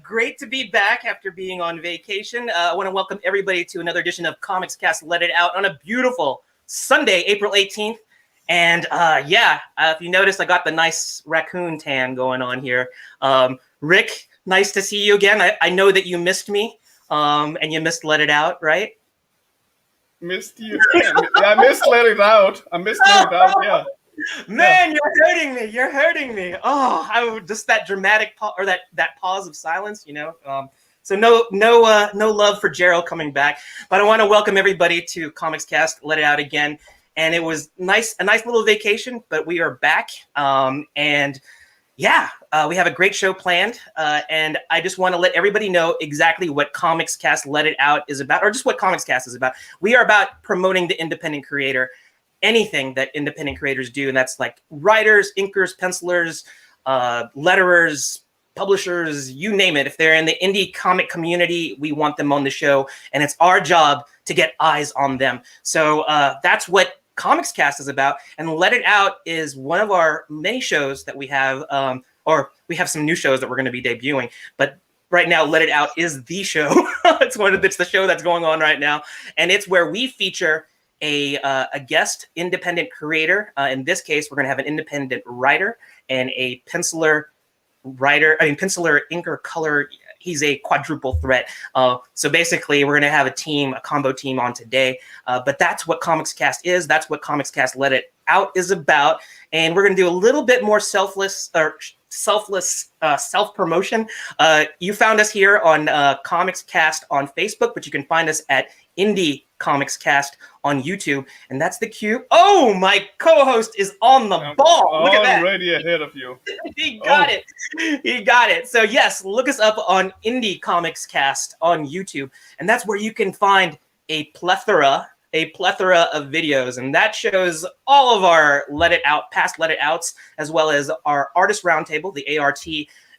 great to be back after being on vacation. I want to welcome everybody to another edition of Comics Cast Let It Out on a beautiful Sunday, April 18th. And if you noticed, I got the nice raccoon tan going on here. Rick, nice to see you again. I know that you missed me and you missed Let It Out, right? Missed you. Yeah, I missed Let It Out. Yeah. Man, You're hurting me. Oh, just that dramatic that pause of silence, you know. So no love for Gerald coming back, but I want to welcome everybody to Comics Cast Let It Out again. And it was a nice little vacation, but we are back. We have a great show planned. And I just want to let everybody know exactly what Comics Cast Let It Out is about, or just what Comics Cast is about. We are about promoting the independent creator, anything that independent creators do. And that's like writers, inkers, pencilers, letterers, publishers, you name it. If they're in the indie comic community, we want them on the show. And it's our job to get eyes on them. So that's what Comics Cast is about. And Let It Out is one of our many shows that we have, or we have some new shows that we're going to be debuting. But right now, Let It Out is the show. It's the show that's going on right now. And it's where we feature a guest independent creator. In this case, we're going to have an independent writer and a penciler, inker, color. He's a quadruple threat. So basically, we're going to have a combo team on today. But that's what Comics Cast is. That's what Comics Cast Let It Out is about. And we're going to do a little bit more selfless self-promotion. You found us here on Comics Cast on Facebook, but you can find us at Indie Comics Cast on YouTube. And that's the cue. Oh, my co-host is on the ball. Look at that. Already ahead of you. He got it. So yes, look us up on Indie Comics Cast on YouTube. And that's where you can find a plethora of videos, and that shows all of our past Let It Outs, as well as our Artist Roundtable, the ART,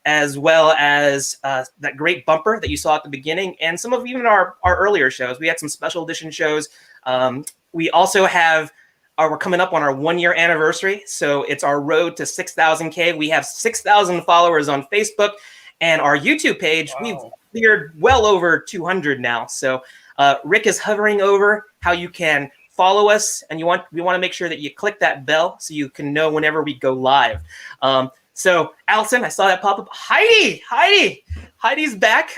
as well as that great bumper that you saw at the beginning, and some of even our earlier shows. We had some special edition shows. We also have, we're coming up on our 1-year anniversary, so it's our road to 6,000K. We have 6,000 followers on Facebook, and our YouTube page, We've cleared well over 200 now. So Rick is hovering over how you can follow us, and we want to make sure that you click that bell so you can know whenever we go live. So Allison, I saw that pop up. Heidi's back.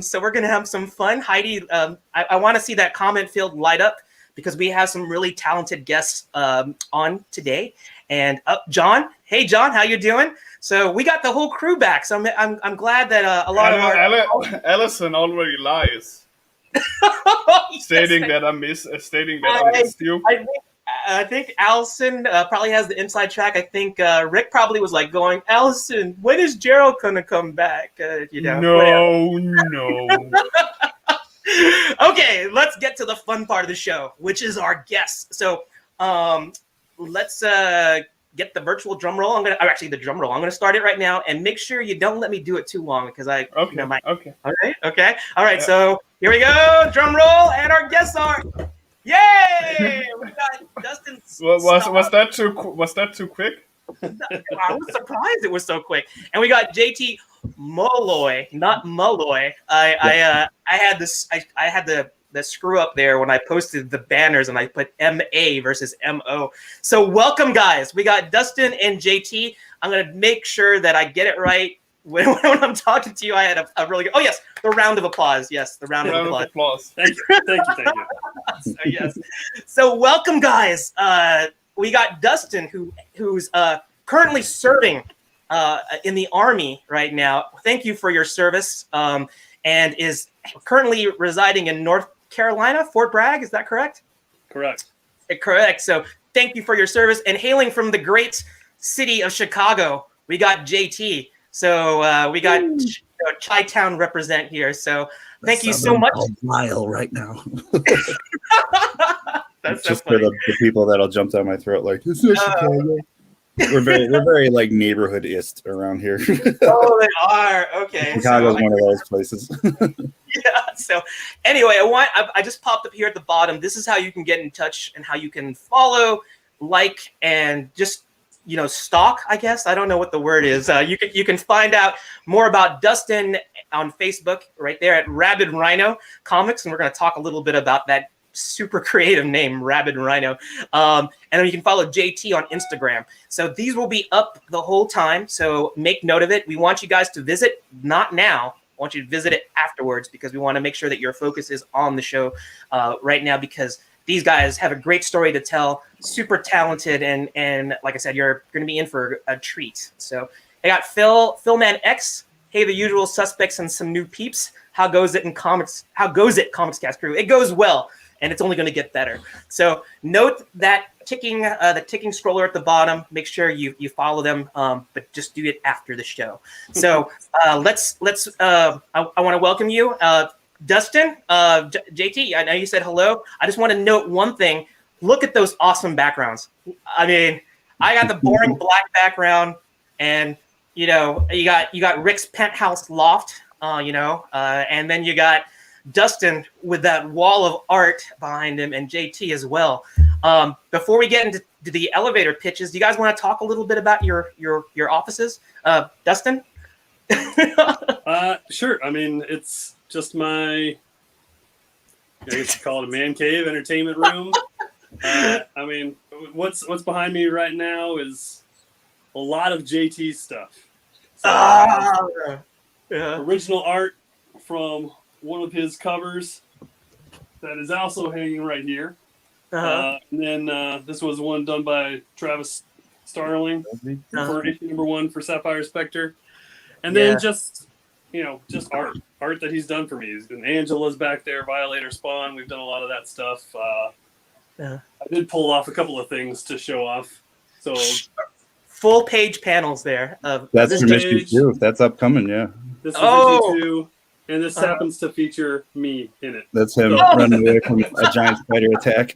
So we're gonna have some fun. Heidi, I want to see that comment field light up because we have some really talented guests on today. And John, hey John, how you doing? So we got the whole crew back. So I'm glad that a lot of our Allison already lies. Stating that I missed you. I think Allison probably has the inside track. I think Rick probably was like going, Allison, when is Gerald gonna come back? No. Okay, let's get to the fun part of the show, which is our guests. So let's get the virtual drum roll. I'm gonna start it right now, and make sure you don't let me do it too long because Okay. All right. Yeah. So here we go, drum roll, and our guests are, yay! We got Dustin. Was that too quick? I was surprised it was so quick. And we got JT Molloy, not Malloy. I had the screw up there when I posted the banners and I put MA versus MO. So welcome, guys. We got Dustin and JT. I'm gonna make sure that I get it right when I'm talking to you. I had a really good. Oh yes, the round of applause. Yes, the round of applause. Thank you. So yes. So welcome, guys. We got Dustin, who's currently serving in the Army right now. Thank you for your service, and is currently residing in North Carolina, Fort Bragg. Is that correct? Correct. Correct. So thank you for your service. And hailing from the great city of Chicago, we got JT. So we got Chi-Town represent here. So thank you so much. Mile right now. That's just so funny. for the people that'll jump down my throat like, this is Chicago. We're very like neighborhood-ist around here. Oh, they are. Okay. Chicago's one of those places. Yeah. So anyway, I just popped up here at the bottom. This is how you can get in touch and how you can follow, like, and just stalk, I guess. I don't know what the word is. You can find out more about Dustin on Facebook right there at Rabid Rhino Comics, and we're going to talk a little bit about that super creative name, Rabid Rhino. And then you can follow JT on Instagram. So these will be up the whole time. So make note of it. We want you guys to visit, not now. I want you to visit it afterwards because we want to make sure that your focus is on the show right now, because these guys have a great story to tell, super talented, and like I said, you're going to be in for a treat. So I got Philman X, hey, the usual suspects and some new peeps. How goes it in comics? How goes it, Comics Cast crew? It goes well, and it's only going to get better. So note that ticking scroller at the bottom. Make sure you follow them, but just do it after the show. So let's. I want to welcome you. Dustin, JT, I know you said hello. I just want to note one thing. Look at those awesome backgrounds. I mean, I got the boring black background, and you got Rick's penthouse loft, and then you got Dustin with that wall of art behind him, and JT as well. Before we get into the elevator pitches, do you guys want to talk a little bit about your offices? Dustin? Sure. I mean, it's just my, I guess you call it a man cave entertainment room. I mean, what's behind me right now is a lot of JT stuff. So, original art from one of his covers that is also hanging right here. And then this was one done by Travis Starling for issue number 1 for Sapphire Spectre. And then just art that he's done for me. And Angela's back there, Violator Spawn. We've done a lot of that stuff. I did pull off a couple of things to show off. So full page panels there. That's from issue 2. That's upcoming, yeah. This is issue 2, and this happens to feature me in it. That's him running away from a giant spider attack.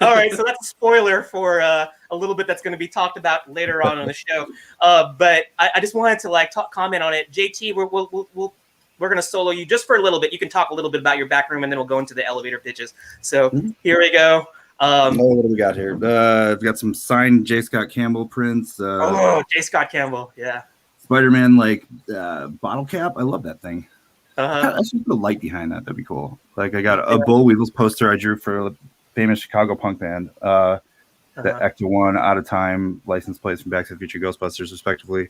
All right, so that's a spoiler for a little bit that's going to be talked about later on the show. But I just wanted to comment on it. JT, we're going to solo you just for a little bit. You can talk a little bit about your back room, and then we'll go into the elevator pitches. So here we go. What do we got here? I've got some signed J. Scott Campbell prints. J. Scott Campbell, yeah. Spider-Man bottle cap. I love that thing. I should put a light behind that. That'd be cool. I got a Bull Weevils poster I drew for a famous Chicago punk band. The Ecto One, Out of Time, license plates from Back to the Future, Ghostbusters, respectively.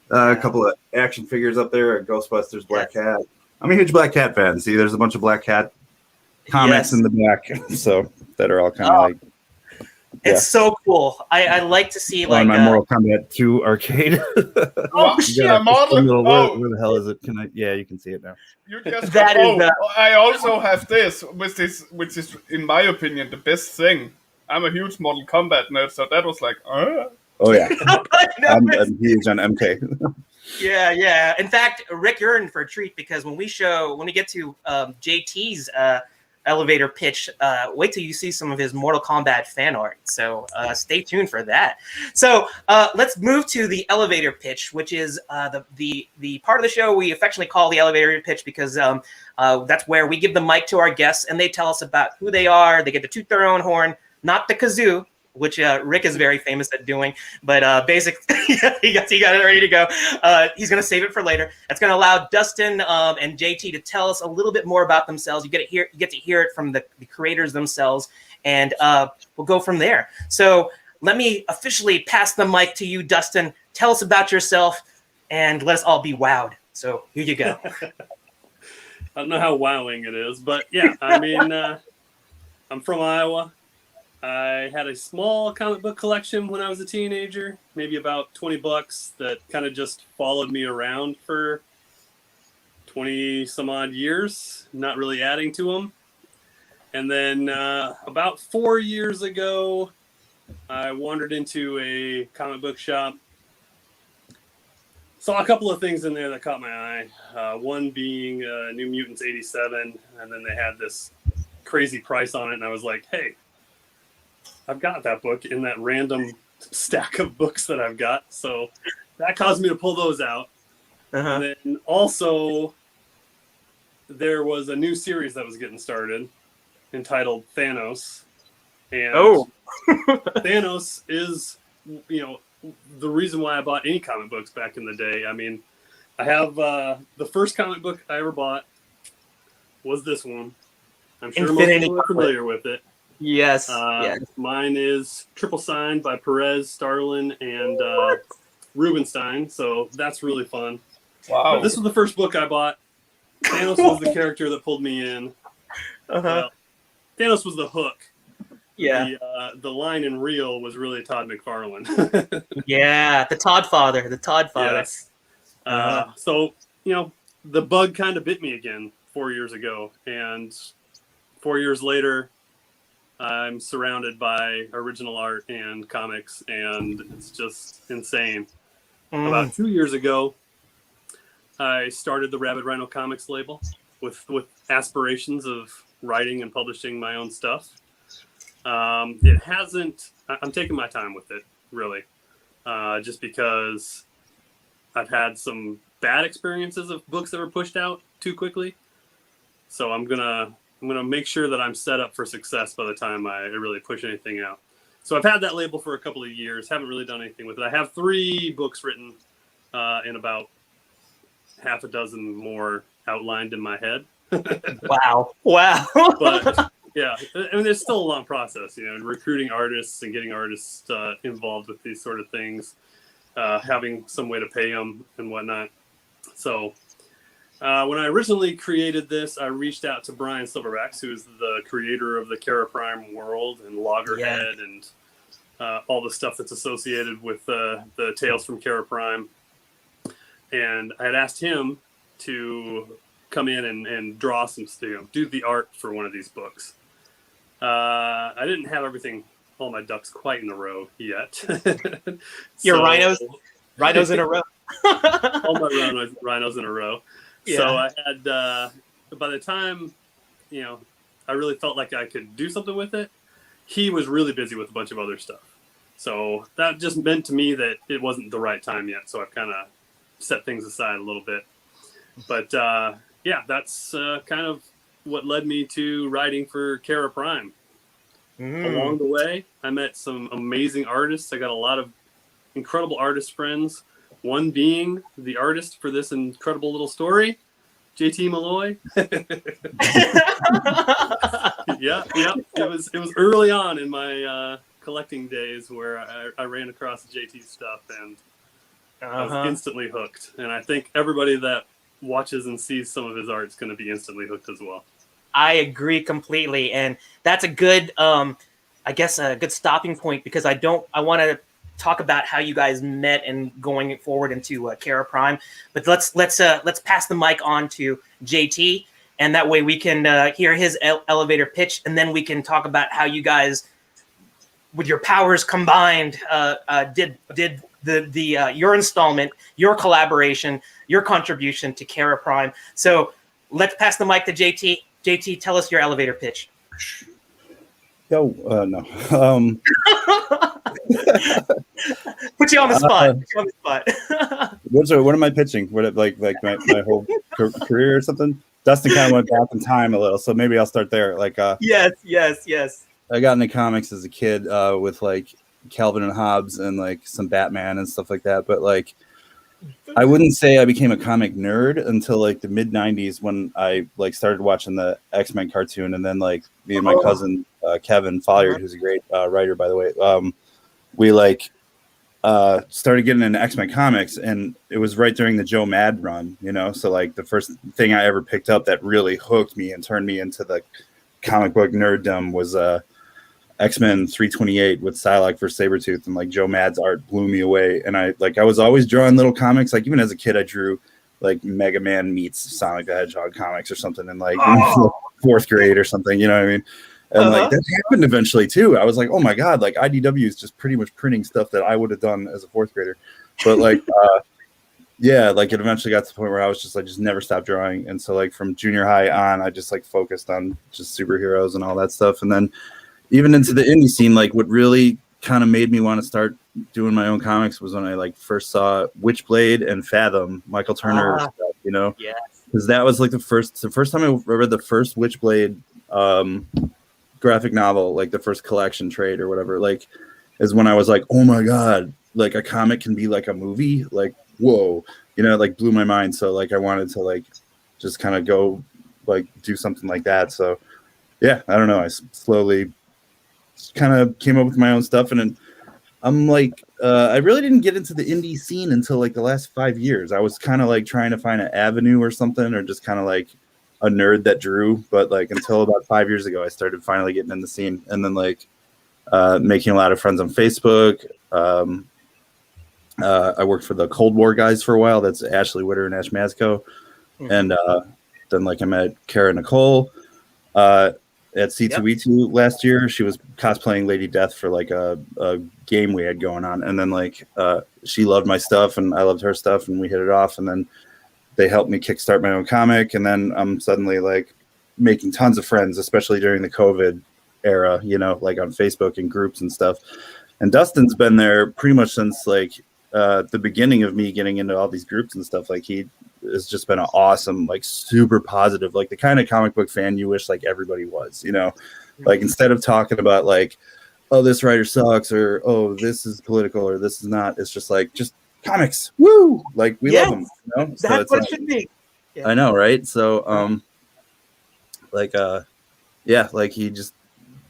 A couple of action figures up there, Ghostbusters, Black Cat. I'm a huge Black Cat fan. See, there's a bunch of Black Cat comics in the back, so that are all kind of it's so cool. I like to see my Mortal Kombat 2 arcade. Shit! Where the hell is it? You can see it now. I also have this, which is in my opinion the best thing. I'm a huge Mortal Kombat nerd, so that was like, Oh yeah, I'm huge on MK. Yeah. In fact, Rick, you're in for a treat because when we get to JT's elevator pitch, wait till you see some of his Mortal Kombat fan art. So stay tuned for that. So let's move to the elevator pitch, which is the part of the show we affectionately call the elevator pitch because that's where we give the mic to our guests and they tell us about who they are. They get to toot their own horn, not the kazoo, which Rick is very famous at doing, but basically he got it ready to go. He's going to save it for later. That's going to allow Dustin and JT to tell us a little bit more about themselves. You get to hear it from the creators themselves, and we'll go from there. So let me officially pass the mic to you, Dustin. Tell us about yourself, and let us all be wowed. So here you go. I don't know how wowing it is, but yeah, I mean, I'm from Iowa. I had a small comic book collection when I was a teenager, maybe about $20 that kind of just followed me around for 20 some odd years, not really adding to them. And then about 4 years ago, I wandered into a comic book shop, saw a couple of things in there that caught my eye. One being New Mutants 87, and then they had this crazy price on it, and I was like, hey, I've got that book in that random stack of books that I've got. So that caused me to pull those out. And then also there was a new series that was getting started entitled Thanos. And Thanos is the reason why I bought any comic books back in the day. I mean, I have the first comic book I ever bought was this one. I'm sure most people are familiar with it. Yes. Mine is Triple Sign by Perez, Starlin, and Rubenstein. So that's really fun. Wow. But this was the first book I bought. Thanos was the character that pulled me in. Well, Thanos was the hook. Yeah. The line and reel was really Todd McFarlane. Yeah, the Todd Father. Yes. So, the bug kind of bit me again 4 years ago. And 4 years later, I'm surrounded by original art and comics, and it's just insane. About 2 years ago, I started the Rabid Rhino Comics label with aspirations of writing and publishing my own stuff. I'm taking my time with it, really, just because I've had some bad experiences of books that were pushed out too quickly. So I'm gonna make sure that I'm set up for success by the time I really push anything out. So I've had that label for a couple of years, haven't really done anything with it. I have 3 books written and about half a dozen more outlined in my head. Wow. But yeah, I mean, there's still a long process, recruiting artists and getting artists involved with these sort of things, having some way to pay them and whatnot. So when I originally created this, I reached out to Brian Silverbacks, who's the creator of the Kerra Prime world and Loggerhead and all the stuff that's associated with the Tales from Kerra Prime. And I had asked him to come in and draw some, do the art for one of these books. I didn't have all my ducks quite in a row yet. Your rhinos in a row. All my rhinos in a row. Yeah. So I had, by the time, I really felt like I could do something with it, he was really busy with a bunch of other stuff. So that just meant to me that it wasn't the right time yet. So I've kind of set things aside a little bit. But that's kind of what led me to writing for Kerra Prime. Along the way, I met some amazing artists. I got a lot of incredible artist friends. One being the artist for this incredible little story, JT Molloy. Yeah. It was early on in my collecting days where I ran across JT stuff and I was instantly hooked. And I think everybody that watches and sees some of his art is going to be instantly hooked as well. I agree completely, and that's a good, a good stopping point, because I want to talk about how you guys met and going forward into Kerra Prime. But let's pass the mic on to JT, and that way we can hear his elevator pitch, and then we can talk about how you guys, with your powers combined, did your installment, your collaboration, your contribution to Kerra Prime. So let's pass the mic to JT. JT, tell us your elevator pitch. No. Put you on the spot. What am I pitching? What, like my whole career or something? Dustin kind of went back in time a little, so maybe I'll start there. Yes. I got into comics as a kid with like Calvin and Hobbes and like some Batman and stuff like that, but like I wouldn't say I became a comic nerd until like the mid 90s when I like started watching the X-Men cartoon, and then like me and my cousin Kevin Folliard, who's a great writer, by the way, we like started getting into X-Men comics, and it was right during the Joe Mad run, so like the first thing I ever picked up that really hooked me and turned me into the comic book nerddom was X-Men 328 with Psylocke versus Sabretooth, and like Joe Mad's art blew me away. And I was always drawing little comics. Like even as a kid, I drew like Mega Man meets Sonic the Hedgehog comics or something in like fourth grade or something, you know what I mean? And like that happened eventually too. I was like, oh my God, like IDW is just pretty much printing stuff that I would have done as a fourth grader. But like, like it eventually got to the point where I was just never stopped drawing. And so like from junior high on, I just like focused on just superheroes and all that stuff. And then even into the indie scene, like what really kind of made me want to start doing my own comics was when I like first saw Witchblade and Fathom, Michael Turner stuff, because that was like the first time I read the first Witchblade graphic novel, like the first collection trade or whatever. Like is when I was like, oh my God, like a comic can be like a movie. Like, whoa, you know, it like blew my mind. So like I wanted to like just kind of go like do something like that. So yeah, I don't know. I slowly kind of came up with my own stuff, and then I'm like, I really didn't get into the indie scene until like the last 5 years. I was kind of like trying to find an avenue or something, or just kind of like a nerd that drew. But like until about 5 years ago, I started finally getting in the scene, and then like making a lot of friends on Facebook. I worked for the Cold War guys for a while. That's Ashley Witter and Ash Mazco. And then like I met Kara Nicole at C2E2 last year. She was cosplaying Lady Death for like a game we had going on. And then like she loved my stuff and I loved her stuff, and we hit it off. And then they helped me kickstart my own comic. And then I'm suddenly like making tons of friends, especially during the COVID era, you know, like on Facebook and groups and stuff. And Dustin's been there pretty much since like the beginning of me getting into all these groups and stuff. Like he has just been an awesome, like super positive, like the kind of comic book fan you wish like everybody was, you know, like instead of talking about like, oh, this writer sucks, or oh, this is political, or this is not, it's just like, just comics, woo, like we love them, you know? So that's what it should be. Yeah. I know, right? So like yeah, like he just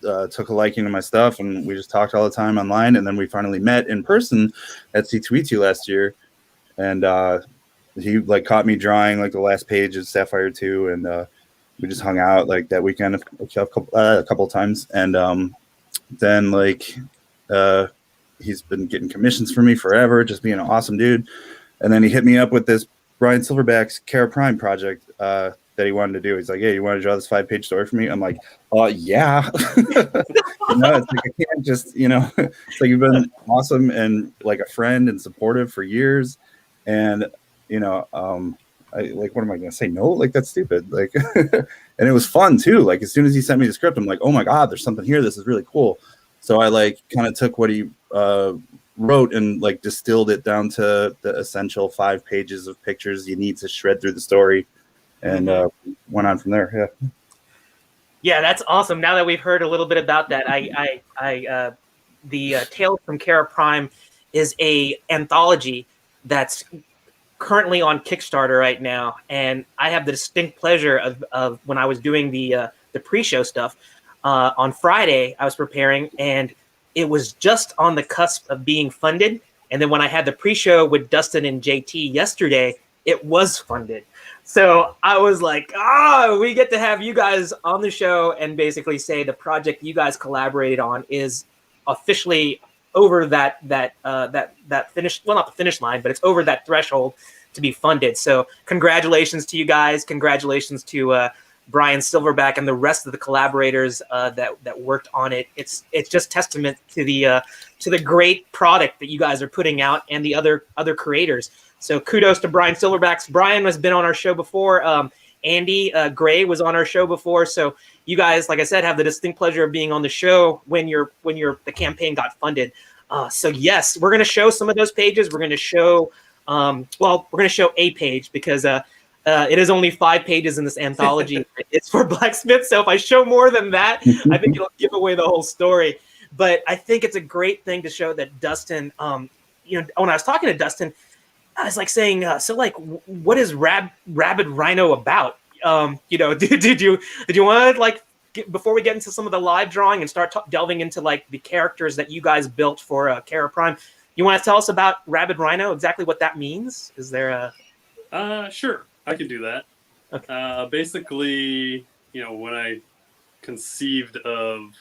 took a liking to my stuff, and we just talked all the time online, and then we finally met in person at C2E2 last year, and he like caught me drawing like the last page of Sapphire 2, and we just hung out like that weekend a couple of times, and then like he's been getting commissions for me forever, just being an awesome dude. And then he hit me up with this Brian Silverback's Kerra Prime project that he wanted to do. He's like, hey, you want to draw this 5-page story for me? I'm like, yeah. You know, it's like I can't just, you know, it's like you've been awesome and like a friend and supportive for years, and you know, I like, what am I gonna say? No, like that's stupid. Like, and it was fun too. Like as soon as he sent me the script, I'm like, oh my God, there's something here. This is really cool. So I like kind of took what he wrote and like distilled it down to the essential 5 pages of pictures you need to shred through the story, and went on from there. Yeah, that's awesome. Now that we've heard a little bit about that, the Tales from Kerra Prime is a anthology that's currently on Kickstarter right now, and I have the distinct pleasure of when I was doing the pre-show stuff on Friday, I was preparing, and it was just on the cusp of being funded. And then when I had the pre-show with Dustin and JT yesterday, it was funded. So I was like, we get to have you guys on the show and basically say the project you guys collaborated on is officially over that finish, well, not the finish line, but it's over that threshold to be funded. So congratulations to you guys. Congratulations to Brian Silverback and the rest of the collaborators that worked on it. It's just testament to the great product that you guys are putting out and the other creators. So kudos to Brian Silverback. Brian has been on our show before. Andy Gray was on our show before. So you guys, like I said, have the distinct pleasure of being on the show when the campaign got funded. So yes, we're going to show some of those pages. We're going to show, we're going to show a page because it is only 5 pages in this anthology. It's for Blacksmith. So if I show more than that, I think it'll give away the whole story. But I think it's a great thing to show that Dustin, when I was talking to Dustin, I was like saying, so like, what is Rabid Rhino about? Did you want to like, before we get into some of the live drawing and start delving into like the characters that you guys built for Kerra Prime, you want to tell us about Rabid Rhino, exactly what that means? Is there a... Sure, I can do that. Okay. Basically, when I conceived of,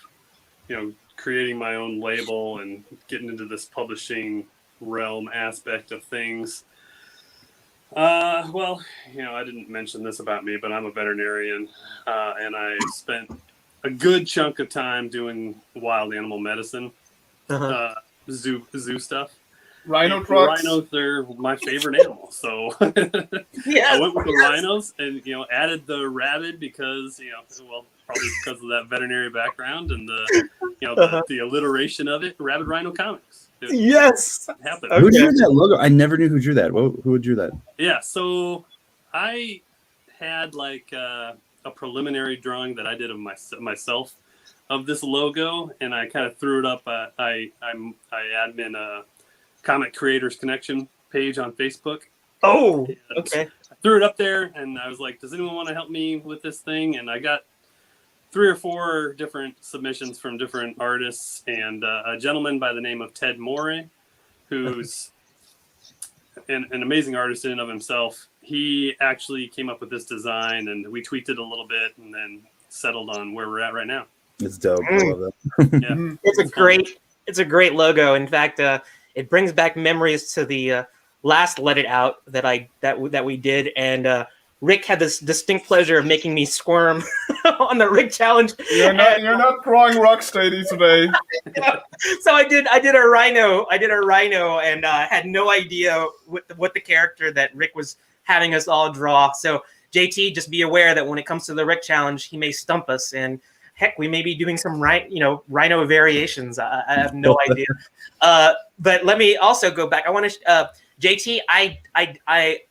creating my own label and getting into this publishing realm aspect of things, I didn't mention this about me, but I'm a veterinarian, and I spent a good chunk of time doing wild animal medicine, zoo stuff. Rhino trucks. Rhinos are my favorite animal, so I went with the rhinos and added the rabid because probably because of that veterinary background and the alliteration of it. Rabid Rhino Comics. Yes, happened. Okay. Who drew that logo? I never knew who drew that. Who drew that? Yeah, so I had like a preliminary drawing that I did of myself of this logo, and I kind of threw it up. I admin a Comic Creators Connection page on Facebook. Oh, okay. I threw it up there, and I was like, does anyone want to help me with this thing? And I got 3 or 4 different submissions from different artists, and a gentleman by the name of Ted Molloy, who's an amazing artist in and of himself. He actually came up with this design, and we tweaked it a little bit, and then settled on where we're at right now. It's dope. I love it. Yeah, it's a great logo. In fact, it brings back memories to the last Let It Out that we did, and Rick had this distinct pleasure of making me squirm on the Rick challenge. You're not drawing Rocksteady today. So I did a rhino. And had no idea what the character that Rick was having us all draw. So JT, just be aware that when it comes to the Rick challenge, he may stump us, and heck, we may be doing some rhino variations. I have no idea. But let me also go back. I want to JT.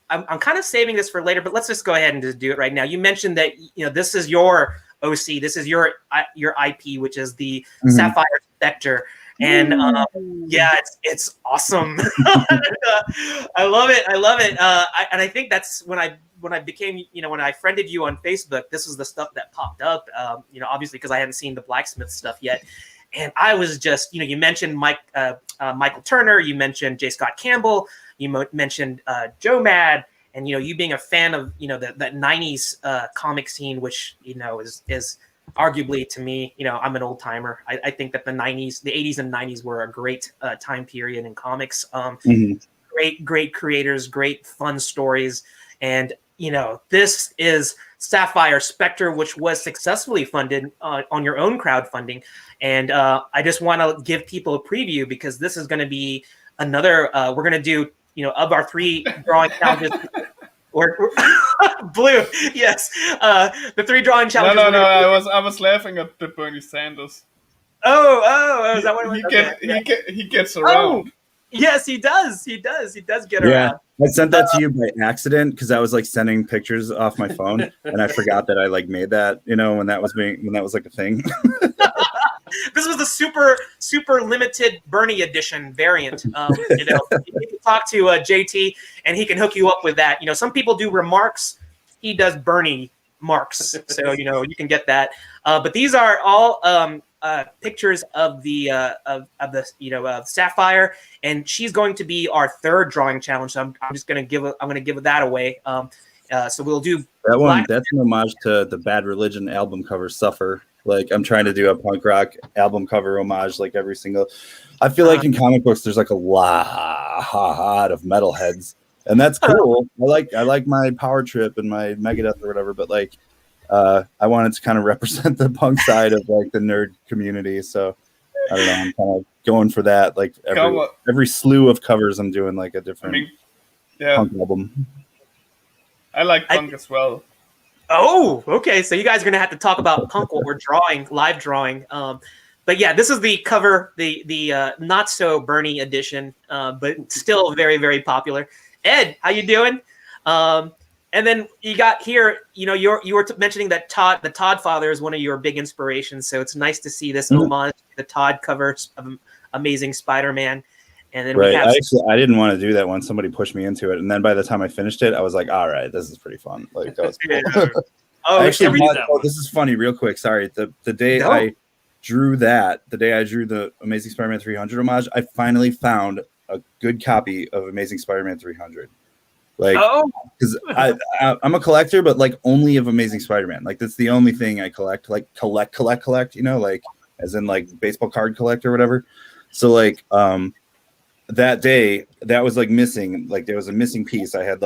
I'm kind of saving this for later, but let's just go ahead and just do it right now. You mentioned that this is your OC, this is your IP, which is the Sapphire Spectre, and it's awesome. I love it. And I think that's when I became, when I friended you on Facebook, this was the stuff that popped up. Obviously because I hadn't seen the Blacksmith stuff yet. And I was just, you mentioned Michael Turner, you mentioned J. Scott Campbell, you mentioned Joe Mad, and you being a fan of that 90s comic scene, which is arguably, to me, I'm an old timer. I think that the 80s and 90s were a great time period in comics. Great creators, great fun stories, and this is Sapphire Spectre, which was successfully funded on your own crowdfunding. And I just want to give people a preview, because this is going to be another, we're going to do, of our 3 drawing challenges, or blue, yes, the 3 drawing challenges. No, I was laughing at the Bernie Sanders. Oh, is that what it was? He gets around. Oh, yes, he does. He does get around. I sent that to you by accident because I was sending pictures off my phone, and I forgot that I made that, when that was a thing. This was the super limited Bernie edition variant. You can talk to JT, and he can hook you up with that. Some people do remarks. He does Bernie marks, so you can get that. But these are all pictures of the Sapphire, and she's going to be our 3rd drawing challenge. So I'm just going to give that away. So we'll do that one. That's an homage to the Bad Religion album cover, Suffer. I'm trying to do a punk rock album cover homage, every single. I feel like in comic books there's a lot of metalheads, and that's cool. I like my Power Trip and my Megadeth or whatever, but I wanted to kind of represent the punk side of the nerd community. So I don't know, I'm kind of going for that. Every slew of covers, I'm doing a different punk album. I like punk as well. Oh, okay. So you guys are going to have to talk about punk while we're live drawing. But yeah, this is the cover, the not so Bernie edition, but still very, very popular. Ed, how you doing? And then you got here, you were mentioning that the Todd Father is one of your big inspirations. So it's nice to see this homage to the Todd cover of Amazing Spider-Man. And then I didn't want to do that one. Somebody pushed me into it, and then by the time I finished it, I was like, "All right, this is pretty fun." That was cool. This is funny. Real quick, sorry. The day I drew the Amazing Spider-Man 300 homage, I finally found a good copy of Amazing Spider-Man 300. Because I'm a collector, but only of Amazing Spider-Man. That's the only thing I collect. Collect. As in baseball card collect or whatever. So that day, that was missing. There was a missing piece. I had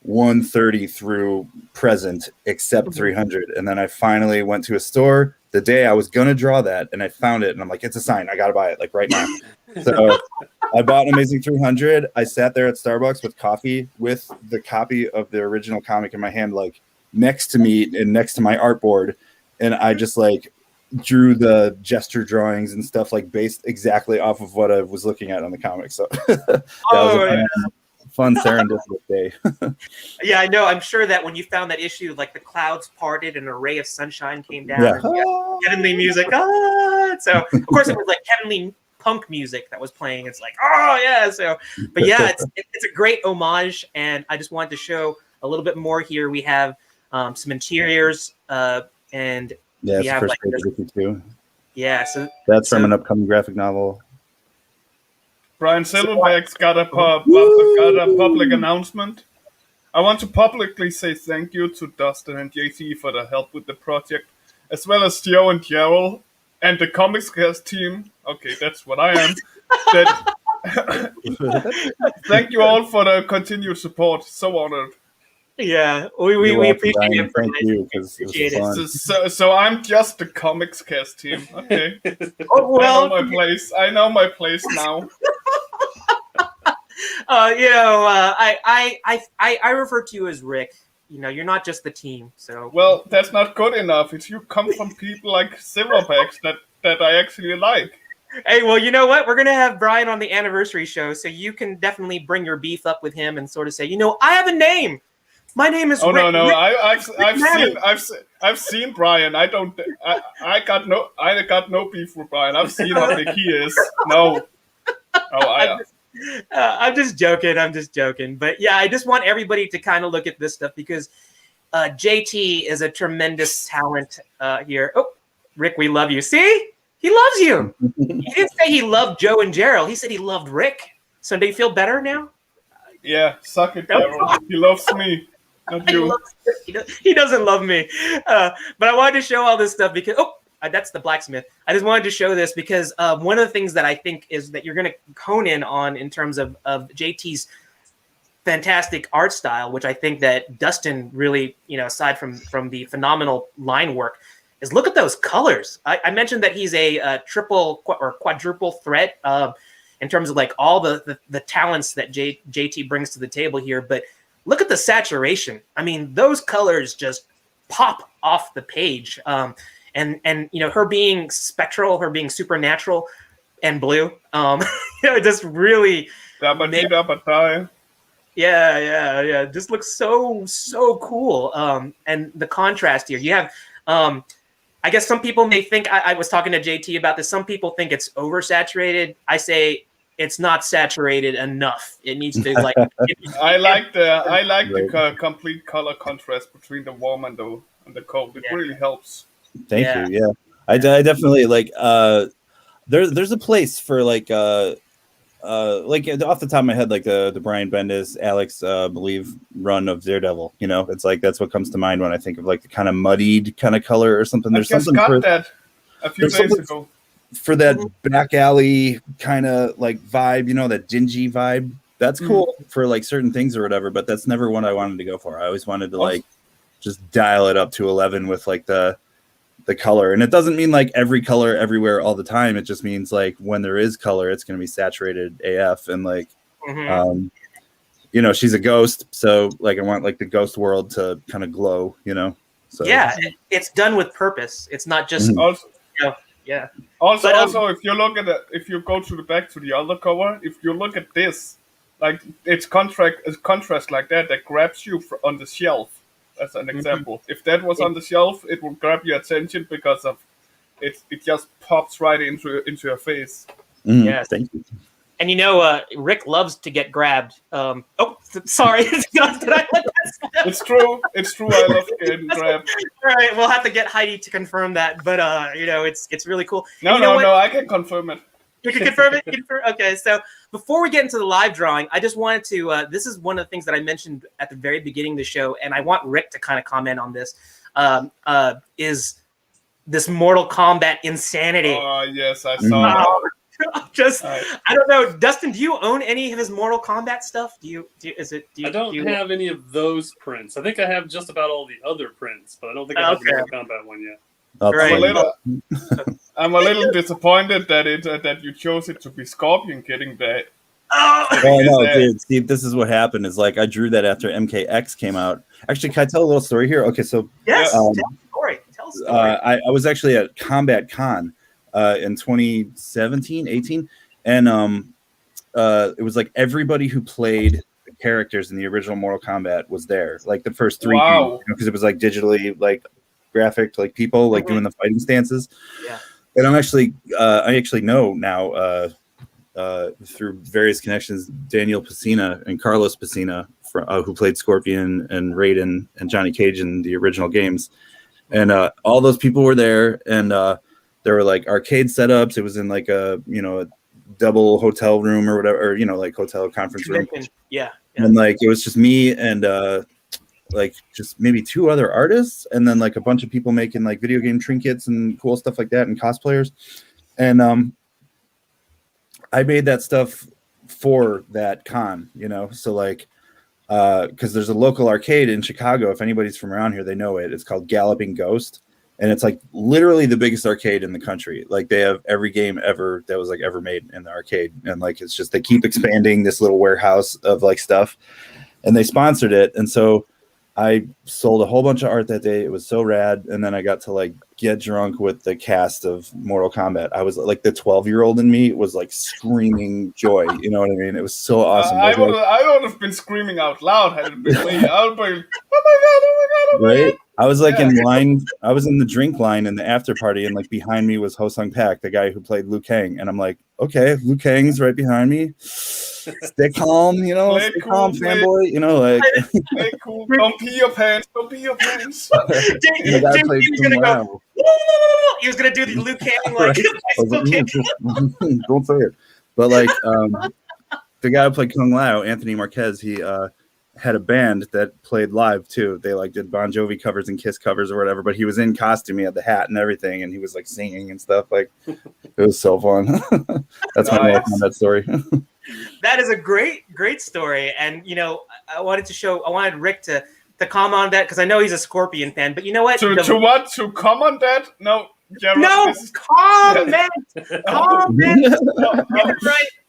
130 through present, except 300. And then I finally went to a store the day I was gonna draw that, and I found it, and I'm like, it's a sign. I gotta buy it right now. So I bought an Amazing 300. I sat there at Starbucks with coffee, with the copy of the original comic in my hand, next to me and next to my artboard, and I just drew the gesture drawings and stuff based exactly off of what I was looking at on the comic. So that was a fun serendipitous day. Yeah, I know. I'm sure that when you found that issue, like the clouds parted and a ray of sunshine came down. Yeah. And heavenly music. So of course it was like heavenly punk music that was playing. It's like, oh yeah. So, but yeah, it's a great homage, and I just wanted to show a little bit more here. We have some interiors, and yeah, we it's have first like page too. yeah. So that's from an upcoming graphic novel. Brian Silverback's got a public announcement. I want to publicly say thank you to Dustin and JT for the help with the project, as well as Joe and Gerald and the Comics Cast team. Okay, that's what I am. Thank you all for the continued support. So honored. Yeah, we appreciate it. Thank you, because it was fun. So I'm just the Comics Cast team. Okay. Oh, well, I know my place. I know my place now. I refer to you as Rick. You know, you're not just the team. So well, that's not good enough. If you come from people like Silverbacks that I actually like. Hey, well, you know what? We're gonna have Brian on the anniversary show, so you can definitely bring your beef up with him and sort of say, you know, I have a name. My name is. Oh Rick. no! Rick I've seen Brian. I got no beef with Brian. I've seen how big he is. No. I'm just joking. But yeah, I just want everybody to kind of look at this stuff because JT is a tremendous talent here. Oh, Rick, we love you. See, he loves you. He didn't say he loved Joe and Gerald. He said he loved Rick. So do you feel better now? Yeah, suck it, Gerald. He loves me. Not you. He doesn't love me. But I wanted to show all this stuff because that's the blacksmith. I just wanted to show this because one of the things that I think is that you're going to hone in on in terms of JT's fantastic art style, which I think that Dustin really, you know, aside from the phenomenal line work, is look at those colors. I mentioned that he's a triple or quadruple threat in terms of like all the talents that JT brings to the table here. But look at the saturation. I mean, those colors just pop off the page. And you know, her being spectral, her being supernatural and blue, you know, just really yeah. Just looks so cool. And the contrast here, you have, I guess some people may think I was talking to JT about this. Some people think it's oversaturated. I say it's not saturated enough. It needs to like. I like the complete color contrast between the warm and the cold. It really helps. Thank you. Yeah, I definitely like. There's a place for like off the top of my head, like the Brian Bendis, Alex believe run of Daredevil. You know, it's like that's what comes to mind when I think of like the kind of muddied kind of color or something. There's something for that a few days ago. For that back alley kind of like vibe, you know, that dingy vibe. That's cool for like certain things or whatever, but that's never what I wanted to go for. I always wanted to like just dial it up to 11 with like the color. And it doesn't mean like every color everywhere all the time. It just means like when there is color, it's going to be saturated AF. And like, you know, she's a ghost. So like, I want like the ghost world to kind of glow, you know? So yeah, it's done with purpose. It's not just, yeah. Also, if you look at if you go to the back to the other cover, if you look at this, like it's contrast like that grabs you on the shelf. As an example, if that was on the shelf, it would grab your attention because of it. It just pops right into your face. Yes, thank you. And you know, Rick loves to get grabbed. Sorry, did I let that slip? It's true. I love getting grabbed. All right, we'll have to get Heidi to confirm that. But you know, it's really cool. No, I can confirm it. You can confirm it? Okay, so before we get into the live drawing, I just wanted to, this is one of the things that I mentioned at the very beginning of the show, and I want Rick to kind of comment on this, is this Mortal Kombat insanity. Oh, yes, I saw that. I don't know. Dustin, do you own any of his Mortal Kombat stuff? I don't have any of those prints. I think I have just about all the other prints, but I don't think I have the Mortal Kombat one yet. I'm a little disappointed that you chose it to be Scorpion getting that. Oh no, dude! See, this is what happened. Is like I drew that after MKX came out. Actually, can I tell a little story here? Okay, so yes, tell a story. I was actually at Combat Con in 2017, 18, and it was like everybody who played the characters in the original Mortal Kombat was there. Like the first 3 Wow. because it was like digitally like graphic, like people like doing the fighting stances. Yeah. And I actually know now through various connections, Daniel Pacina and Carlos Pacina, who played Scorpion and Raiden and Johnny Cage in the original games. And all those people were there, and there were like arcade setups. It was in like a double hotel room or whatever, or like hotel conference room. Yeah. And like it was just me and like just maybe 2 other artists, and then like a bunch of people making like video game trinkets and cool stuff like that, and cosplayers. And I made that stuff for that con, so like because there's a local arcade in Chicago. If anybody's from around here, they know it. It's called Galloping Ghost, and it's like literally the biggest arcade in the country. Like they have every game ever that was like ever made in the arcade, and like it's just they keep expanding this little warehouse of like stuff, and they sponsored it. And so I sold a whole bunch of art that day. It was so rad. And then I got to like get drunk with the cast of Mortal Kombat. I was like the 12-year-old in me was like screaming joy. You know what I mean? It was so awesome. I would have been screaming out loud had it been me. I would be, oh my god, oh my god, oh my right? god. I was like in line. I was in the drink line in the after party, and like behind me was Ho Sung Pak, the guy who played Liu Kang. And I'm like, okay, Liu Kang's right behind me. Stay calm, stay calm, fanboy. Like stay cool. Don't pee your pants. Don't pee your pants. He was gonna do the Liu Kang like. Right? Don't say it. But like the guy who played Kung Lao, Anthony Marquez, he had a band that played live too. They like did Bon Jovi covers and Kiss covers or whatever, but he was in costume. He had the hat and everything, and he was like singing and stuff. Like it was so fun. That's my Mortal Kombat story. That is a great story, and I wanted Rick to comment on that because I know he's a Scorpion fan. But you know what? To comment that? No, Jared, comment.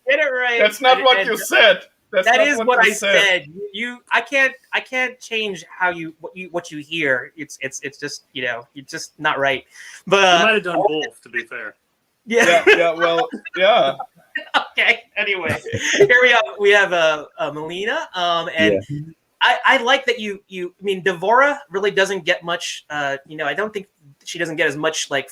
Get it right. That's not what you said. That is what I said. I can't change what you hear. It's just you're just not right. But you might have done both, to be fair. Yeah. Well, yeah. Okay. Anyway, here we have Melina. And I like that you. I mean, Devora really doesn't get much. I don't think she doesn't get as much like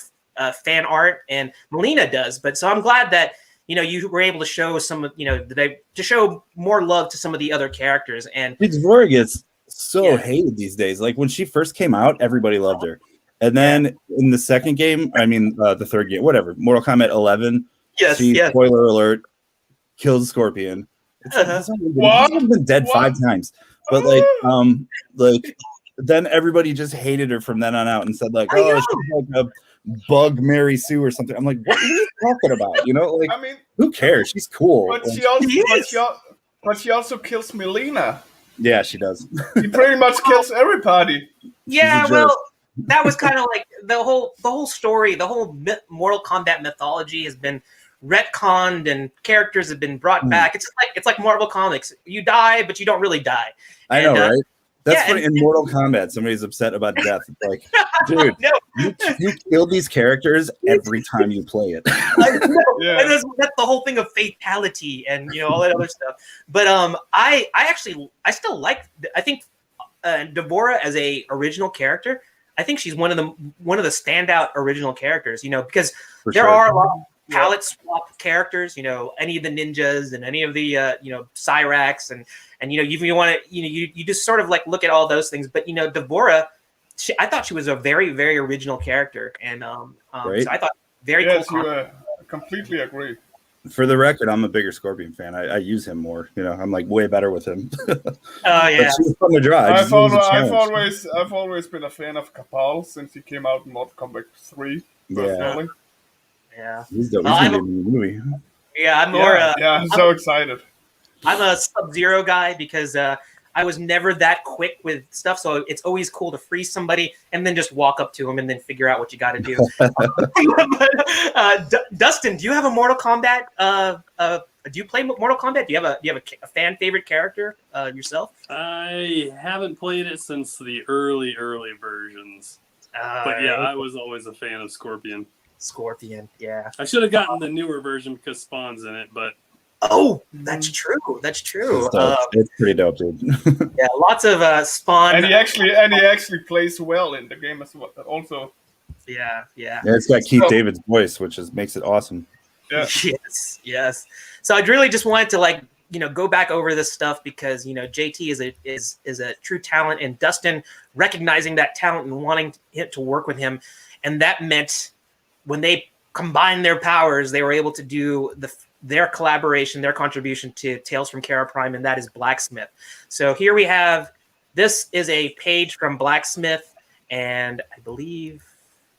fan art, and Melina does. But so I'm glad that. You were able to show to show more love to some of the other characters. And Devora gets so hated these days. Like when she first came out, everybody loved her. And then in the second game, the third game, whatever, Mortal Kombat 11, spoiler alert, kills Scorpion. He's been dead 5 times. But like then everybody just hated her from then on out and said like, oh, she's like a bug Mary Sue or something. I'm like, what are you talking about? Like, I mean, who cares? She's cool. But she also kills Melina. Yeah, she does. She pretty much kills everybody. Yeah, well, that was kind of like the whole story, the whole Mortal Kombat mythology has been retconned and characters have been brought back. It's like Marvel Comics. You die, but you don't really die. I know, right? That's funny. In Mortal Kombat, somebody's upset about death. It's like, dude, you kill these characters every time you play it. And that's the whole thing of fatality and all that other stuff. But I still like. I think Devora as a original character. I think she's one of the standout original characters. Because there are a lot of palette swap characters. Any of the ninjas and any of the Cyrax and you want to you just sort of like look at all those things. But Devora, I thought she was a very, very original character, and so I thought very cool. I completely agree. For the record, I'm a bigger Scorpion fan. I use him more. I'm like way better with him. Oh yeah. But she's fun to draw. I've always been a fan of Kapal since he came out in Mortal Kombat 3. Personally. Yeah. He's gonna be in the movie. Yeah, I'm more. I'm so excited. I'm a Sub-Zero guy because I was never that quick with stuff, so it's always cool to freeze somebody and then just walk up to him and then figure out what you got to do. Dustin, do you have a Mortal Kombat? Do you play Mortal Kombat? Do you have a fan favorite character yourself? I haven't played it since the early versions, but yeah, I was always a fan of Scorpion. Scorpion, yeah. I should have gotten the newer version because Spawn's in it, but Oh, that's true. That's true. It's pretty dope, dude. Yeah, lots of Spawn. And he actually plays well in the game as well. Also, Yeah. It's got Keith David's voice, which makes it awesome. yeah. Yes. So I really just wanted to go back over this stuff because JT is a true talent, and Dustin recognizing that talent and wanting him to work with him, and that meant when they combined their powers, they were able to do their collaboration, their contribution to Tales from Kerra Prime, and that is Blacksmith. So here we have, this is a page from Blacksmith, and I believe,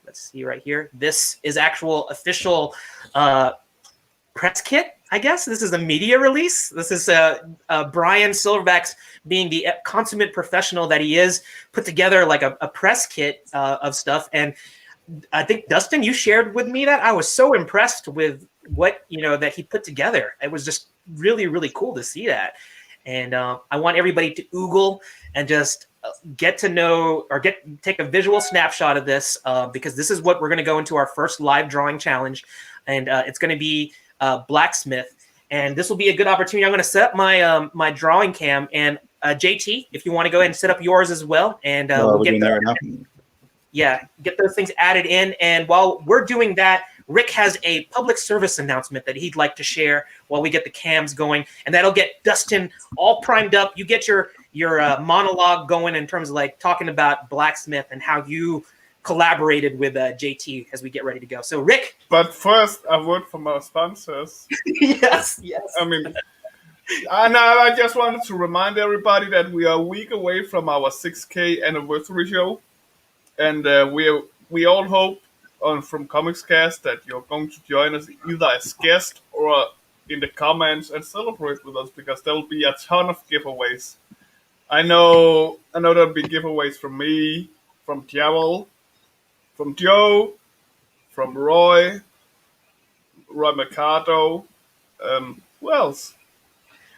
let's see right here, this is actual official press kit, I guess. This is a media release. This is Brian Silverbacks, being the consummate professional that he is, put together like a press kit of stuff. And I think, Dustin, you shared with me that. I was so impressed with what that he put together. It was just really, really cool to see that. And I want everybody to Google and just get to know or take a visual snapshot of this because this is what we're going to go into our first live drawing challenge, and it's going to be Blacksmith. And this will be a good opportunity. I'm going to set up my my drawing cam, and JT, if you want to go ahead and set up yours as well, and we'll get there now. Yeah, get those things added in. And while we're doing that, Rick has a public service announcement that he'd like to share while we get the cams going, and that'll get Dustin all primed up. You get your monologue going in terms of like talking about Blacksmith and how you collaborated with JT as we get ready to go. So, Rick. But first, a word from our sponsors. Yes. I mean, I just wanted to remind everybody that we are a week away from our 6K anniversary show, and we all hope from Comics Cast that you're going to join us either as guest or in the comments and celebrate with us, because there will be a ton of giveaways. I know there'll be giveaways from me, from Djawel, from Joe, from Roy Mercado. Who else?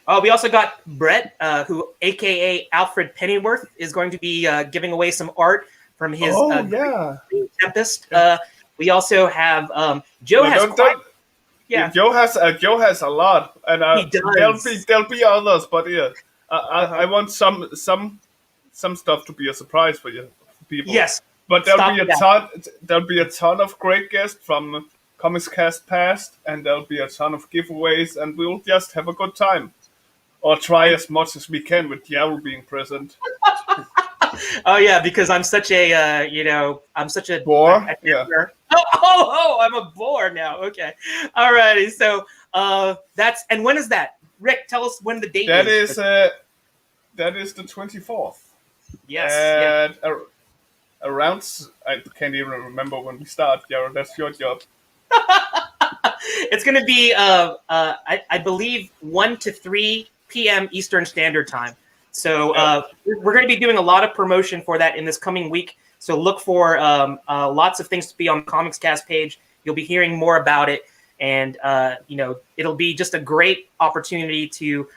Oh, we also got Brett, who, aka Alfred Pennyworth, is going to be giving away some art from his Tempest. We also have Joe. Joe has a lot, and there'll be others, but yeah, I want some stuff to be a surprise for you people. Yes, but there'll be a ton of great guests from Comics Cast past, and there'll be a ton of giveaways, and we'll just have a good time, or try as much as we can with Djawel being present. Oh yeah, because I'm such a I'm such a bore. I'm a bore now. Okay, alrighty. So and when is that? Rick, tell us when the date is. That is the 24th. Yes. Around, I can't even remember when we start. Yeah, that's your job. It's going to be I believe 1 to 3 p.m. Eastern Standard Time. So we're going to be doing a lot of promotion for that in this coming week. So look for lots of things to be on the Comics Cast page. You'll be hearing more about it, and it'll be just a great opportunity to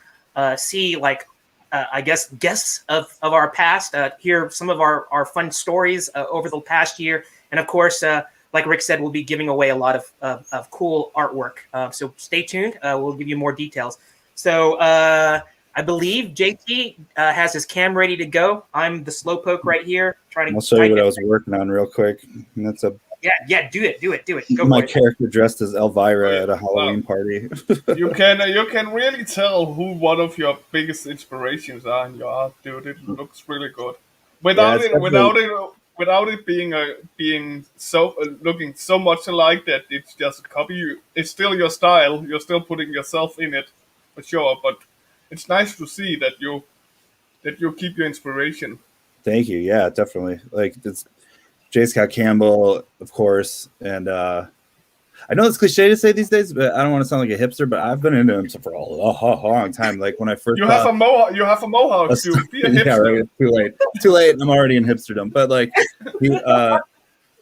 see I guess guests of our past, hear some of our fun stories over the past year, and of course, like Rick said, we'll be giving away a lot of cool artwork. So stay tuned. We'll give you more details. So I believe JT has his cam ready to go. I'm the slowpoke right here. I'll show you what I was working on real quick. And that's do it. Go my for it. character dressed as Elvira at a Halloween party. You can really tell who one of your biggest inspirations are in your art, dude. It looks really good. Without it being so looking so much alike that it's just a copy. It's still your style. You're still putting yourself in it, for sure. But it's nice to see that you keep your inspiration. Thank you. Yeah, definitely. Like it's J. Scott Campbell, of course, and I know it's cliche to say these days, but I don't want to sound like a hipster. But I've been into him for a long time. Like when I first you have a mohawk. To be a hipster. Yeah, right. Too late. I'm already in hipsterdom. But like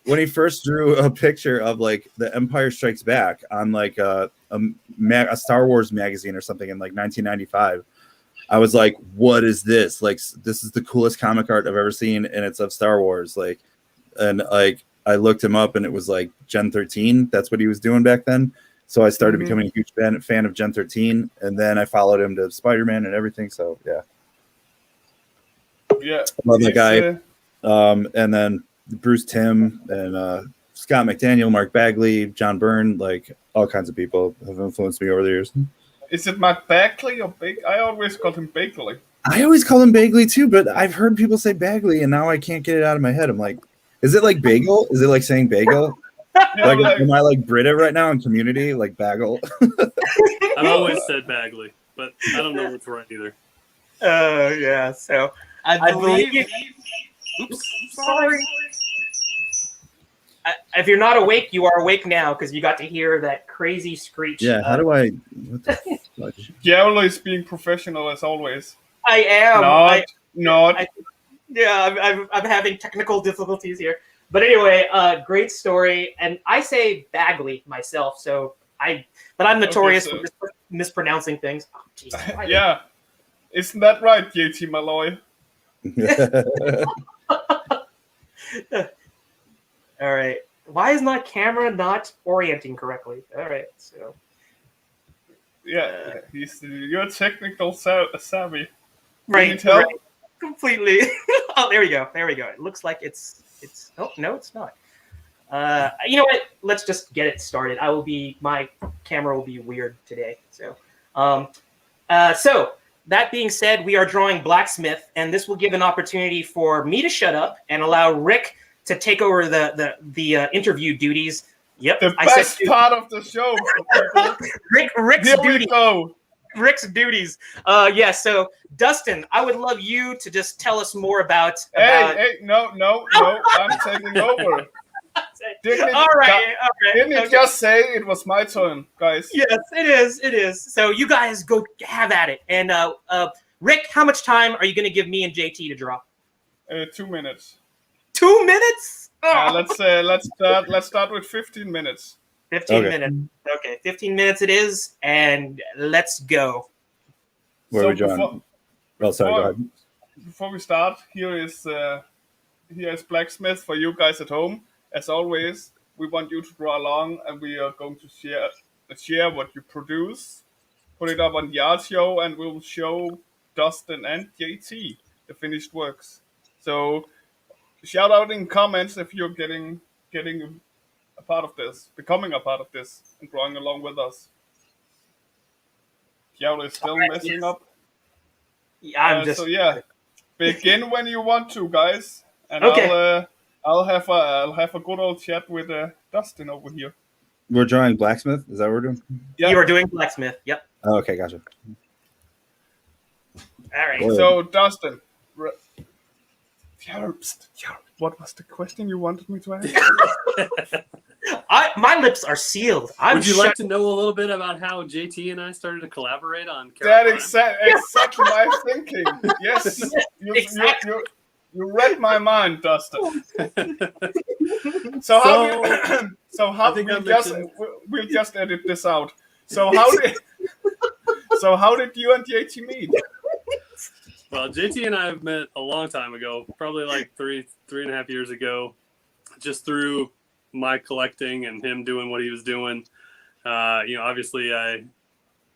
when he first drew a picture of like the Empire Strikes Back on like a Star Wars magazine or something in like 1995, I was like, "What is this? Like, this is the coolest comic art I've ever seen, and it's of Star Wars." Like, and like I looked him up, and it was like Gen 13. That's what he was doing back then. So I started becoming a huge fan of Gen 13, and then I followed him to Spider-Man and everything. So yeah, love that guy. And then Bruce Timm and Scott McDaniel, Mark Bagley, John Byrne, like all kinds of people have influenced me over the years. Is it Mark Bagley or Big? I always called him Bagley. I always call him Bagley too, but I've heard people say Bagley, and now I can't get it out of my head. I'm like, is it like bagel? Is it like saying bagel? Yeah, Am I like Brita right now in Community, like bagel? I've always said Bagley, but I don't know what's right either. Yeah. So I believe. Oops, sorry. If you're not awake, you are awake now because you got to hear that crazy screech. Yeah. How do I? What the fuck? Diablo is being professional as always. I am. Not. Yeah, I'm having technical difficulties here. But anyway, great story, and I say Bagley myself. But I'm notorious for mispronouncing things. Oh, geez, Yeah, isn't that right, JT Molloy? All right. Why is my camera not orienting correctly? All right. So. Yeah, you're technical savvy. Right. Can you tell? Right. Completely. Oh, there we go. It looks like it's. Oh no, it's not. You know what? Let's just get it started. My camera will be weird today. So, so that being said, we are drawing Blacksmith, and this will give an opportunity for me to shut up and allow Rick to take over the interview duties. Yep, the best part of the show. Rick's Here duties. we go. Rick's duties. Yeah. So Dustin, I would love you to just tell us more about. Hey, no, I'm taking over. All right. Didn't you just say it was my turn, guys? Yes, it is. So you guys go have at it. And Rick, how much time are you going to give me and JT to draw? 2 minutes. 2 minutes? Oh. Let's start with 15 minutes. 15 minutes. Okay, 15 minutes it is, and let's go. Where are we drawing? Go ahead. Before we start, here is Blacksmith for you guys at home. As always, we want you to draw along, and we are going to share what you produce, put it up on the art show, and we'll show Dustin and JT the finished works. So shout out in comments if you're getting a part of this, becoming a part of this, and drawing along with us. Kiara is still messing up. Yeah, So yeah, begin when you want to, guys, and okay. I'll have a good old chat with Dustin over here. We're drawing Blacksmith. Is that what we're doing? Yeah. You are doing Blacksmith. Yep. Oh, okay, gotcha. All right. So Dustin, what was the question you wanted me to ask? My lips are sealed. Would you like to know a little bit about how JT and I started to collaborate on Kerra That Prime? exactly my thinking. Yes, Exactly. you read my mind, Dustin. So how we'll just edit this out. So how did you and JT meet? Well, JT and I have met a long time ago, probably like three and a half years ago, just through my collecting and him doing what he was doing. Obviously I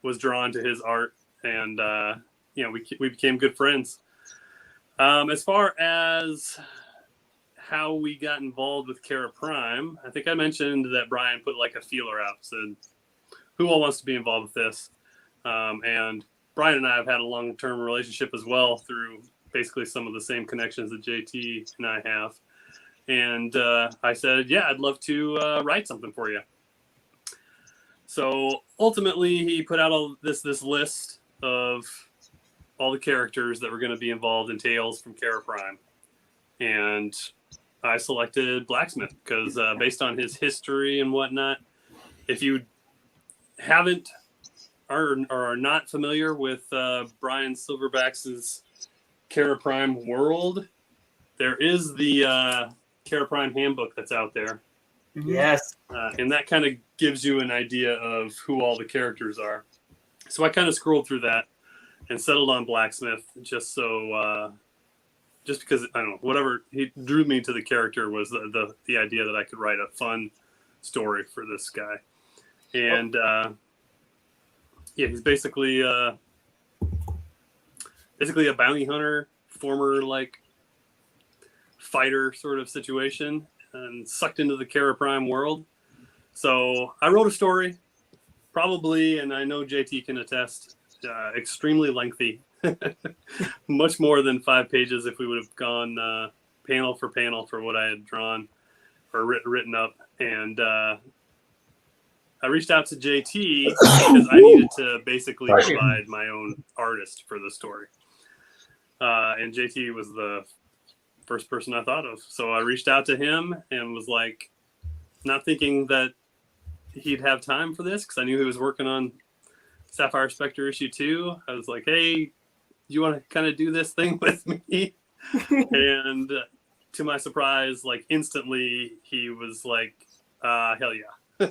was drawn to his art, and we became good friends. As far as how we got involved with Kerra Prime, I think I mentioned that Brian put like a feeler out, said, who all wants to be involved with this? And Brian and I have had a long-term relationship as well through basically some of the same connections that JT and I have. And I said, yeah, I'd love to write something for you. So ultimately, he put out this list of all the characters that were going to be involved in Tales from Kerra Prime. And I selected Blacksmith because based on his history and whatnot, if you haven't or are not familiar with Brian Silverback's Kerra Prime world, there is the Kerra Prime handbook that's out there. Yes. And that kind of gives you an idea of who all the characters are. So I kind of scrolled through that and settled on Blacksmith just because, I don't know, whatever he drew me to the character was the idea that I could write a fun story for this guy. And he's basically a bounty hunter, former like fighter sort of situation, and sucked into the Kerra Prime world. So I wrote a story, probably, and I know JT can attest, extremely lengthy, much more than 5 pages if we would have gone panel for panel for what I had drawn or written up. And I reached out to JT because I needed to basically provide my own artist for the story. And JT was the first person I thought of. So I reached out to him and was like, not thinking that he'd have time for this because I knew he was working on Sapphire Spectre issue 2. I was like, hey, you want to kind of do this thing with me? And to my surprise, like instantly he was like, hell yeah.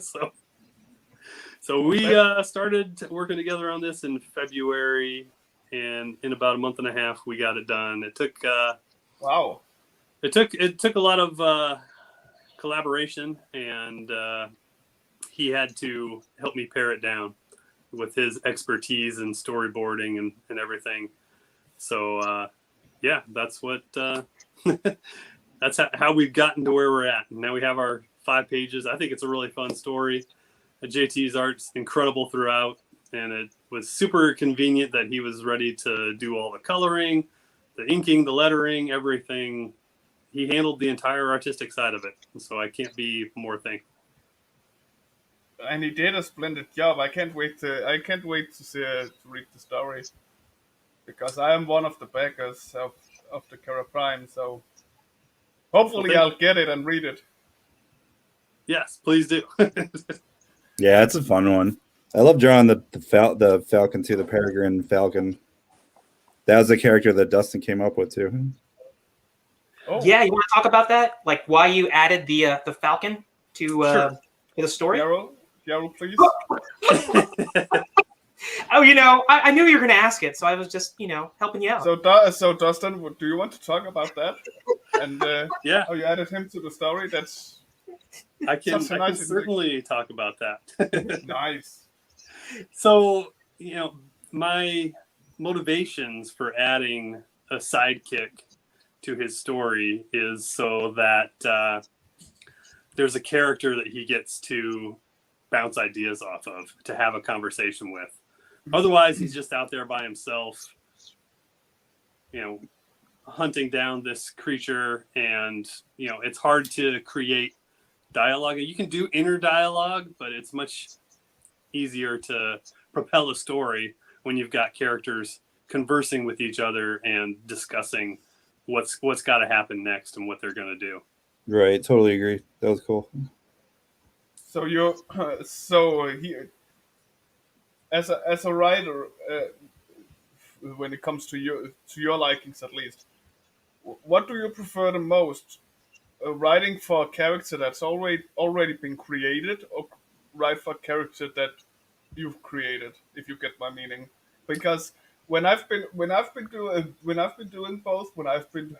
So we started working together on this in February, and in about a month and a half we got it done. It took wow. It took a lot of collaboration, and he had to help me pare it down with his expertise in storyboarding and everything. So yeah, that's what that's how we've gotten to where we're at. And now we have our 5 pages. I think it's a really fun story. JT's art's incredible throughout, and it was super convenient that he was ready to do all the coloring, the inking, the lettering, everything. He handled the entire artistic side of it, so I can't be more thankful. And he did a splendid job. I can't wait to read the story, because I am one of the backers of the Kerra Prime. So hopefully I'll get it and read it. Yes, please do. Yeah, it's a fun one. I love drawing the Falcon too, the Peregrine Falcon. That was the character that Dustin came up with too. Oh. Yeah, you want to talk about that? Like why you added the Falcon to the story? Yarrow, please. Oh, I knew you were going to ask it, so I was just, helping you out. So Dustin, do you want to talk about that? And yeah, how you added him to the story? I can certainly talk about that. Nice. So, my motivations for adding a sidekick to his story is so that there's a character that he gets to bounce ideas off of, to have a conversation with. Otherwise, he's just out there by himself, hunting down this creature, and, it's hard to create dialogue. You can do inner dialogue, but it's much easier to propel a story when you've got characters conversing with each other and discussing what's got to happen next and what they're going to do. Right, totally agree. That was cool. So he, as a writer, when it comes to your likings at least, what do you prefer the most? Writing for a character that's already been created, or write for a character that you've created, if you get my meaning? Because when I've been doing both, when I've been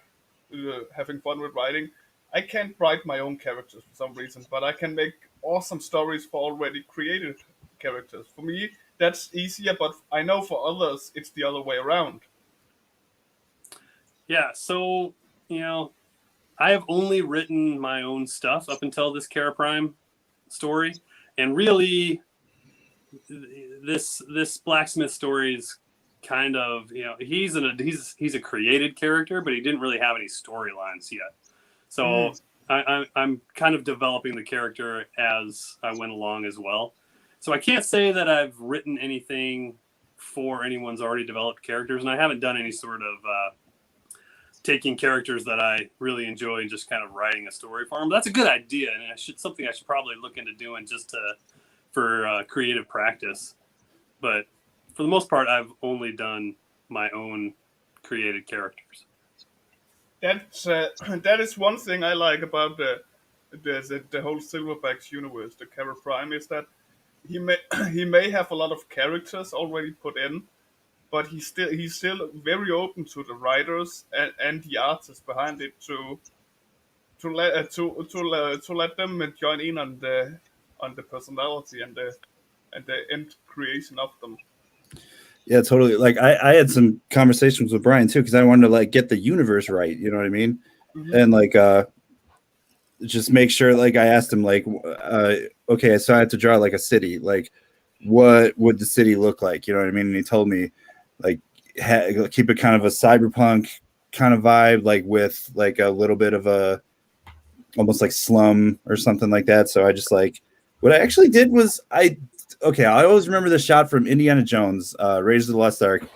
having fun with writing, I can't write my own characters for some reason, but I can make awesome stories for already created characters. For me, that's easier, but I know for others it's the other way around. Yeah, so I have only written my own stuff up until this Kerra Prime story, and really, this blacksmith story is kind of he's a created character, but he didn't really have any storylines yet. So I'm kind of developing the character as I went along as well. So I can't say that I've written anything for anyone's already developed characters, and I haven't done any sort of taking characters that I really enjoy and just kind of writing a story for them. That's a good idea, and something I should probably look into doing just for creative practice. But for the most part, I've only done my own created characters. That is one thing I like about the whole Silverbacks universe, the Kerra Prime, is that he may have a lot of characters already put in, but he's still very open to the writers and the artists behind it to let them join in on the personality and and the end creation of them. Yeah, totally. Like I had some conversations with Brian too, because I wanted to like get the universe right. You know what I mean? Mm-hmm. And like just make sure. Like I asked him, like, okay, so I have to draw like a city. Like, what would the city look like? You know what I mean? And he told me, like, keep it kind of a cyberpunk kind of vibe, like with like a little bit of a almost like slum or something like that. So I just like what I actually did was I always remember the shot from Indiana Jones, Raiders of the Lost Ark,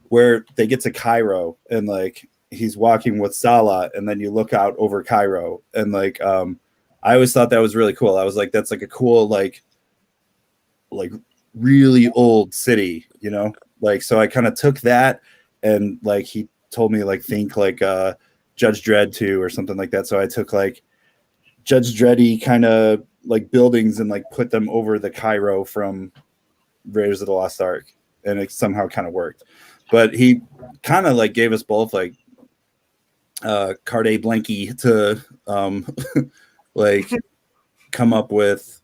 where they get to Cairo and like he's walking with Salah, and then you look out over Cairo, and like I always thought that was really cool. I was like, that's like a cool like really old city, you know? Like so I kind of took that, and like he told me like think like Judge Dredd 2 or something like that. So I took like Judge Dreddy kind of like buildings and like put them over the Cairo from Raiders of the Lost Ark, and it somehow kind of worked. But he kind of like gave us both like carte blanche to like come up with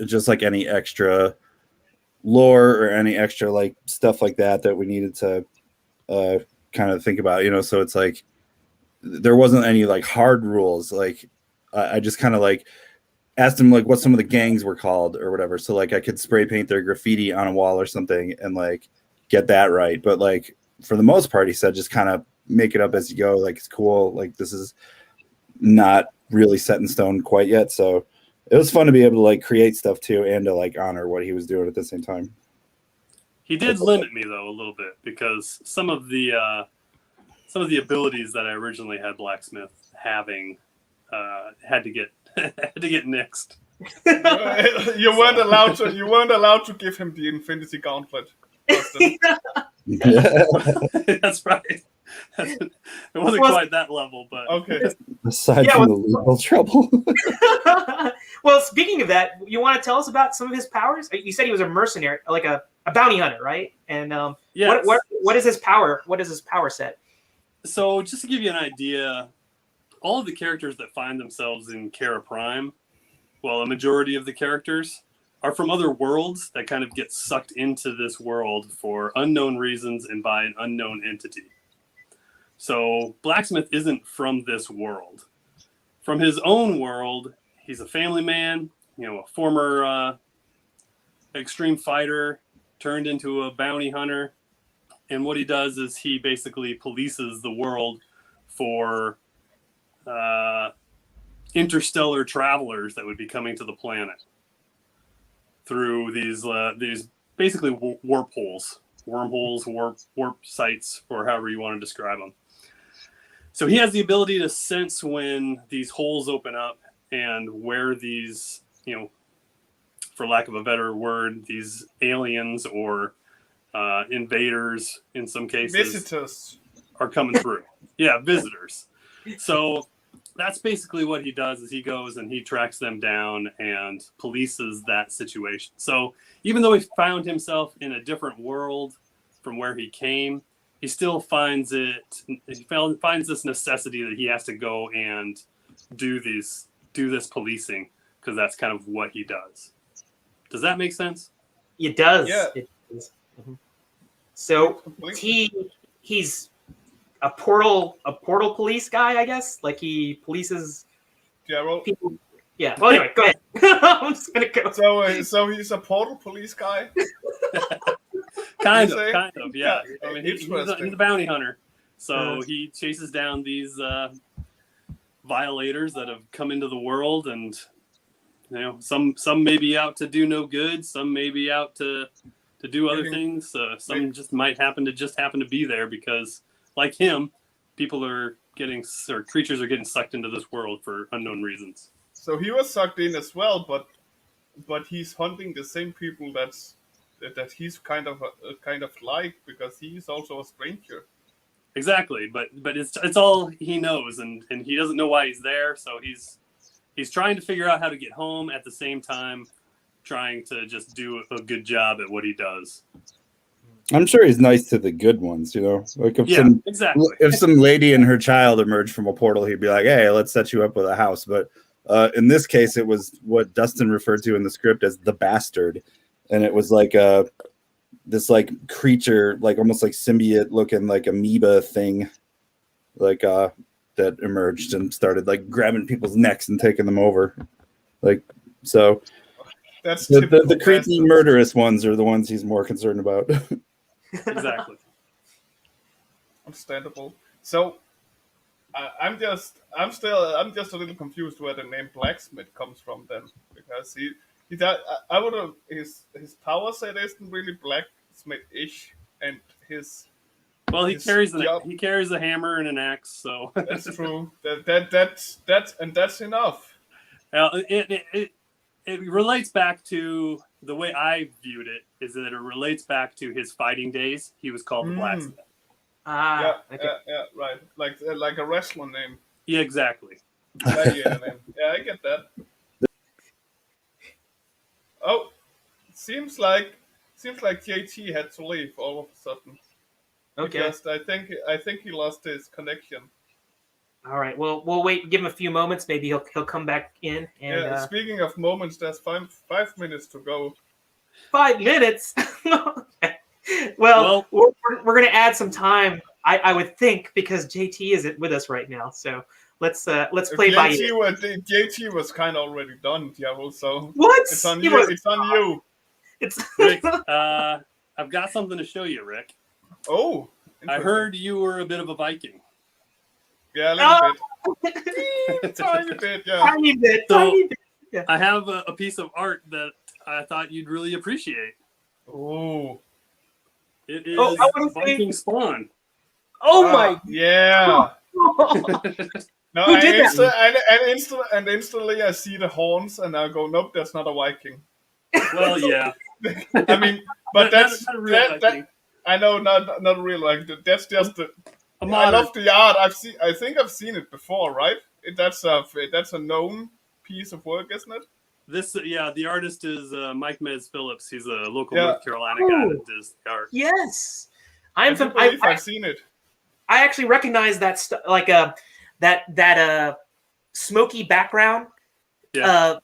just like any extra lore or any extra like stuff like that we needed to kind of think about, you know. So it's like there wasn't any like hard rules. Like I just kind of like asked him like what some of the gangs were called or whatever, so like I could spray paint their graffiti on a wall or something and like get that right. But like for the most part, he said just kind of make it up as you go. Like it's cool, like this is not really set in stone quite yet. So it was fun to be able to like create stuff too, and to like honor what he was doing at the same time. He did limit me though a little bit, because some of the abilities that I originally had Blacksmith having had to get nixed. You weren't allowed to give him the Infinity Gauntlet. That's right. It wasn't quite that level, but okay. Aside from the legal trouble. Well, speaking of that, you want to tell us about some of his powers? You said he was a mercenary, like a bounty hunter, right? And yes. what is his power? What is his power set? So just to give you an idea, all of the characters that find themselves in Kerra Prime, well, a majority of the characters are from other worlds that kind of get sucked into this world for unknown reasons and by an unknown entity. So Blacksmith isn't from this world. From his own world, he's a family man, you know, a former extreme fighter turned into a bounty hunter. And what he does is he basically polices the world for interstellar travelers that would be coming to the planet through these basically warp holes, wormholes, warp sites, or however you want to describe them. So he has the ability to sense when these holes open up and where these, you know, for lack of a better word, these aliens or invaders in some cases, visitors, are coming through. Yeah, visitors. So that's basically what he does, is he goes and he tracks them down and polices that situation. So even though he found himself in a different world from where he came, he still finds this necessity that he has to go and do this policing, because that's kind of what he does. Does that make sense? It does. Yeah. It does. Mm-hmm. So he's a portal police guy, I guess. Like he polices people. Yeah. Well, anyway, go ahead. I'm just gonna go. So he's a portal police guy. kind of, yeah. I mean, he's a bounty hunter, so he chases down these violators that have come into the world, and you know, some may be out to do no good, some may be out to do other things. Some just might happen to be there because, like him, creatures are getting sucked into this world for unknown reasons. So he was sucked in as well, but he's hunting the same people that he's kind of like, because he's also a stranger. Exactly, but it's all he knows, and he doesn't know why he's there. So he's trying to figure out how to get home, at the same time trying to just do a good job at what he does. I'm sure he's nice to the good ones, you know. Like if some lady and her child emerged from a portal, he'd be like, "Hey, let's set you up with a house." But in this case, it was what Dustin referred to in the script as the bastard, and it was like this like creature, like almost like symbiote looking like amoeba thing, like that emerged and started like grabbing people's necks and taking them over. Like, so That's the creepy murderous ones are the ones he's more concerned about. Exactly. Understandable. So I'm just a little confused where the name blacksmith comes from then, because I would have his power set isn't really blacksmith-ish, and his he his carries job- he carries a hammer and an axe, so that's true. That's enough. It relates back to the way I viewed it, is that it relates back to his fighting days. He was called the blacksmith. Yeah, Okay. yeah, right. Like a wrestler name. Yeah, exactly. Gladiator name. Yeah, I get that. Oh, seems like JT had to leave all of a sudden. Okay. Because I think he lost his connection. All right. Well, we'll wait. Give him a few moments. Maybe he'll come back in. And, Yeah. Speaking of moments, there's 5 minutes to go. 5 minutes. Okay. Well, we're going to add some time, I would think, because JT isn't with us right now. So let's play by ear. JT was kind of already done, Diablo. So What? It's on you. It's on you. It's Rick, I've got something to show you, Rick. Oh, I heard you were a bit of a Viking. Yeah, a little bit. Tiny bit, yeah. Tiny bit. So, Tiny bit. Yeah. I have a piece of art that I thought you'd really appreciate. Oh. It is I wanna Viking spawn. Oh my. Yeah. No, Who did that? And instantly I see the horns and I go, nope, that's not a Viking. Well, yeah. I mean, but that's not a real Viking. I know, not real. Like that's just the. A I modern. love the art. I think I've seen it before, right? That's a known piece of work, isn't it? The artist is Mike Mez Phillips. He's a local Yeah. North Carolina guy that does the art. Yes. I've seen it. I actually recognize that that smoky background. Yeah.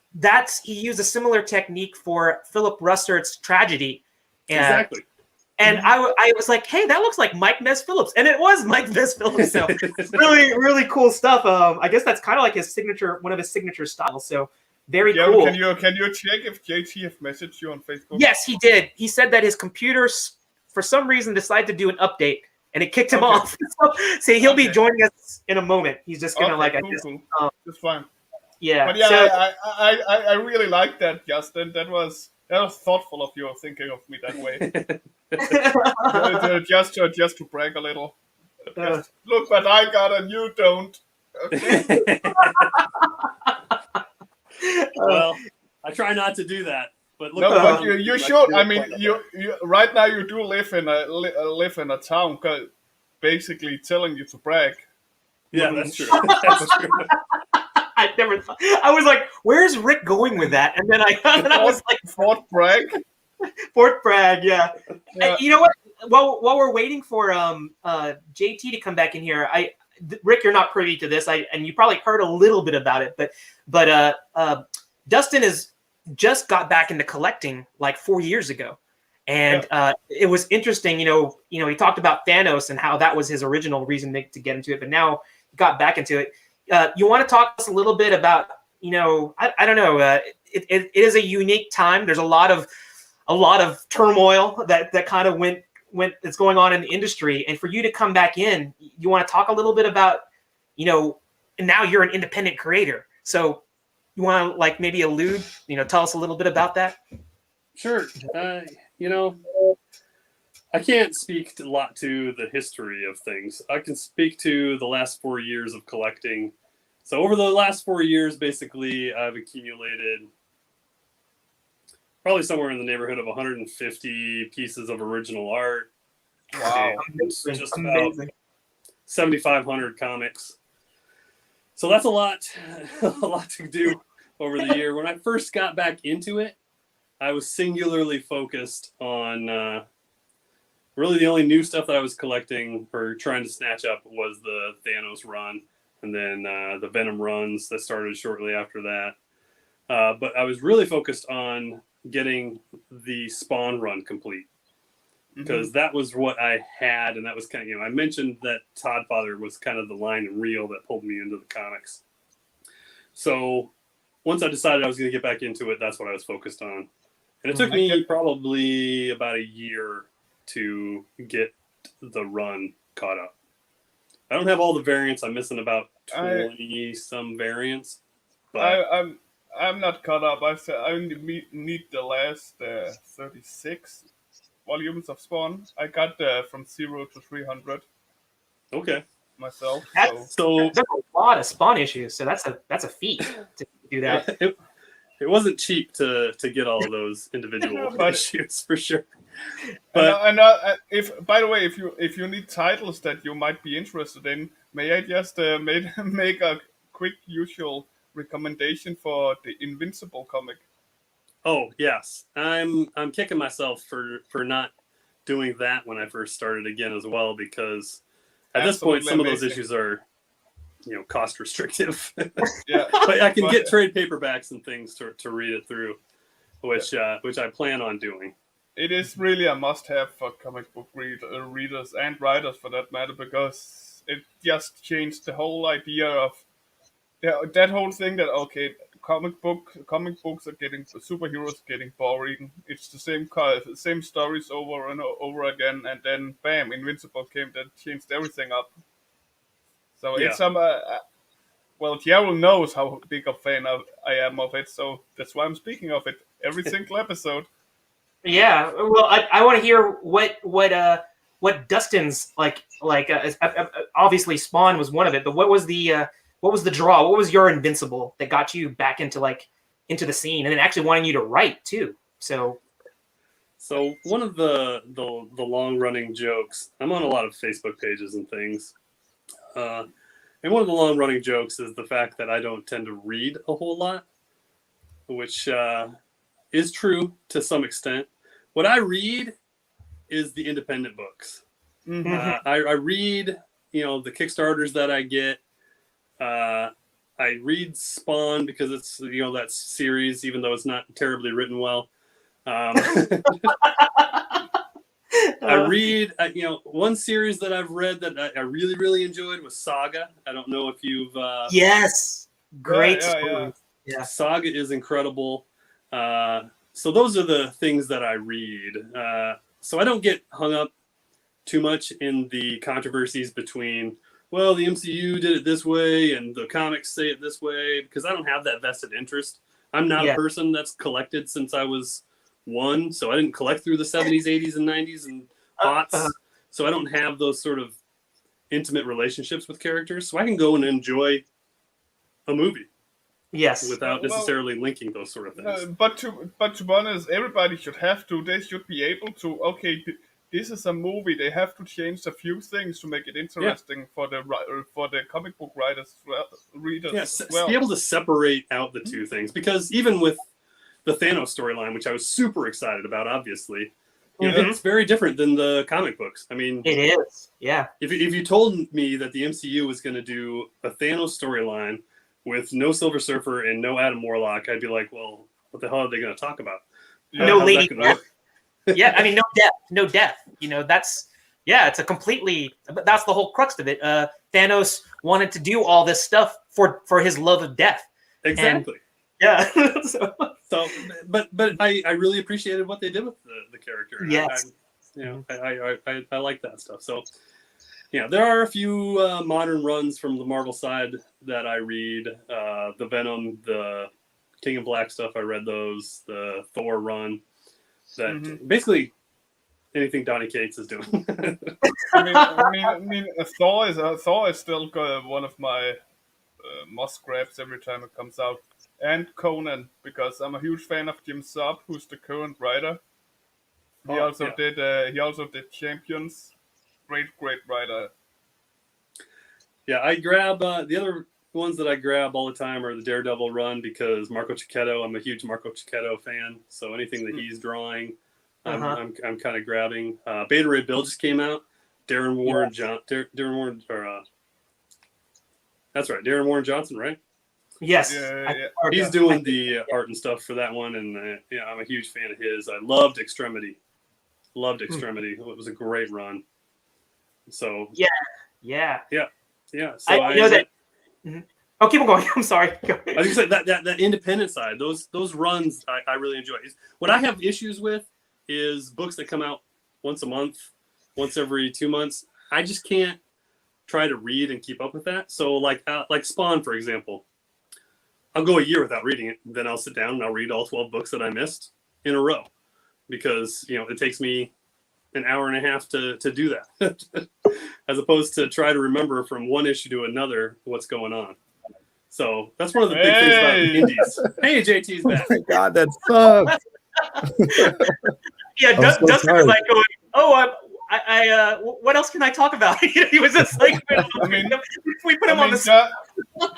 He used a similar technique for Philip Russert's Tragedy. Exactly. And I was like, hey, that looks like Mike Mez Phillips. And it was Mike Mez Phillips. So really, really cool stuff. I guess that's kind of like one of his signature styles. So very cool. Can you check if JT have messaged you on Facebook? Yes, he did. He said that his computer, for some reason, decided to do an update and it kicked him off. So he'll be joining us in a moment. He's just going to cool. That's fine. Yeah. But yeah, I really like that, Justin. That was thoughtful of you thinking of me that way. just to brag a little. Look what I got and you don't. Okay. Well, I try not to do that, but look. No, but you should. I mean, you right now you do live in a town, basically telling you to brag. Yeah, that's true. That's true. I never thought. I was like, "Where's Rick going with that?" And then I was like, "Fort Bragg." Fort Bragg, yeah. You know what? While we're waiting for JT to come back in here, Rick, you're not privy to this, and you probably heard a little bit about it, but Dustin has just got back into collecting like 4 years ago, and it was interesting. You know, he talked about Thanos and how that was his original reason to get into it, but now he got back into it. You want to talk to us a little bit about, I don't know. It is a unique time. There's a lot of turmoil that kind of went that's going on in the industry, and for you to come back in, you want to talk a little bit about, and now you're an independent creator. So you want to like maybe allude, tell us a little bit about that. Sure. I can't speak a lot to the history of things. I can speak to the last 4 years of collecting. So over the last 4 years, basically, I've accumulated probably somewhere in the neighborhood of 150 pieces of original art. Wow. Just about 7,500 comics. So that's a lot to do over the year. When I first got back into it, I was singularly focused on really the only new stuff that I was collecting or trying to snatch up was the Thanos run, and then the Venom runs that started shortly after that. But I was really focused on getting the Spawn run complete, because that was what I had, and that was kind of, I mentioned that Todd Father was kind of the line and reel that pulled me into the comics. So once I decided I was going to get back into it, that's what I was focused on. And it took me probably about a year to get the run caught up. I don't have all the variants. I'm missing about 20 some variants. But I'm not caught up. I only need the last 36 volumes of Spawn. I got from 0 to 300. Okay. Myself. There's a lot of Spawn issues, so that's a feat to do that. It wasn't cheap to get all of those individual issues for sure. But if, by the way, if you need titles that you might be interested in, may I just make a quick usual recommendation for the Invincible comic? Oh yes, I'm kicking myself for not doing that when I first started again as well, because at this point some of those issues are cost restrictive. Yeah, but I can get trade paperbacks and things to read it through, which I plan on doing. It is really a must-have for comic book readers and writers, for that matter, because it just changed the whole idea of that whole thing that comic books are getting, superheroes getting boring. It's the same stories over and over again, and then bam, Invincible came that changed everything up. So it's Gerald knows how big a fan I am of it, so that's why I'm speaking of it every single episode. Yeah, well, I want to hear what Dustin's like. Obviously, Spawn was one of it, but what was the draw? What was your Invincible that got you back into the scene, and then actually wanting you to write too? So one of the long running jokes. I'm on a lot of Facebook pages and things, and one of the long running jokes is the fact that I don't tend to read a whole lot, which is true to some extent. What I read is the independent books. I read, the Kickstarters that I get. I read Spawn because it's, that series, even though it's not terribly written well. I read, one series that I've read that I really, really enjoyed was Saga. I don't know if you've... Yes! Great story. Yeah. Saga is incredible. So those are the things that I read. So I don't get hung up too much in the controversies between, well, the MCU did it this way and the comics say it this way, because I don't have that vested interest. I'm not a person that's collected since I was 1, so I didn't collect through the 70s, 80s, and 90s and aughts. So I don't have those sort of intimate relationships with characters. So I can go and enjoy a movie. Yes. Without necessarily linking those sort of things. But to be honest, everybody should have to. They should be able to. This is a movie. They have to change a few things to make it interesting for the comic book writers, readers. Yes, as well. Be able to separate out the two things, because even with the Thanos storyline, which I was super excited about, obviously, it's very different than the comic books. I mean, it is. Yeah. If you told me that the MCU was going to do a Thanos storyline with no Silver Surfer and no Adam Warlock, I'd be like, well, what the hell are they going to talk about? No Lady Death. Yeah, I mean, no death. It's a completely, that's the whole crux of it. Thanos wanted to do all this stuff for his love of death. Exactly. But I really appreciated what they did with the character. Yes. I like that stuff. So, there are a few modern runs from the Marvel side that I read. The Venom, the King of Black stuff, I read those. The Thor run. That basically anything Donny Cates is doing. I mean, Thor is still one of my must grabs every time it comes out, and Conan, because I'm a huge fan of Jim Zub, who's the current writer. He also did Champions. Great writer. Yeah, I grab the other ones that I grab all the time are the Daredevil run, because Marco Cicchetto, I'm a huge Marco Cicchetto fan. So anything that he's drawing, I'm kind of grabbing. Beta Ray Bill just came out. Darren Warren Johnson, right? Yes. He's doing the art and stuff for that one, and I'm a huge fan of his. I loved Extremity. It was a great run. So yeah. So I know that. Mm-hmm. Oh, keep on going. I'm sorry. I was just like that independent side. Those runs I really enjoy. What I have issues with is books that come out once a month, once every 2 months. I just can't try to read and keep up with that. So like Spawn, for example, I'll go a year without reading it. Then I'll sit down and I'll read all 12 books that I missed in a row, because it takes me an hour and a half to do that, as opposed to try to remember from one issue to another what's going on. So that's one of the big things about indies. Hey, JT's back. Oh my God, that sucks. Yeah, Dustin was like going, what else can I talk about? He was just like, we put him on the spot.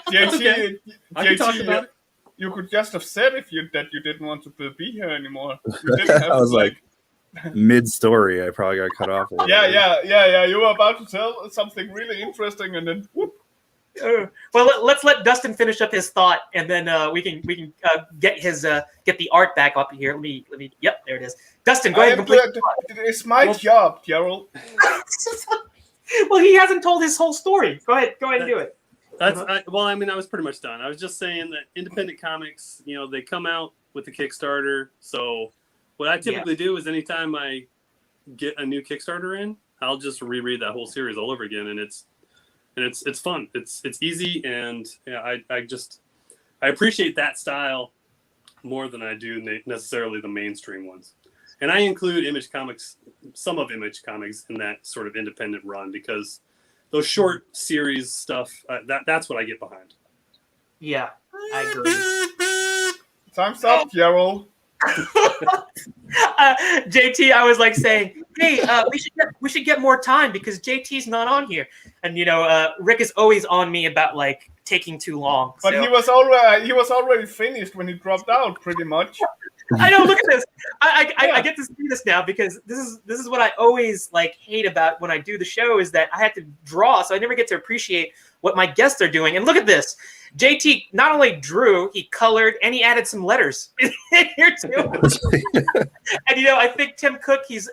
JT, I can talk about it. You could just have said that you didn't want to be here anymore. You didn't have I was like mid-story. I probably got cut off. Yeah. You were about to tell something really interesting, and then whoop. Well, let's let Dustin finish up his thought, and then we can get the art back up here. Let me. Yep, there it is. Dustin, go ahead and complete. It's my job, Gerald. Well, he hasn't told his whole story. Go ahead and do it. I was pretty much done. I was just saying that independent comics, they come out with the Kickstarter. So what I typically do is anytime I get a new Kickstarter in, I'll just reread that whole series all over again, and it's fun. It's easy, and I appreciate that style more than I do necessarily the mainstream ones. And I include some of Image Comics in that sort of independent run, because those short series stuff, that's what I get behind. Yeah, I agree. Time's up, Gerald. JT, I was like saying, hey, we should get more time because JT's not on here, and Rick is always on me about like taking too long. But so. he was already finished when he dropped out, pretty much. I know. Look at this. I get to see this now, because this is what I always like hate about when I do the show, is that I have to draw, so I never get to appreciate what my guests are doing. And look at this. JT not only drew, he colored, and he added some letters in here too. And I think Tim Cook, he's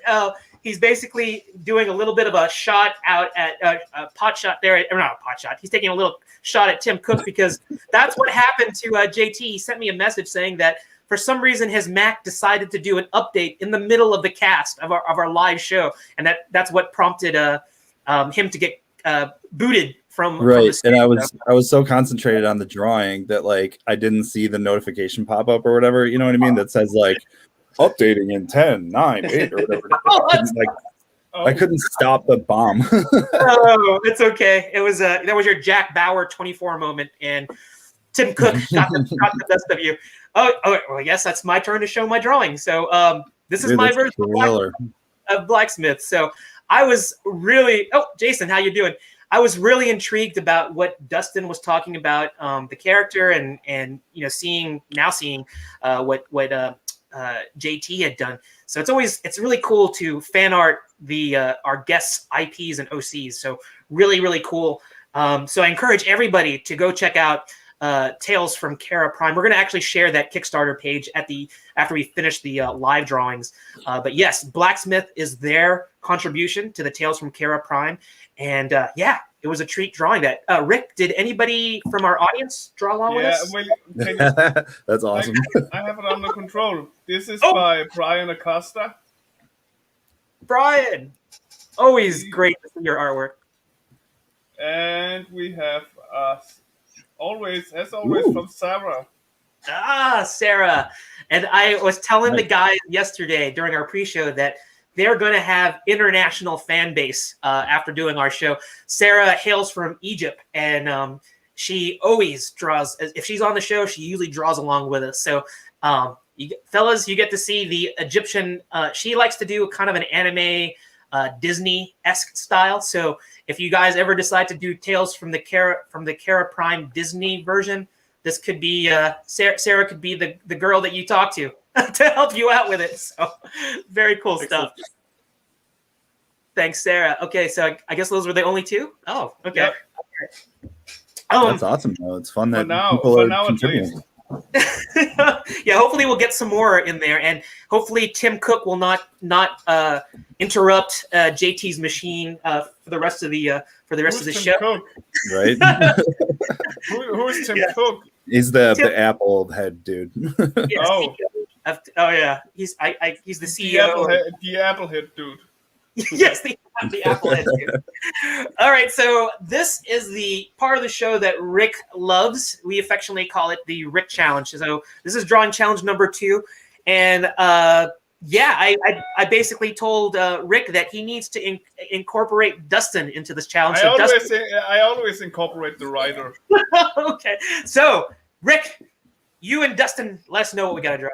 basically doing a little bit of a shot out at a pot shot there, or not a pot shot. He's taking a little shot at Tim Cook, because that's what happened to JT. He sent me a message saying that for some reason his Mac decided to do an update in the middle of the cast of our live show, and that's what prompted him to get booted from right. From and I was so concentrated on the drawing that like I didn't see the notification pop up or whatever, you know what I mean, that says like updating in 10, 9, 8 or whatever. I couldn't stop the bomb. Oh, it's okay. It was that was your Jack Bauer 24 moment, and Tim Cook shot the best of you. Oh, well, I guess that's my turn to show my drawing. So this is my version of Blacksmith. So I was really, Jason, how you doing? I was really intrigued about what Dustin was talking about, the character, and seeing what JT had done. So it's really cool to fan art our guests' IPs and OCs. So really, really cool. So I encourage everybody to go check out Tales from Kerra Prime. We're going to actually share that Kickstarter page after we finish the live drawings. But yes, Blacksmith is their contribution to the Tales from Kerra Prime. And it was a treat drawing that. Rick, did anybody from our audience draw along with us? Well, that's awesome. I have it under control. This is by Brian Acosta. Brian, always great to see your artwork. And we have always from Sarah. Sarah. And I was telling the guys yesterday during our pre-show that they're going to have international fan base after doing our show. Sarah hails from Egypt, and she always draws. If she's on the show, she usually draws along with us. So, fellas, you get to see the Egyptian. She likes to do kind of an anime, Disney-esque style. So, if you guys ever decide to do Tales from the Kerra Prime Disney version, this could be Sarah could be the girl that you talk to help you out with it. So very cool stuff. Thanks, Sarah. Okay, so I guess those were the only two. Oh, okay. That's awesome, though. It's fun that people for are now contributing. Yeah, hopefully we'll get some more in there, and hopefully Tim Cook will not interrupt JT's machine for the rest of the show. Cook? Right? Who's Tim Cook? He's the Apple head dude. Yes, Oh. Yeah, he's the CEO. The Apple head dude. Yes, the Apple head dude. All right, so this is the part of the show that Rick loves. We affectionately call it the Rick Challenge. So this is drawing challenge number 2, and I basically told Rick that he needs to incorporate Dustin into this challenge. I always incorporate the writer. Okay, so Rick, you and Dustin, let us know what we got to draw.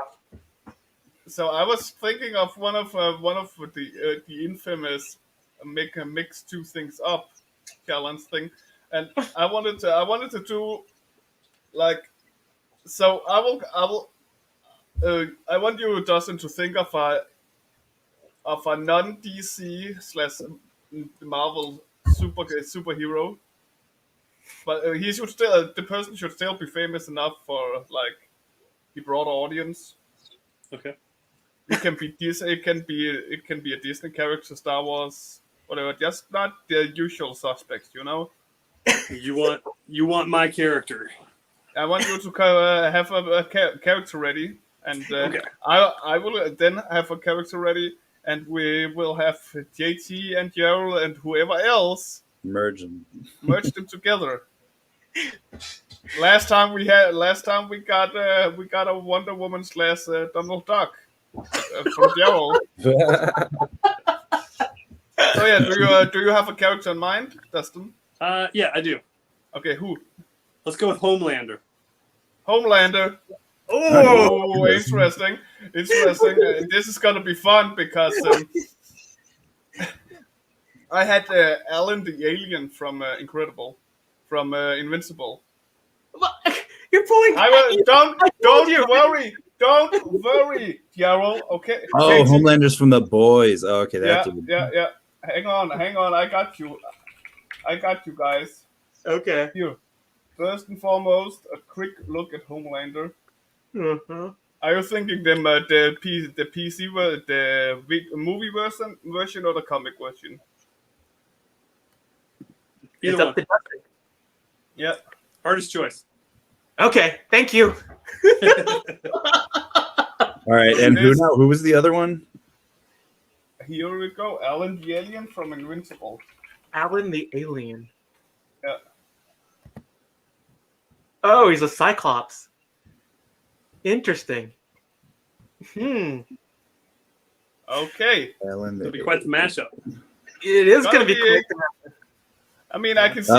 So I was thinking of one of the infamous mix two things up challenge thing, and I wanted to do like, so I want you, Dustin, to think of a non DC / Marvel superhero, but the person should still be famous enough for like the broader audience. Okay. It can be Disney. It can be a Disney character, Star Wars, whatever. Just not the usual suspects, you know. You want my character. I want you to have a character ready, and okay. I will then have a character ready, and we will have JT and Gerald and whoever else merge them together. Last time we got a Wonder Woman / Donald Duck from Gerald. So yeah, do you have a character in mind, Dustin? Yeah, I do. Okay, who? Let's go with Homelander. Homelander. Oh, interesting. This is gonna be fun because I had Alan the alien from Invincible. You're pulling. Don't worry, Gerald. Okay. Oh, JT. Homelander's from The Boys. Oh, okay, that dude. Yeah. Hang on. I got you, guys. Okay. Here. First and foremost, a quick look at Homelander. Uh-huh. Are you thinking the PC the movie version or the comic version? It's Either up to one. Dustin. Yeah. Hardest choice. Okay, thank you. All right, and who was the other one? Here we go. Alan the alien from Invincible. Alan the alien. Yeah. Oh, he's a Cyclops. Interesting. Okay. Alan It'll be quite the mashup. It is going to be quick. I mean, I can see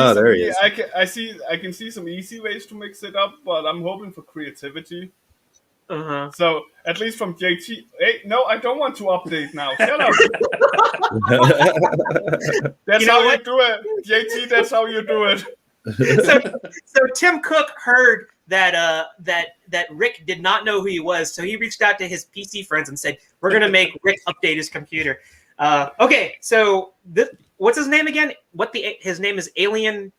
I can see some easy ways to mix it up, but I'm hoping for creativity. Uh-huh. So at least from JT. Hey, no, I don't want to update now. Shut up. That's how you do it, JT. That's how you do it. So Tim Cook heard that Rick did not know who he was, so he reached out to his PC friends and said, "We're gonna make Rick update his computer." Okay, so what's his name again? His name is Alien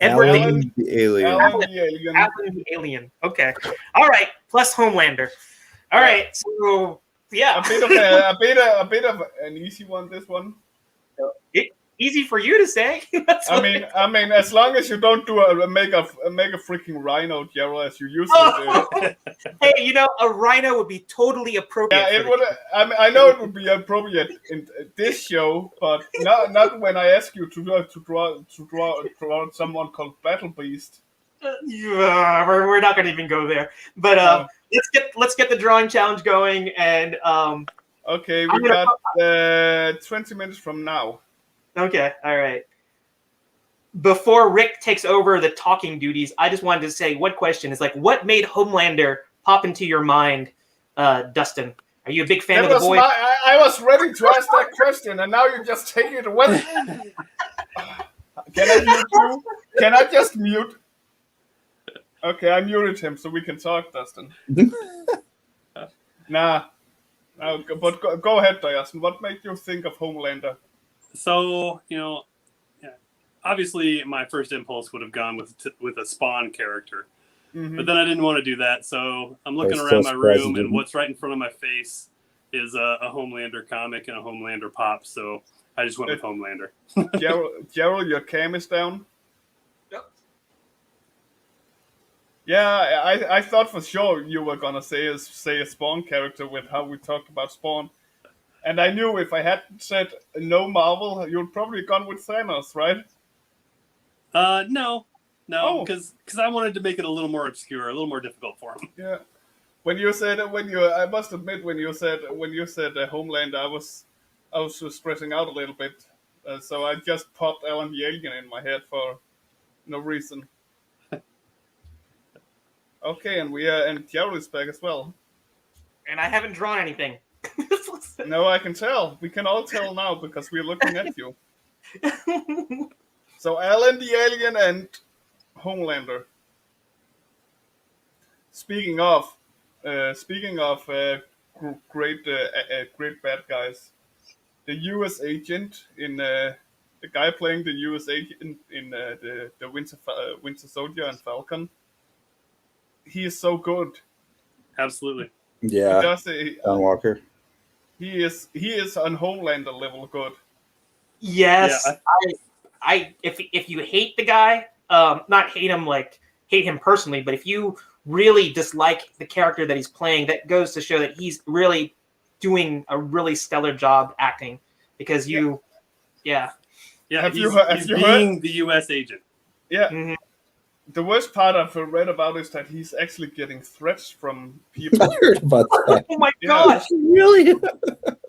Edward Alan the Alien. Alan the Alien. Alan the Alien. Okay. All right. Plus Homelander. All right. So yeah, a bit of an easy one. This one. Easy for you to say. I mean, as long as you don't do make a freaking rhino, Gerald, as you usually do. Hey, a rhino would be totally appropriate. Yeah, it would. I know it would be appropriate in this show, but not when I ask you to draw someone called Battle Beast. We're not going to even go there. But let's get the drawing challenge going, and okay, we got 20 minutes from now. Okay, all right. Before Rick takes over the talking duties, I just wanted to say one question is what made Homelander pop into your mind, Dustin? Are you a big fan of The Boys? I was ready to ask that question, and now you just take it away. Can I mute you? Can I just mute? Okay, I muted him so we can talk, Dustin. Nah. But go ahead, Dustin. What made you think of Homelander? So, obviously my first impulse would have gone with a Spawn character, Mhm. but then I didn't want to do that. So I'm looking was around so my surprised room, you and didn't. what's right in front of my face is a Homelander comic and a Homelander pop. So I just went with Homelander. Gerald, your cam is down. Yep. Yeah, I thought for sure you were gonna say a Spawn character with how we talked about Spawn, and I knew if I hadn't said no Marvel, you'd probably gone with Thanos, right? No, Oh. because I wanted to make it a little more obscure, a little more difficult for him. Yeah. I must admit when you said Homeland, I was just stressing out a little bit, so I just popped Alan the Alien in my head for no reason. Okay, and Gerald is back as well. And I haven't drawn anything. No, I can tell. We can all tell now because we're looking at you. So Alan the Alien and Homelander. Speaking of great bad guys, the U.S. agent in the guy playing the U.S. agent in the Winter Soldier and Falcon. He is so good. Absolutely. Yeah, John Walker. He is on Homelander level good. Yes, Yeah, I if you hate the guy, not hate him personally, but if you really dislike the character that he's playing, that goes to show that he's really doing a really stellar job acting. Because yeah. Have He's you heard? being the U.S. agent. Yeah. Mhm. The worst part I've read about is that he's actually getting threats from people. I heard about that. Oh my Yeah. gosh, Really?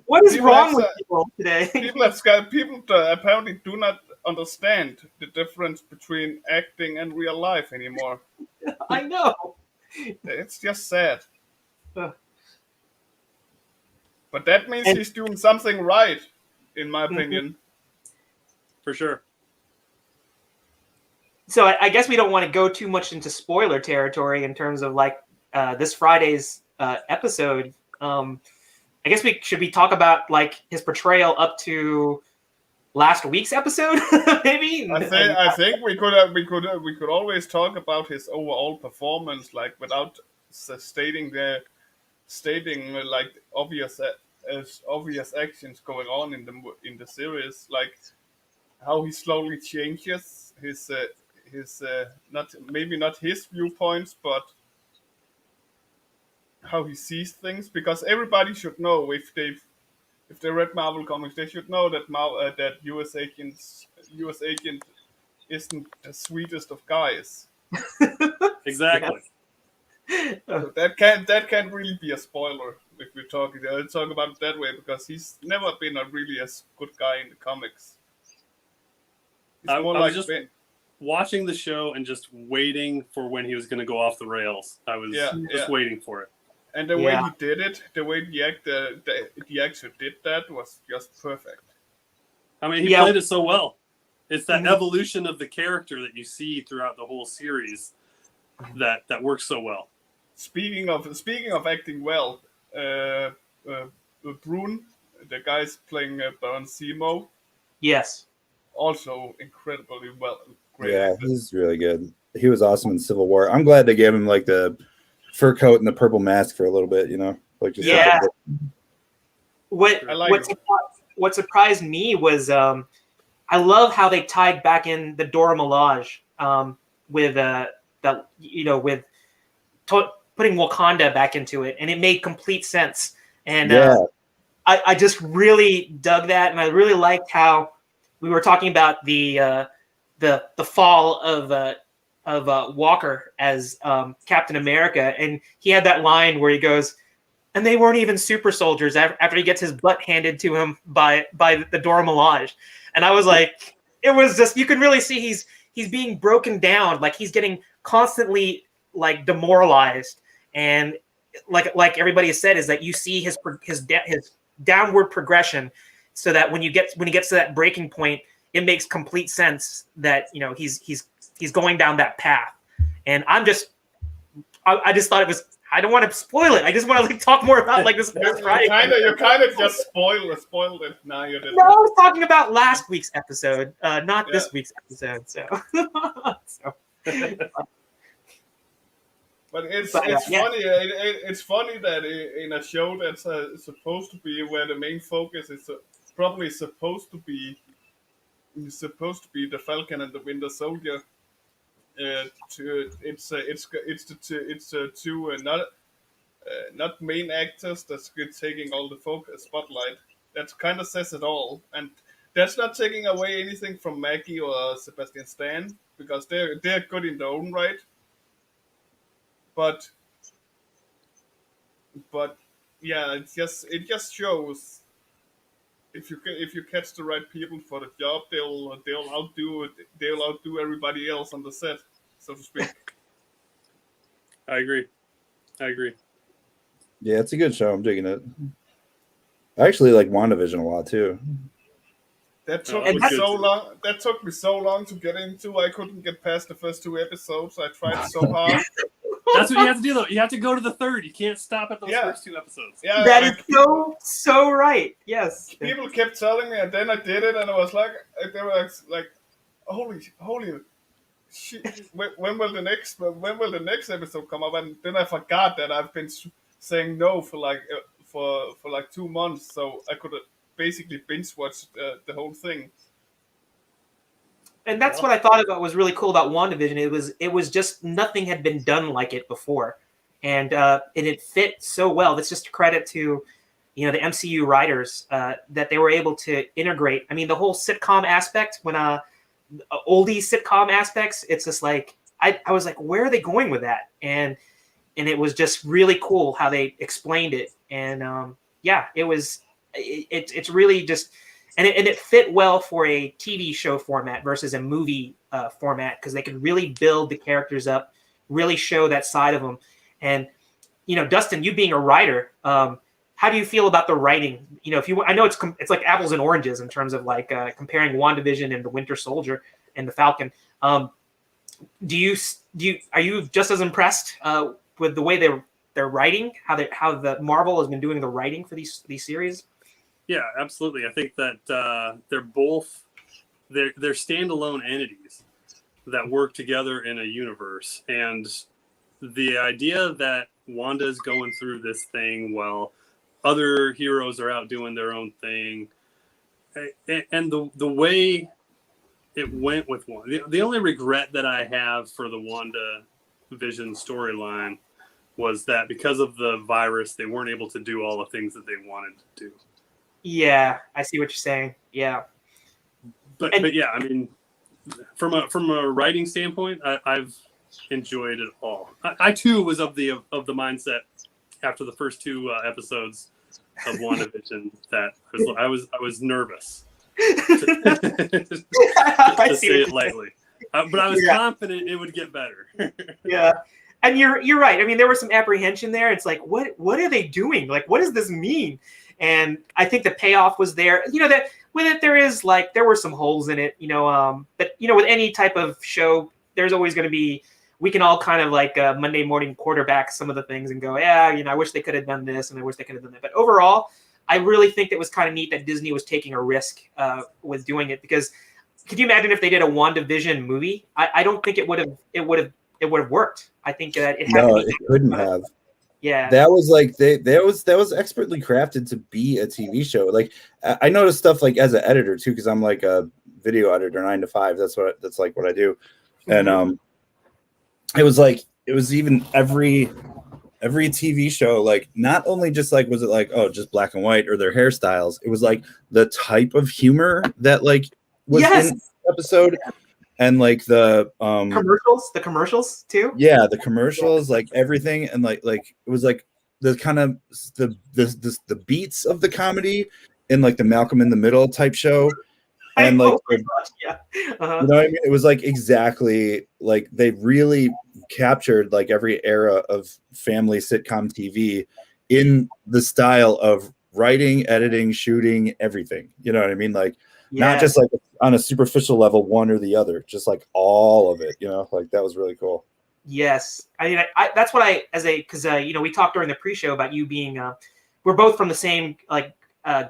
what is People wrong with have- people today? People apparently do not understand the difference between acting and real life anymore. I know. It's just sad. Uh. But that means And- he's doing something right, in my opinion. For sure. So I guess we don't want to go too much into spoiler territory in terms of this Friday's episode. I guess we talk about his portrayal up to last week's episode, maybe. I think we could always talk about his overall performance, without stating obvious actions going on in the series, like how he slowly changes his not his viewpoints, but how he sees things. Because everybody should know, if they read Marvel comics, they should know that that US agent isn't the sweetest of guys. Exactly. So that can't really be a spoiler if we're talking. I'll talk about it that way, because he's never been a really as good guy in the comics. He's I more was like just Ben. watching the show and just waiting for when he was going to go off the rails. I was just waiting for it. And the way he did it, the way the actor did that was just perfect. I mean, he played it so well. It's that evolution of the character that you see throughout the whole series that works so well. Speaking of acting well, Brune, the guy's playing Baron Zemo, Yes. also incredibly well. Great Yeah, actor. he's really good. He was awesome in Civil War. I'm glad they gave him the fur coat and the purple mask for a little bit. Yeah. I What surprised me was I love how they tied back in the Dora Milaje with putting Wakanda back into it, and it made complete sense. And I just really dug that, and I really liked how we were talking about the fall of Walker as Captain America, and he had that line where he goes, and they weren't even super soldiers after he gets his butt handed to him by the Dora Milaje. And I was like, it was just, you can really see he's being broken down, like he's getting constantly demoralized, and like everybody has said, is that you see his downward progression, so that when he gets to that breaking point, it makes complete sense that he's going down that path. And I just thought it was I don't want to spoil it. I just want to talk more about this past Friday. You kind of just spoiled it. Now you didn't. No, I was talking about last week's episode, not this week's episode. So, But it's funny. It's funny that in a show that's supposed to be where the main focus is probably supposed to be the Falcon and the Winter Soldier. It's the two not main actors that's taking all the focus spotlight. That kind of says it all, and that's not taking away anything from Maggie or Sebastian Stan because they're good in their own right. But yeah, it just shows if you catch the right people for the job, they'll outdo everybody else on the set, so to speak. I agree. Yeah, it's a good show. I'm digging it. I actually like WandaVision a lot too. That took me so long. That took me so long to get into. I couldn't get past the first 2 episodes. I tried so hard. That's what you have to do, though. You have to go to the third. You can't stop at those first 2 episodes. Yeah, that is so right. Yes. People kept telling me, and then I did it, and I was like, they were like, holy shit! When will the next episode come up? And then I forgot that I've been saying no for like 2 months, so I could basically binge watch the whole thing. And that's what I thought about was really cool about WandaVision. It was just nothing had been done like it before, and it fit so well. That's just a credit to the MCU writers that they were able to integrate. I mean, the whole sitcom aspect, when oldie sitcom aspects, it's just like I was like, where are they going with that? And it was just really cool how they explained it. And it's really just. And it fit well for a TV show format versus a movie format because they could really build the characters up, really show that side of them. And Dustin, you being a writer, how do you feel about the writing? I know it's like apples and oranges in terms of like comparing WandaVision and the Winter Soldier and the Falcon. Are you just as impressed with the way they're writing? How the Marvel has been doing the writing for these series? Yeah, absolutely. I think that they're both they're standalone entities that work together in a universe. And the idea that Wanda's going through this thing while other heroes are out doing their own thing, and the way it went with Wanda. The only regret that I have for the WandaVision storyline was that because of the virus, they weren't able to do all the things that they wanted to do. Yeah, I see what you're saying. Yeah, but yeah, I mean, from a writing standpoint, I've enjoyed it all. I too was of the mindset after the first 2 episodes of WandaVision that I was nervous to say it lightly, but I was confident it would get better. Yeah. And you're right. I mean, there was some apprehension there. It's like, what are they doing? Like, what does this mean? And I think the payoff was there. That with it, there were some holes in it. But with any type of show, there's always going to be. We can all kind of like Monday morning quarterback some of the things and go, I wish they could have done this and I wish they could have done that. But overall, I really think it was kind of neat that Disney was taking a risk with doing it because could you imagine if they did a WandaVision movie? I don't think it would have worked. I think that it had it couldn't have. Yeah, that was like that was expertly crafted to be a TV show. Like I noticed stuff like as an editor too, because I'm like a video editor 9 to 5. That's like what I do, and it was even every TV show, like not only just like was it like just black and white or their hairstyles, it was like the type of humor that like was in the episode. And like the commercials too. Yeah, the commercials, like everything, and like it was like the kind of the beats of the comedy in like the Malcolm in the Middle type show, and like you know what I mean? It was like exactly like they really captured like every era of family sitcom TV in the style of writing, editing, shooting, everything. You know what I mean? Like not just like on a superficial level, one or the other, just like all of it, like that was really cool. Yes, I mean, that's what because we talked during the pre-show about you being, we're both from the same like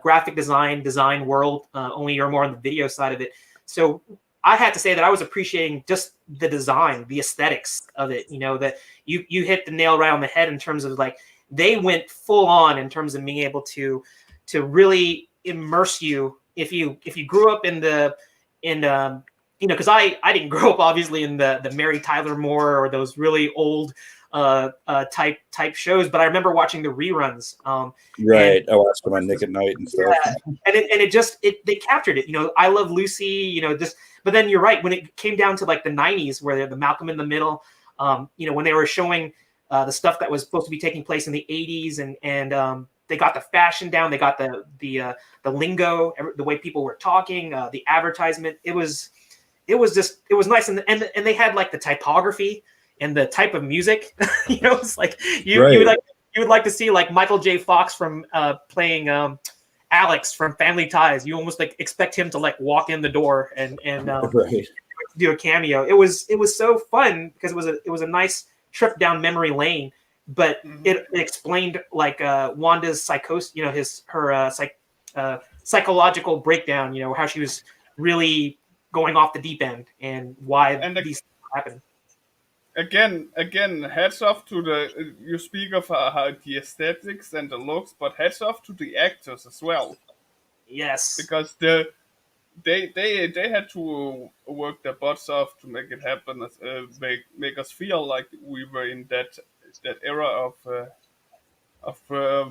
graphic design world. Only you're more on the video side of it. So I had to say that I was appreciating just the design, the aesthetics of it. That you hit the nail right on the head in terms of like they went full on in terms of being able to really immerse you if you grew up because I didn't grow up obviously in the Mary Tyler Moore or those really old type shows, but I remember watching the reruns. Right, I watched them on Nick at Night and stuff. Yeah, and they captured it. I Love Lucy. But then you're right when it came down to like the '90s where the Malcolm in the Middle. When they were showing the stuff that was supposed to be taking place in the '80s and they got the fashion down, they got the lingo, the way people were talking, the advertisement. It was nice, and they had like the typography and the type of music. It's like you would like to see like Michael J. Fox from playing Alex from Family Ties. You almost like expect him to like walk in the door and Right. do a cameo. It was so fun because it was a nice trip down memory lane, but it explained like Wanda's psychosis, her psychological breakdown. How she was really going off the deep end and why these things happen. Again, hats off to you speak of how the aesthetics and the looks, but hats off to the actors as well. Yes, because they had to work their butts off to make it happen, make us feel like we were in that era of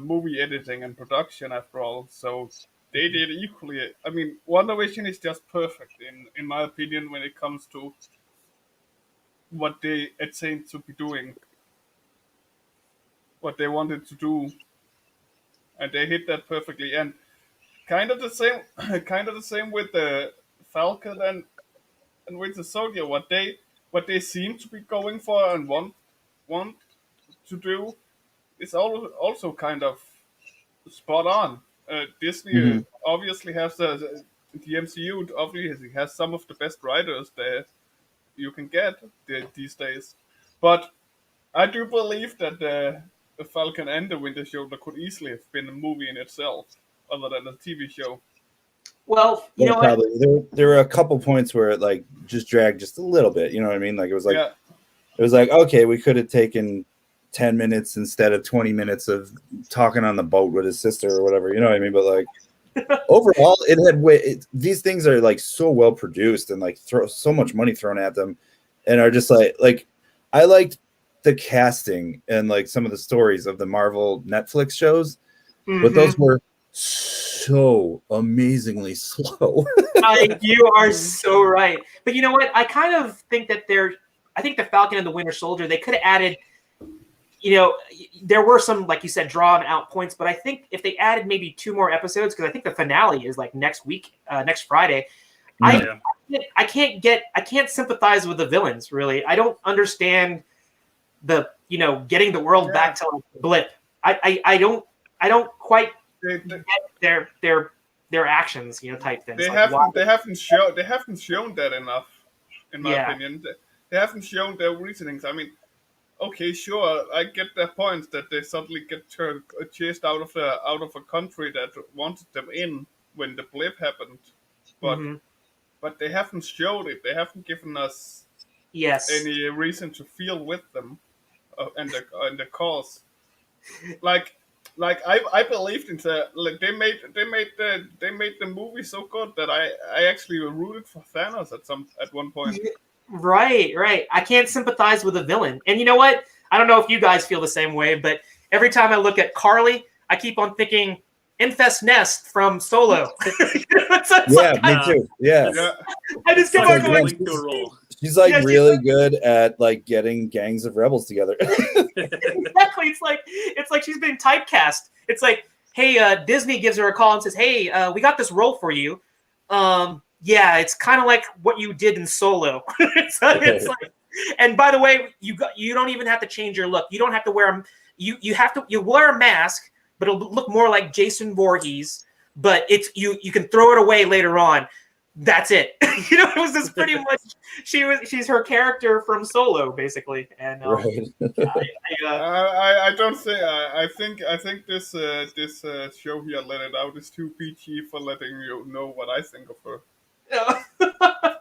movie editing and production after all. So they did equally. I mean, WandaVision is just perfect in my opinion when it comes to what they attained to be doing, what they wanted to do, and they hit that perfectly. And kind of the same with the Falcon and Winter Soldier. What they seem to be going for and want to do is also kind of spot on. Disney obviously has the MCU obviously has some of the best writers there you can get these days, but I do believe that the Falcon and the Winter Soldier could easily have been a movie in itself, other than a TV show. Well, you know probably. There were a couple points where it like just dragged just a little bit. You know what I mean? Like it was like okay, we could have taken 10 minutes instead of 20 minutes of talking on the boat with his sister or whatever. You know what I mean? But like overall, it had these things are like so well produced and like throw so much money thrown at them, and are just like I liked the casting and like some of the stories of the Marvel Netflix shows, but those were so amazingly slow. You are so right. But you know what? I kind of think that I think the Falcon and the Winter Soldier, they could have added, there were some, like you said, drawn out points, but I think if they added maybe 2 more episodes, because I think the finale is like next week, next Friday. I can't sympathize with the villains, really. I don't understand the, getting the world back to like the blip. I don't quite get their actions, type things. They haven't shown that enough, in my opinion. They haven't shown their reasonings. I mean, okay, sure, I get their point that they suddenly get chased out of a country that wanted them in when the blip happened, but they haven't showed it. They haven't given us any reason to feel with them and the cause. Like I believed in they made the movie so good that I actually rooted for Thanos at one point. Right. I can't sympathize with a villain. And you know what? I don't know if you guys feel the same way, but every time I look at Carly, I keep on thinking Infest Nest from Solo. Me too. Yeah. I just keep on going. She's like really good at like getting gangs of rebels together. Exactly. It's like she's been typecast. It's like, hey, Disney gives her a call and says, hey, we got this role for you. Yeah, it's kind of like what you did in Solo. it's like, and by the way, you don't even have to change your look. You don't have to wear you wear a mask, but it'll look more like Jason Voorhees. But you can throw it away later on. that's it. It was just pretty much she's her character from Solo, basically. And Right. I don't think I think this show here let it out is too PG for letting you know what I think of her.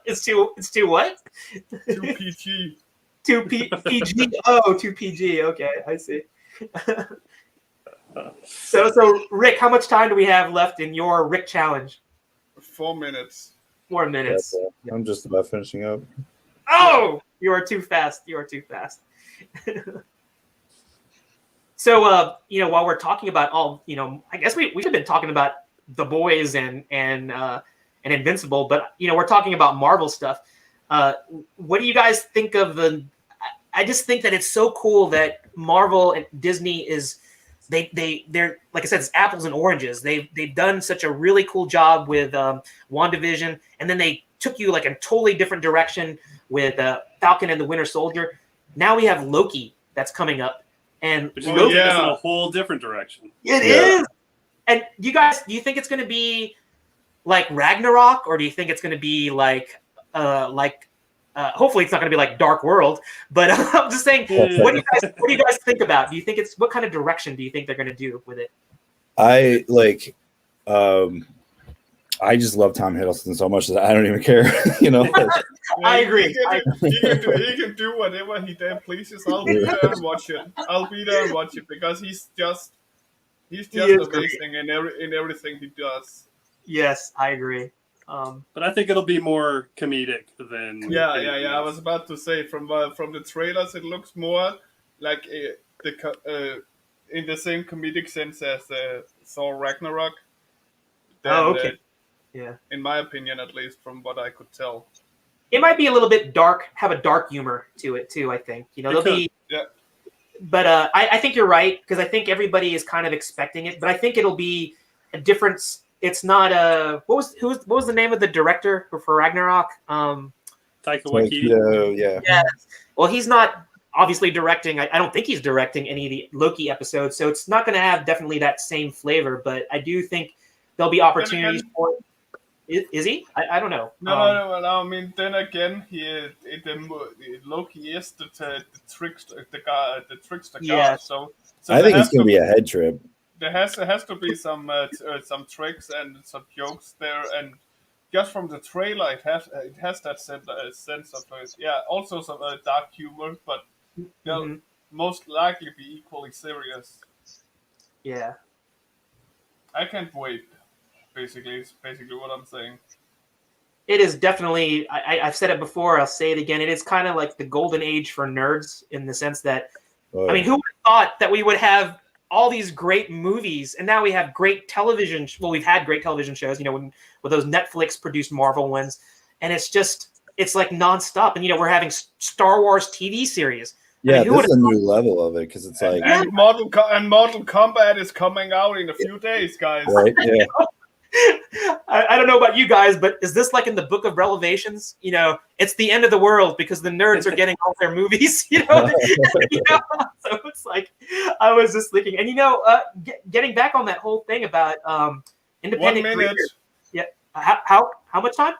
It's too what? Too PG. Too PG. Oh, too PG. Okay, I see. So Rick, how much time do we have left in your Rick challenge? 4 minutes. 4 minutes. I'm just about finishing up. Oh, you are too fast. You are too fast. So, while we're talking about all, I guess we should have been talking about The Boys and Invincible, but we're talking about Marvel stuff. What do you guys think of I just think that it's so cool that Marvel and Disney is they're like I said, it's apples and oranges. They've done such a really cool job with WandaVision, and then they took you like a totally different direction with Falcon and the Winter Soldier. Now we have Loki that's coming up, and which goes in a whole different direction. It is. And do you think it's going to be like Ragnarok, or do you think it's going to be like hopefully it's not going to be like Dark World, but I'm just saying, what do you guys think about? Do you think what kind of direction do you think they're going to do with it? I just love Tom Hiddleston so much that I don't even care. I agree. He can do whatever he damn pleases. I'll be there and watch it because he's just amazing in everything he does. Yes, I agree. But I think it'll be more comedic than. Yeah. I was about to say from the trailers, it looks more like in the same comedic sense as Thor Ragnarok. Okay. In my opinion, at least from what I could tell, it might be a little bit dark, have a dark humor to it too. I think there'll be. Yeah. But I think you're right, because I think everybody is kind of expecting it. But I think it'll be a difference. It's not what was the name of the director for Ragnarok? Taika Waititi. Yeah. Well, he's not obviously directing. I don't think he's directing any of the Loki episodes, so it's not going to have definitely that same flavor. But I do think there'll be opportunities for it. Is he? I don't know. No. I mean, then again, Loki is the trickster, the trickster guy. So I think it's going to be a head trip. There has to be some tricks and some jokes there, and just from the trailer, it has that sense of also some dark humor, but they'll most likely be equally serious. Yeah, I can't wait. Basically what I'm saying. It is definitely. I've said it before. I'll say it again. It is kind of like the golden age for nerds in the sense that, I mean, who would have thought that we would have all these great movies, and now we have great television. Well, we've had great television shows, with those Netflix produced Marvel ones, and it's like nonstop. And we're having Star Wars TV series. Yeah, this is a new level of it because it's like and Mortal Kombat is coming out in a few days, guys. Right? Yeah. I don't know about you guys, but is this like in the Book of Revelations? It's the end of the world because the nerds are getting all their movies. So it's like I was just thinking, and getting back on that whole thing about independent 1 minute. creators. Yeah, how much time?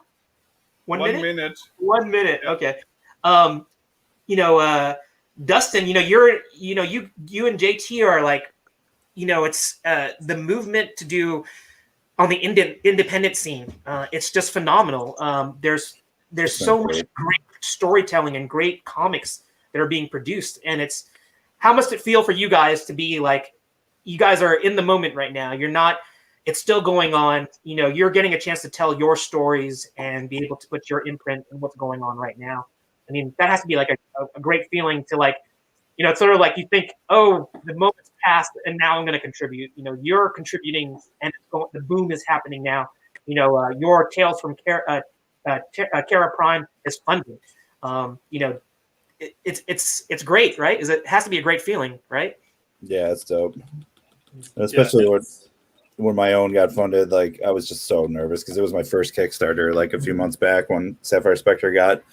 1 minute. 1 minute. 1 minute. Okay. Dustin, you and JT are like, it's the movement to do on the independent scene. It's just phenomenal. There's so much great storytelling and great comics that are being produced, and how must it feel for you guys to be like, you guys are in the moment right now. You're not. It's still going on. You're getting a chance to tell your stories and be able to put your imprint on what's going on right now. I mean, that has to be like a great feeling to like, it's sort of like you think, oh, the moment's passed and now I'm going to contribute. You're contributing and the boom is happening now. Your Tales from Kerra Prime is funded. It's great, right? It has to be a great feeling, right? Yeah, it's dope. Especially when my own got funded, like I was just so nervous because it was my first Kickstarter like a few months back when Sapphire Spectre got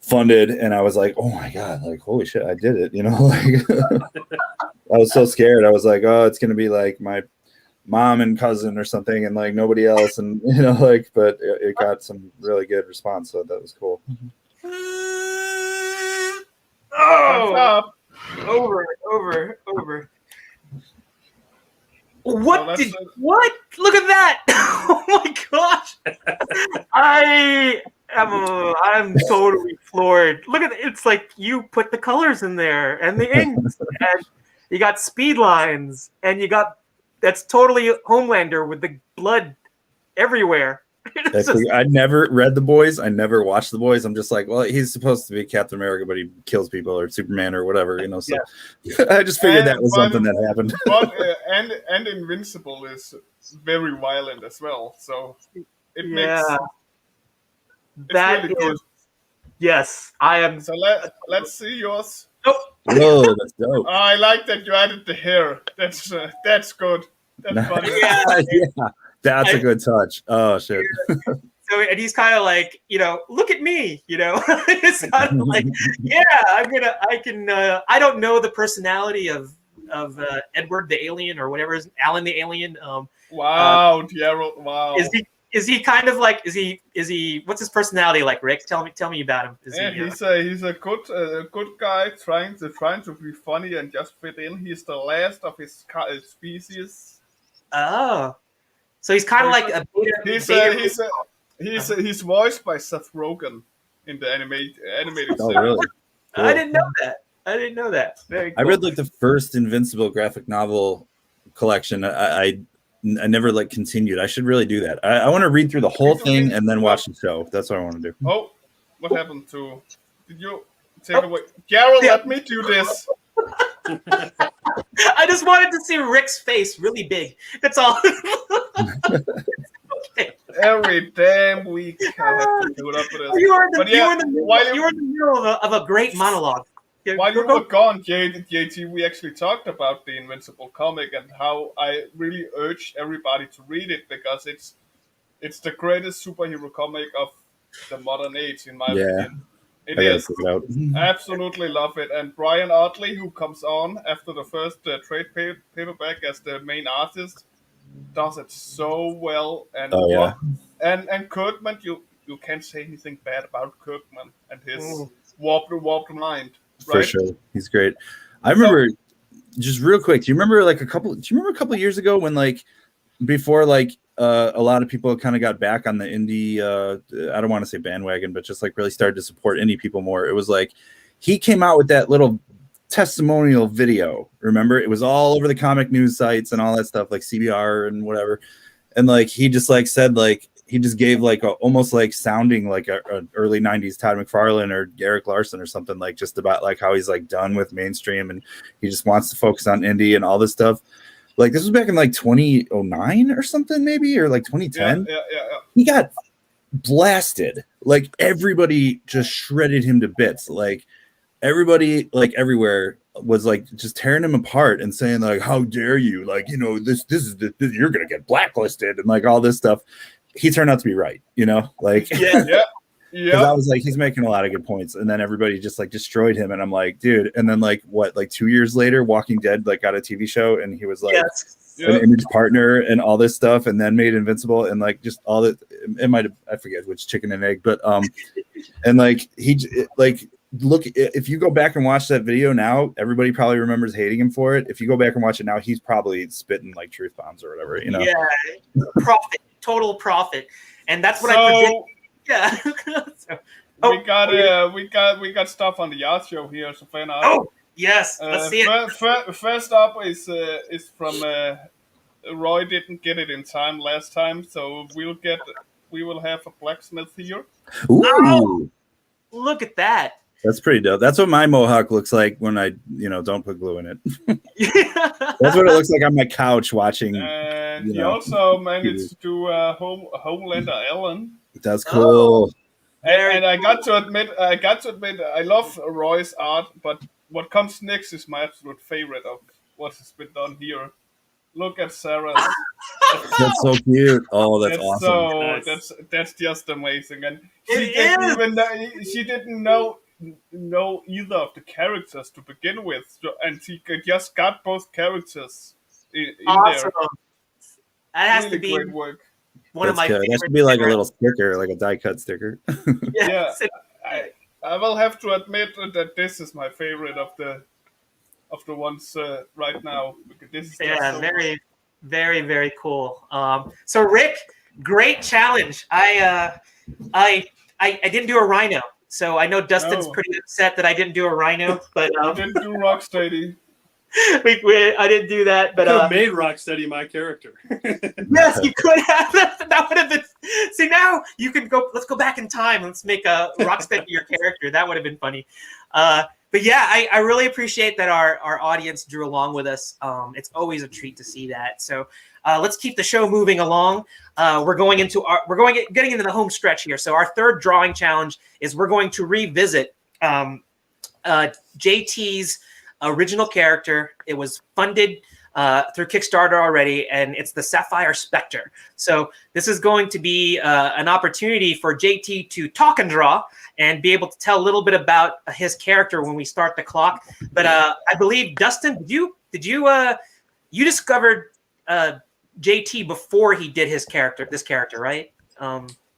funded, and I was like, oh my god, like holy shit, I did it, like I was so scared. I was like, oh, it's gonna be like my mom and cousin or something, and like nobody else, and you know, like, but it got some really good response, so that was cool. Oh, over. What did? What? Look at that! Oh my gosh! I'm totally floored. Look at it. It's like you put the colors in there and the inks, and you got speed lines, and you got that's totally Homelander with the blood everywhere. I never read The Boys. I never watched The Boys. I'm just like, well, he's supposed to be Captain America, but he kills people, or Superman or whatever, you know. So yeah. I just figured that was something that happened. But and Invincible is very violent as well, so it makes that really good. Yes, I am. So let's see yours. Nope. Whoa, that's dope. Oh, I like that you added the hair. That's good. That's funny. Yeah, that's a good touch. Oh shit. So, and he's kind of like, you know, look at me, you know. It's kind of like, yeah, I don't know the personality of Edward the alien or whatever is Alan the alien. Wow, Gerald. Wow. Is he kind of like, is he what's his personality like, Rick? Tell me about him. He's a good guy trying to be funny and just fit in. He's the last of his species. Oh, so he's kind of like a beta. He's voiced by Seth Rogen in the animated series. Oh, really? Cool. I didn't know that. Very cool. I read like the first Invincible graphic novel collection. I never like continued. I should really do that. I want to read through the whole thing and then watch the show. That's what I want to do. Oh, what happened to? Did you take away? Gerald, let me do this. I just wanted to see Rick's face really big. That's all. Okay. Every damn week I have to do it up for this. You were in the middle of a great monologue. While you were gone, JT, we actually talked about the Invincible comic and how I really urge everybody to read it because it's the greatest superhero comic of the modern age, in my opinion. It is. Absolutely love it. And Brian Otley, who comes on after the first trade paperback as the main artist, does it so well. And and Kirkman, you can't say anything bad about Kirkman and his warped mind. Right? For sure, he's great. I remember, just real quick. Do you remember a couple years ago when like before like a lot of people kind of got back on the indie? I don't want to say bandwagon, but just like really started to support indie people more. It was like he came out with that little testimonial video. Remember, it was all over the comic news sites and all that stuff, like CBR and whatever. And like he just like said like. He just gave like almost like sounding like a early 90s Todd McFarlane or Eric Larson or something, like just about like how he's like done with mainstream and he just wants to focus on indie and all this stuff. Like this was back in like 2009 or something maybe, or like 2010. Yeah. He got blasted. Like everybody just shredded him to bits. Like everybody like everywhere was like just tearing him apart and saying like, how dare you? Like, you know, this is you're going to get blacklisted and like all this stuff. He turned out to be right, you know, like, yeah. Because I was like, he's making a lot of good points. And then everybody just like destroyed him. And I'm like, dude. And then like 2 years later, Walking Dead like got a TV show and he was like an image partner and all this stuff. And then made Invincible and like just all that. It might have, I forget which chicken and egg, but and like look, if you go back and watch that video now, everybody probably remembers hating him for it. If you go back and watch it now, he's probably spitting like truth bombs or whatever, you know? Yeah, total profit, and that's what I predict. Yeah. We got stuff on the art show here, so fan art. Oh yes, let's see it. First up is from Roy didn't get it in time last time, so we will have a blacksmith here. Ooh, oh, look at that. That's pretty dope. That's what my mohawk looks like when I, don't put glue in it. That's what it looks like on my couch watching. And he also managed to do Homelander Ellen. That's cool. And I got to admit, I love Roy's art, but what comes next is my absolute favorite of what has been done here. Look at Sarah's. That's so cute. Oh, that's awesome. So that's just amazing. And she didn't know either of the characters to begin with, and she just got both characters in awesome. there. That has really to be great work. one of my Good. favorite. That should be like a little sticker, like a die cut sticker. Yeah, I will have to admit that this is my favorite of the ones right now, because this is just so very, very, very cool. So Rick, great challenge. I didn't do a rhino, so I know Dustin's pretty upset that I didn't do a rhino, but you didn't do Rocksteady. I didn't do that, but I could have made Rocksteady my character. yes, you could have. That would have been. See, now you can go. Let's go back in time. Let's make a Rocksteady your character. That would have been funny. But yeah, I really appreciate that our audience drew along with us. It's always a treat to see that. So let's keep the show moving along. We're getting into the home stretch here. So our third drawing challenge is we're going to revisit JT's original character. It was funded through Kickstarter already, and it's the Sapphire Spectre. So this is going to be an opportunity for JT to talk and draw and be able to tell a little bit about his character when we start the clock. But I believe, Dustin, did you discovered JT before he did this character, right?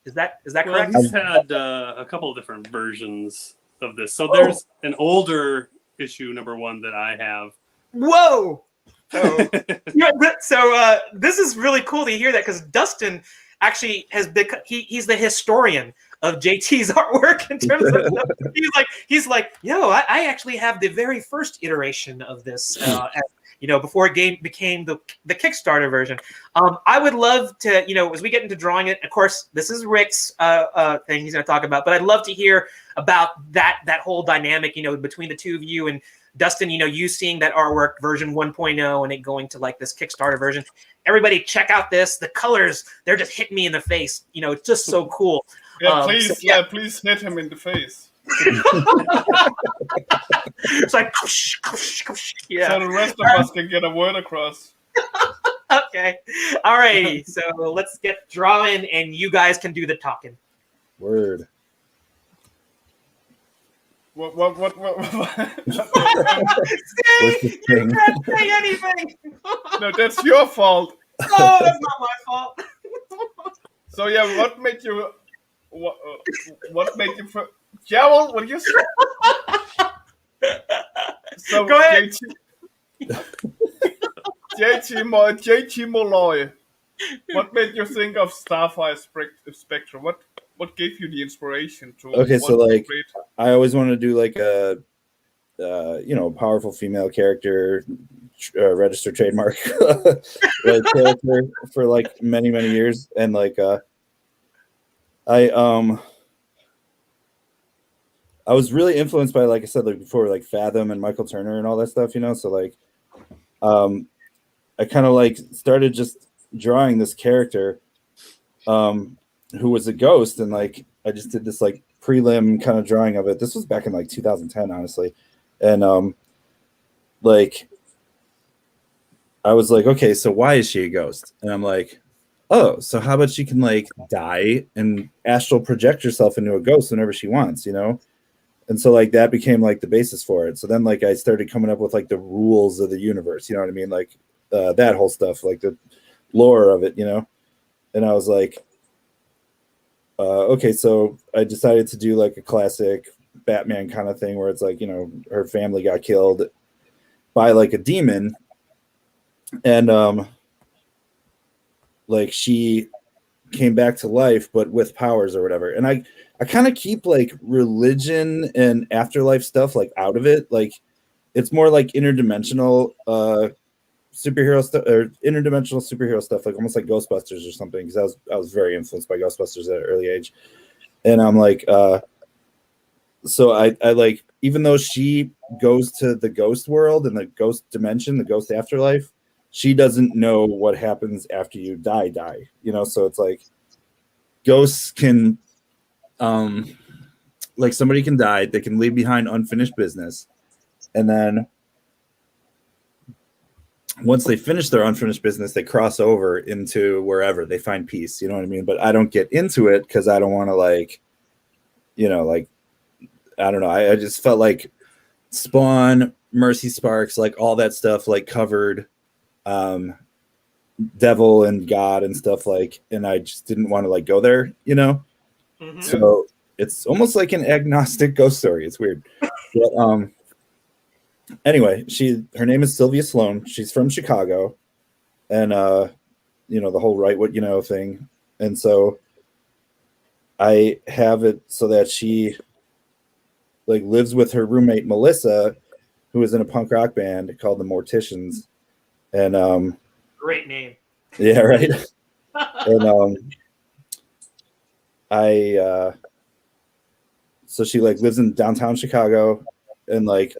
Is that correct? He's had a couple of different versions of this. So there's an older issue #1 that I have. Whoa! So this is really cool to hear that, because Dustin actually has become he's the historian of JT's artwork in terms of he's like, I actually have the very first iteration of this before it became the Kickstarter version. I would love to, as we get into drawing it, of course, this is Rick's thing he's going to talk about, but I'd love to hear about that whole dynamic, between the two of you. And Dustin, you seeing that artwork version 1.0 and it going to like this Kickstarter version. Everybody check out this. The colors, they're just hitting me in the face. It's just so cool. Yeah, please hit him in the face. It's like, yeah. So the rest of us can get a word across. Okay. All right. So let's get drawing, and you guys can do the talking. Word. What? See, you can't say anything. No, that's your fault. Oh, that's not my fault. So yeah, what made you? Gerald, what do you say? So go ahead. JT Molloy. What made you think of Starfire Spectre? What gave you the inspiration to? Okay, so like, I always wanted to do like a powerful female character, registered trademark, like character for like many years, and like I was really influenced by, like I said, like before, like Fathom and Michael Turner and all that stuff, so like I kind of like started just drawing this character who was a ghost, and like I just did this like prelim kind of drawing of it. This was back in like 2010, honestly. And like I was like, okay, so why is she a ghost? And I'm like, oh, so how about she can like die and astral project herself into a ghost whenever she wants, And so like that became like the basis for it. So then like I started coming up with like the rules of the universe, you know what I mean? Like that whole stuff, like the lore of it, And I was like, okay, so I decided to do like a classic Batman kind of thing where it's like, her family got killed by like a demon, and like she came back to life but with powers or whatever. And I kind of keep like religion and afterlife stuff like out of it. Like it's more like interdimensional superhero stuff, or interdimensional superhero stuff, like almost like Ghostbusters or something, because I was very influenced by Ghostbusters at an early age. And I'm like so I like, even though she goes to the ghost world and the ghost dimension, the ghost afterlife, she doesn't know what happens after you die, so it's like ghosts can like somebody can die, they can leave behind unfinished business, and then once they finish their unfinished business, they cross over into wherever they find peace, you know what I mean? But I don't get into it because I don't want to like, like, I don't know. I just felt like Spawn, Mercy Sparks, like all that stuff, like covered devil and God and stuff like, and I just didn't want to like go there, you know. Mhm. So it's almost like an agnostic ghost story. It's weird, but anyway, her name is Sylvia Sloan. She's from Chicago, and you know, the whole write what you know thing, and so I have it so that she like lives with her roommate Melissa, who is in a punk rock band called the Morticians, and Great name. yeah, right. And so she like lives in downtown Chicago, and like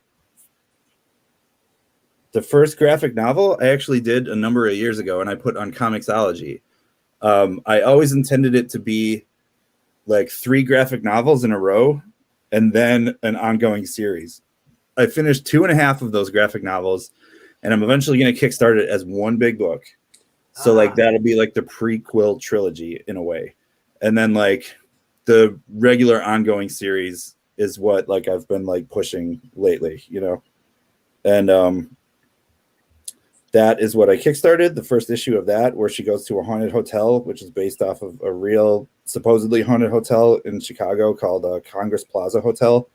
the first graphic novel I actually did a number of years ago, and I put on Comixology. I always intended it to be like 3 graphic novels in a row and then an ongoing series. I finished 2.5 of those graphic novels, and I'm eventually going to kickstart it as one big book. So like that'll be like the prequel trilogy in a way. And then like the regular ongoing series is what like I've been like pushing lately, you know. And that is what I kickstarted, the first issue of that, where she goes to a haunted hotel, which is based off of a real supposedly haunted hotel in Chicago called Congress Plaza Hotel.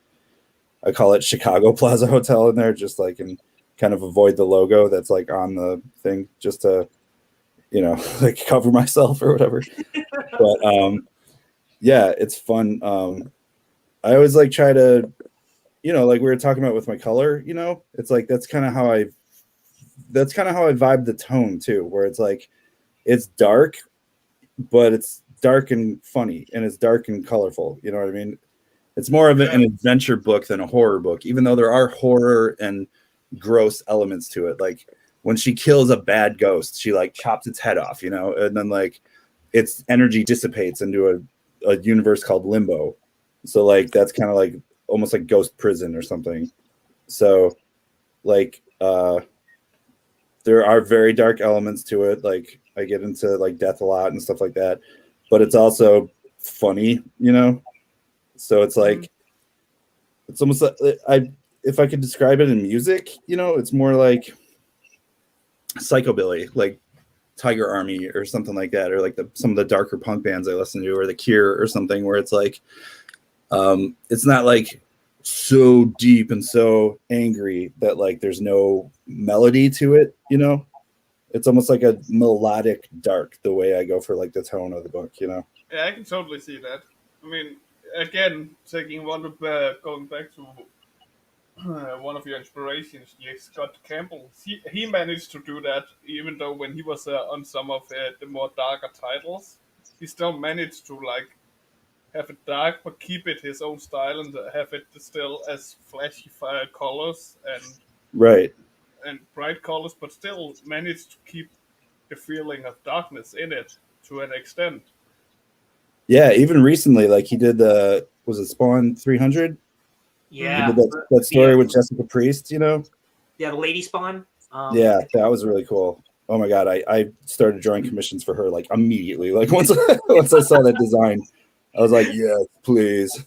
I call it Chicago Plaza Hotel in there, just like and kind of avoid the logo that's like on the thing, just to, you know, like cover myself or whatever. But yeah, it's fun. I always like try to, you know, like we were talking about with my color, you know, it's like that's kind of how I vibe the tone too, where it's like it's dark, but it's dark and funny, and it's dark and colorful. You know what I mean? It's more of an adventure book than a horror book, even though there are horror and gross elements to it. Like when she kills a bad ghost, she like chops its head off, you know, and then like its energy dissipates into a universe called Limbo. So like that's kind of like almost like Ghost Prison or something. So like there are very dark elements to it. Like I get into like death a lot and stuff like that, but it's also funny, you know? So it's like, it's almost like if I could describe it in music, you know, it's more like psychobilly, like Tiger Army or something like that, or like some of the darker punk bands I listen to, or The Cure or something, where it's like, it's not like so deep and so angry that like there's no melody to it, you know. It's almost like a melodic dark, the way I go for like the tone of the book, you know. Yeah, I can totally see that. I mean, again, taking one of going back to one of your inspirations, Scott Campbell. He managed to do that, even though when he was on some of the more darker titles, he still managed to like have it dark but keep it his own style and have it still as flashy fire colors and right and bright colors, but still manage to keep the feeling of darkness in it to an extent. Yeah, even recently, like he did was it Spawn 300? Yeah, that story with Jessica Priest, you know. Yeah, the Lady Spawn. Yeah, that was really cool. Oh my god, I started drawing commissions for her like immediately. Like once I saw that design, I was like, yes, please.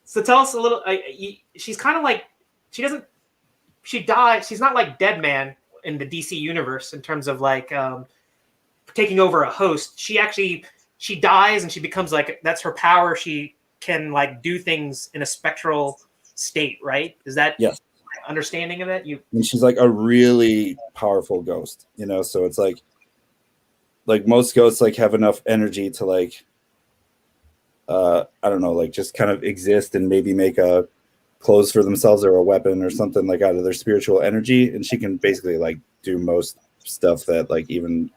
So tell us a little. She's kind of like she died. She's not like Dead Man in the DC universe in terms of like taking over a host. She dies and she becomes like, that's her power. She can like do things in a spectral state, right? Is that yes understanding of it? And she's like a really powerful ghost, you know. So it's like most ghosts like have enough energy to like I don't know, like just kind of exist and maybe make a clothes for themselves or a weapon or something like out of their spiritual energy, and she can basically like do most stuff that like even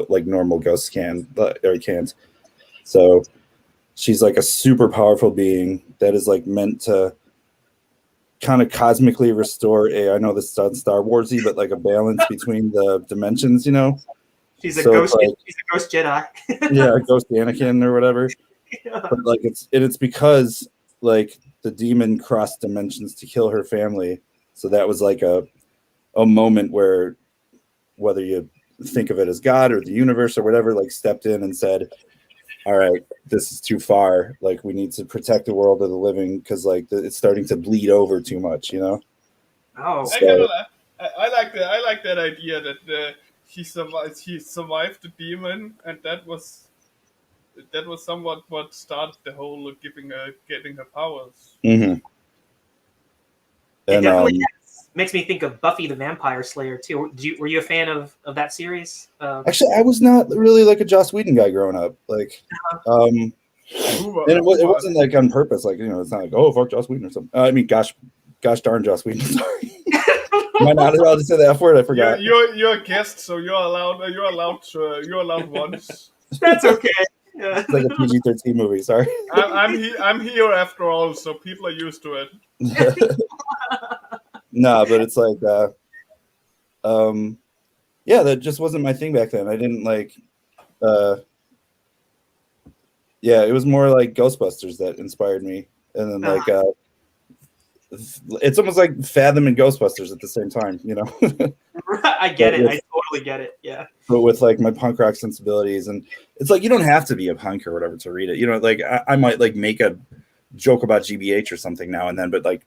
like normal ghosts can or can't. So she's like a super powerful being that is like meant to kind of cosmically restore I know this sounds Star Warsy, but like a balance between the dimensions, you know. She's a ghost. Like, she's a ghost Jedi. Yeah, ghost Anakin or whatever. Yeah. But like it's because like the demon crossed dimensions to kill her family. So that was like a moment where, whether you think of it as God or the universe or whatever, like stepped in and said, all right, this is too far. Like we need to protect the world of the living because like it's starting to bleed over too much, you know? Oh, so, I like that idea that he survived the demon, and that was somewhat what started the whole getting her powers. Mm-hmm. It And definitely makes me think of Buffy the Vampire Slayer too. Were you a fan of that series? actually, I was not really like a Joss Whedon guy growing up. Like, and it wasn't like on purpose. Like, it's not like, oh, fuck Joss Whedon or something. I mean, gosh darn Joss Whedon. Sorry. Am I not allowed to say that F word? I forgot. You're a guest, so you're allowed once. That's okay. Yeah. It's like a PG-13 movie. Sorry. I'm here after all, so people are used to it. No, but it's like, yeah, that just wasn't my thing back then. I didn't like, yeah, it was more like Ghostbusters that inspired me, and then like, it's almost like Fathom and Ghostbusters at the same time, I get it. I totally get it. Yeah. But with like my punk rock sensibilities, and it's like you don't have to be a punk or whatever to read it. Like I might like make a joke about GBH or something now and then, but like,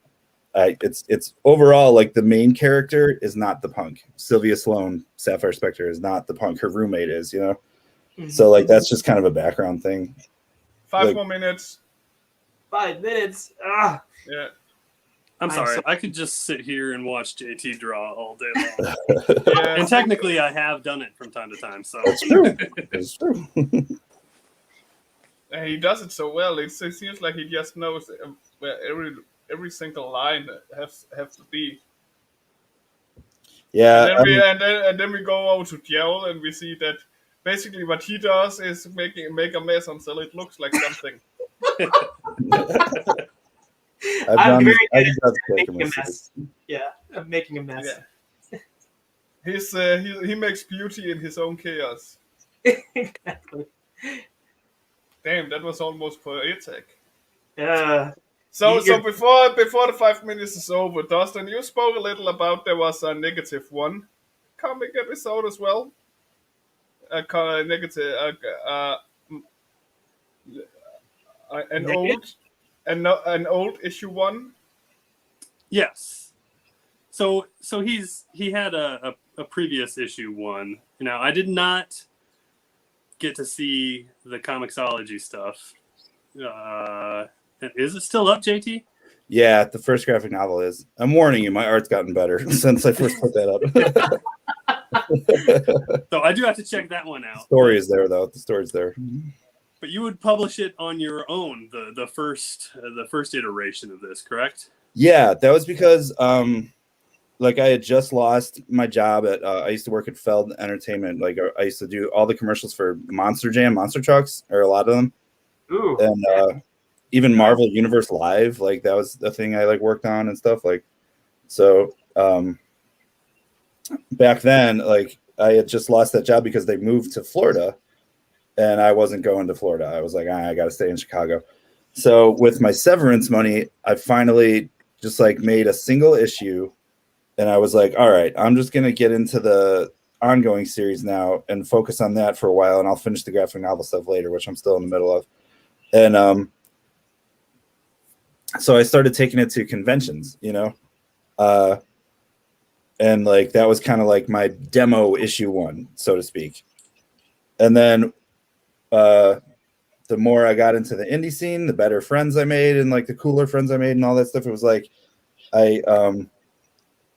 it's overall like the main character is not the punk. Sylvia Sloan, Sapphire Spectre, is not the punk. Her roommate is, Mm-hmm. So like that's just kind of a background thing. 5 more minutes. 5 minutes. Ah. Yeah. I'm sorry. I could just sit here and watch JT draw all day long. Yeah. And technically, I have done it from time to time. So That's true. That's true. And he does it so well. It seems like he just knows where every single line has to be. Yeah. And then we go over to Djel, and we see that basically what he does is make a mess until it looks like something. I'm very good at making a mess. Yeah, I'm making a mess. Yeah. He makes beauty in his own chaos. Exactly. Damn, that was almost poetic. Yeah. So before the 5 minutes is over, Dustin, you spoke a little about there was a negative one comic episode as well. An old issue 1. yes. So he had a previous issue 1. Now I did not get to see the Comixology stuff. Is it still up, JT? Yeah, the first graphic novel is. I'm warning you, my art's gotten better since I first put that up. So I do have to check that one out. The story is there, though. The story's there. But you would publish it on your own, the first iteration of this, correct? Yeah, that was because like I had just lost my job at I used to work at Feld Entertainment. Like I used to do all the commercials for Monster Jam, Monster Trucks, or a lot of them. Ooh. And even Marvel Universe Live, like that was the thing I like worked on and stuff. Like, so back then, like I had just lost that job because they moved to Florida, and I wasn't going to Florida. I was like, I got to stay in Chicago. So with my severance money, I finally just like made a single issue, and I was like, all right, I'm just gonna get into the ongoing series now and focus on that for a while, and I'll finish the graphic novel stuff later, which I'm still in the middle of. And so I started taking it to conventions, and like that was kind of like my demo issue 1, so to speak. And then the more I got into the indie scene, the better friends I made, and like the cooler friends I made, and all that stuff. It was like I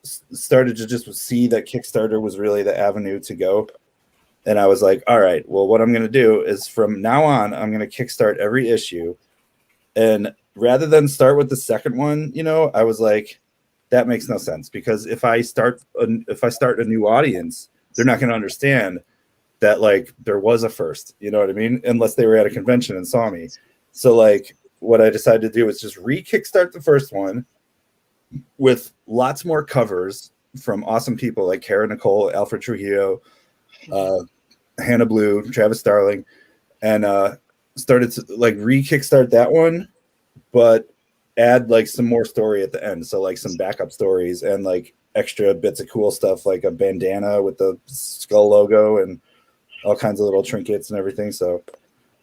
started to just see that Kickstarter was really the avenue to go. And I was like, all right, well, what I'm going to do is from now on, I'm going to kickstart every issue. And rather than start with the second one, I was like, that makes no sense, because if I start a new audience, they're not going to understand that like there was a first, you know what I mean? Unless they were at a convention and saw me. So like what I decided to do is just re-kickstart the first one with lots more covers from awesome people like Kara Nicole, Alfred Trujillo, Hannah Blue, Travis Starling, and started to like re-kickstart that one, but add like some more story at the end. So like some backup stories and like extra bits of cool stuff, like a bandana with the skull logo and all kinds of little trinkets and everything. So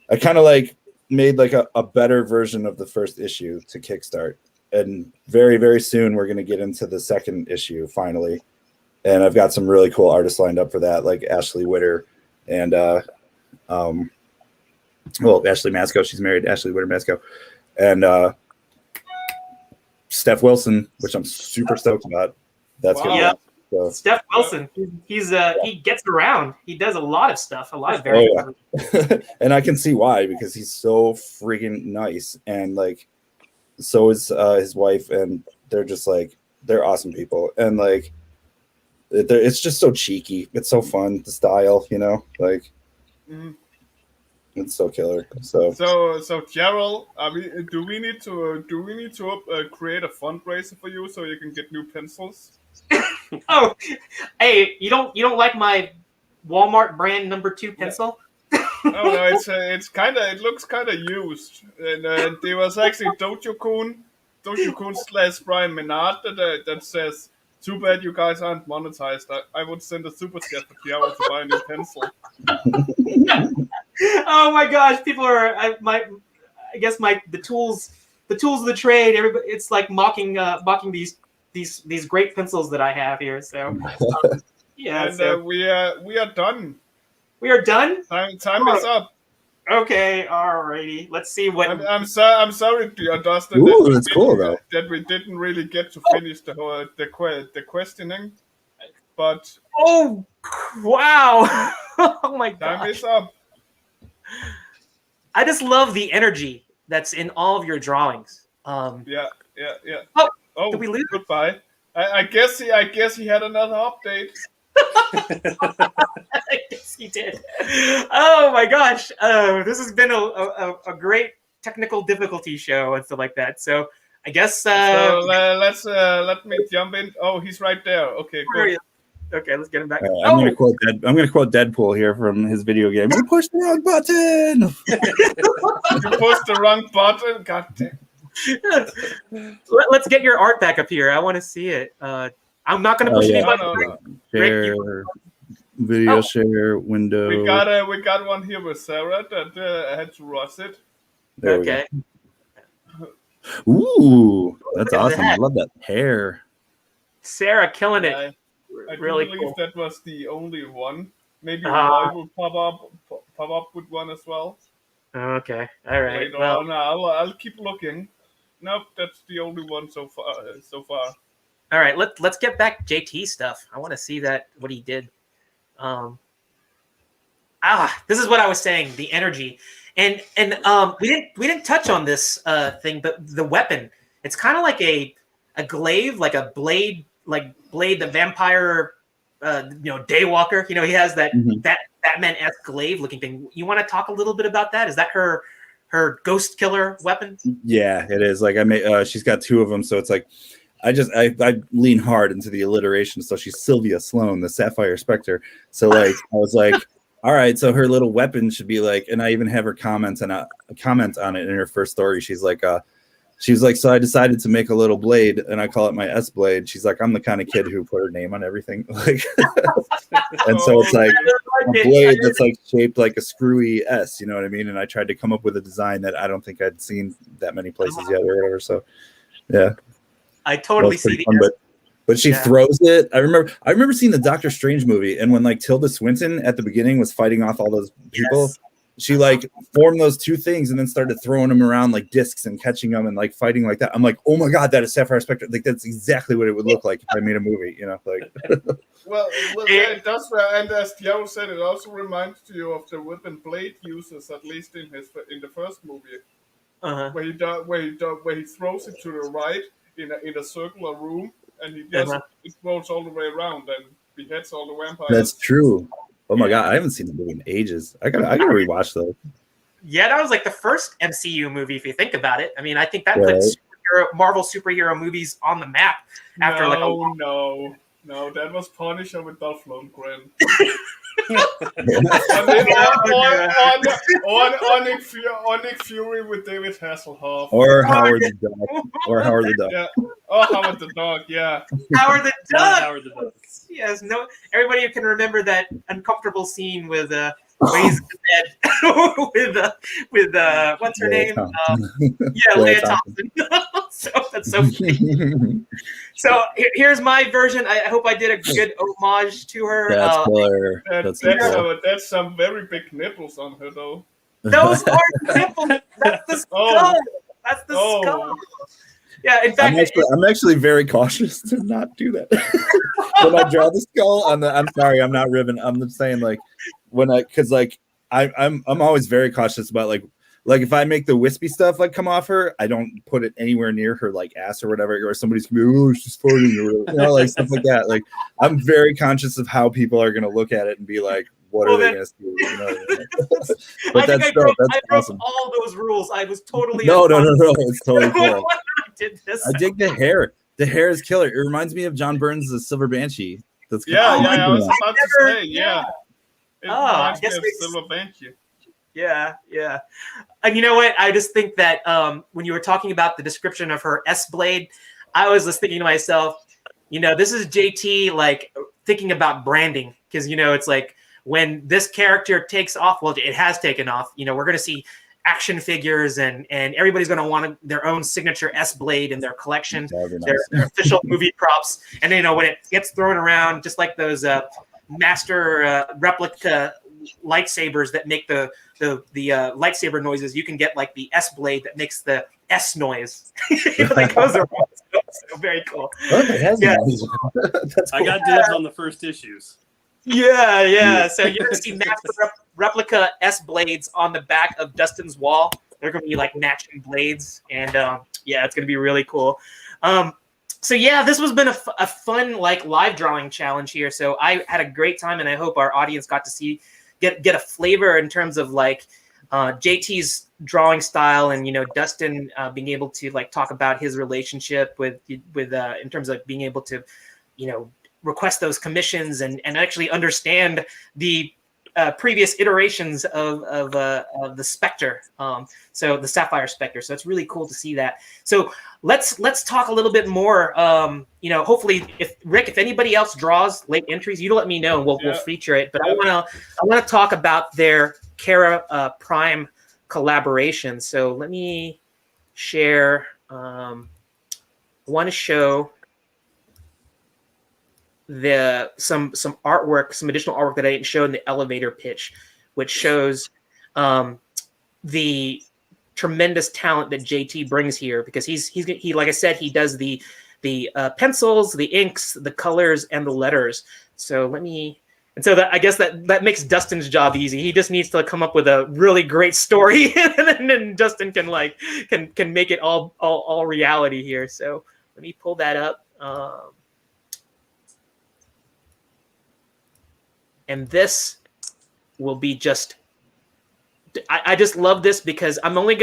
I kind of like made like a better version of the first issue to kickstart. And very, very soon we're going to get into the second issue finally. and I've got some really cool artists lined up for that, like Ashley Witter and Ashley Masco. She's married, Ashley Witter Masco, and Steph Wilson, which I'm super stoked about. That's Wow. gonna Yeah. be so. Steph Wilson, he gets around. He does a lot of stuff, a lot of very. And I can see why, because he's so freaking nice, and like, so is his wife, and they're just like, they're awesome people, and like, it's just so cheeky. It's so fun, the style, you know, like. Mhm. It's so killer. So Gerald, do we need to create a fundraiser for you so you can get new pencils? Oh, hey, you don't like my Walmart brand number 2 pencil? Oh no, it looks kind of used, and there was actually Dojo Kun / Brian Menard that says, "Too bad you guys aren't monetized. I would send a super chat for Gerald to buy a new pencil." Oh my gosh, people are the tools of the trade. Everybody, it's like mocking these great pencils that I have here. So yeah, and we are done. We are done. Time is up. Okay, alrighty. Let's see what. I'm sorry, Dustin. Ooh, that's cool though. That we didn't really get to finish the questioning, but oh wow! Oh my god! Time is up. I just love the energy that's in all of your drawings. Yeah. Oh, did we lose? Goodbye. I guess he had another update. I guess he did. Oh my gosh! This has been a great technical difficulty show and stuff like that. So I guess. Let me jump in. Oh, he's right there. Okay, good. Okay, let's get him back. I'm gonna quote Deadpool here from his video game. You pushed the wrong button. You pushed the wrong button. God damn. Let's get your art back up here. I want to see it. I'm not gonna push any buttons. No. Share, video share window. We got one here with Sarah that I had to rush it. Okay. Ooh, that's awesome. I love that hair. Sarah killing it. I really believe cool. that was the only one. Maybe Roy will pop up with one as well. Okay. All right. Wait, well, no, I'll keep looking. Nope, that's the only one so far. All right. Let's get back JT stuff. I want to see what he did. This is what I was saying. The energy, and we didn't touch on this thing, but the weapon. It's kind of like a glaive, like a blade. Like Blade the vampire, Daywalker. He has that that Batman-esque glaive looking thing. You want to talk a little bit about that? Is that her ghost killer weapon? Yeah, it is. Like she's got 2 of them, so it's like I lean hard into the alliteration. So she's Sylvia Sloan, the Sapphire Spectre. So like I was like, all right, so her little weapon should be like, and I even have her comment on it in her first story. She's like, so I decided to make a little blade, and I call it my S blade. She's like, I'm the kind of kid who put her name on everything. Like, and so it's like a blade that's like shaped like a screwy S. You know what I mean? And I tried to come up with a design that I don't think I'd seen that many places yet, or whatever. So, yeah, I totally see the. Fun, but she throws it. I remember seeing the Doctor Strange movie, and when like Tilda Swinton at the beginning was fighting off all those people. Yes. She like formed those 2 things and then started throwing them around like discs and catching them and like fighting like that. I'm like, oh my god, that is Sapphire Spectre. Like that's exactly what it would look like if I made a movie, like. Well, it does, and as Thiago said, it also reminds you of the whip and blade uses, at least in the first movie, where he throws it to the right in a circular room, and he just it rolls all the way around and beheads all the vampires. That's true. Oh my god, I haven't seen the movie in ages. I gotta rewatch those. Yeah, that was like the first MCU movie, if you think about it. I mean, I think that put Marvel superhero movies on the map after No, that was Punisher with Dolph Lundgren. Or Nick Fury with David Hasselhoff. Or Howard the Duck. Or Howard the Duck. Yeah. Oh, Howard the Dog, yeah. Howard the Duck. Howard the Duck. Yes, everybody can remember that uncomfortable scene with when he's in bed with what's her name? Leah Thompson. So that's so funny. So here's my version. I hope I did a good homage to her. That's killer. That's some very big nipples on her, though. Those are nipples. That's the skull. That's the skull. Yeah, in fact, I'm actually very cautious to not do that. When I draw the skull on I'm sorry, I'm not ribbon. I'm just saying, like, because I'm always very cautious about like if I make the wispy stuff like come off her, I don't put it anywhere near her like ass or whatever, or somebody's gonna be, oh, she's farting or whatever, like stuff like that. Like, I'm very conscious of how people are gonna look at it and be like, what are they gonna see? But I broke awesome. All those rules. I was totally no. It's totally cool. I dig the hair. The hair is killer. It reminds me of John Burns' The Silver Banshee. That's I was about to say, yeah. It reminds me of Silver Banshee. Yeah. And you know what? I just think that when you were talking about the description of her S-blade, I was just thinking to myself, this is JT like thinking about branding, because it's like when this character takes off, well, it has taken off. We're going to see action figures and everybody's going to want their own signature S-blade in their collection, their official movie props. And when it gets thrown around, just like those master replica lightsabers that make the lightsaber noises, you can get like the S-blade that makes the S noise. That goes around. So very cool. That's cool. I got dibs on the first issues. Yeah. So you're gonna see master replica S-blades on the back of Dustin's wall. They're gonna be like matching blades, and it's gonna be really cool. So this has been a fun like live drawing challenge here. So I had a great time, and I hope our audience got to get a flavor in terms of like JT's drawing style, and Dustin being able to like talk about his relationship with in terms of being able to request those commissions and actually understand the previous iterations of the Spectre, so the Sapphire Spectre. So it's really cool to see that. So let's talk a little bit more. Hopefully, if anybody else draws late entries, you let me know and we'll feature it. But I want to talk about their Kerra Prime collaboration. So let me share. I want to show some artwork, some additional artwork that I didn't show in the elevator pitch, which shows the tremendous talent that JT brings here, because he like I said, he does the pencils, the inks, the colors, and the letters. So I guess that makes Dustin's job easy. He just needs to come up with a really great story, and then Dustin can make it all reality here. So let me pull that up. And this will be just, I just love this because it's only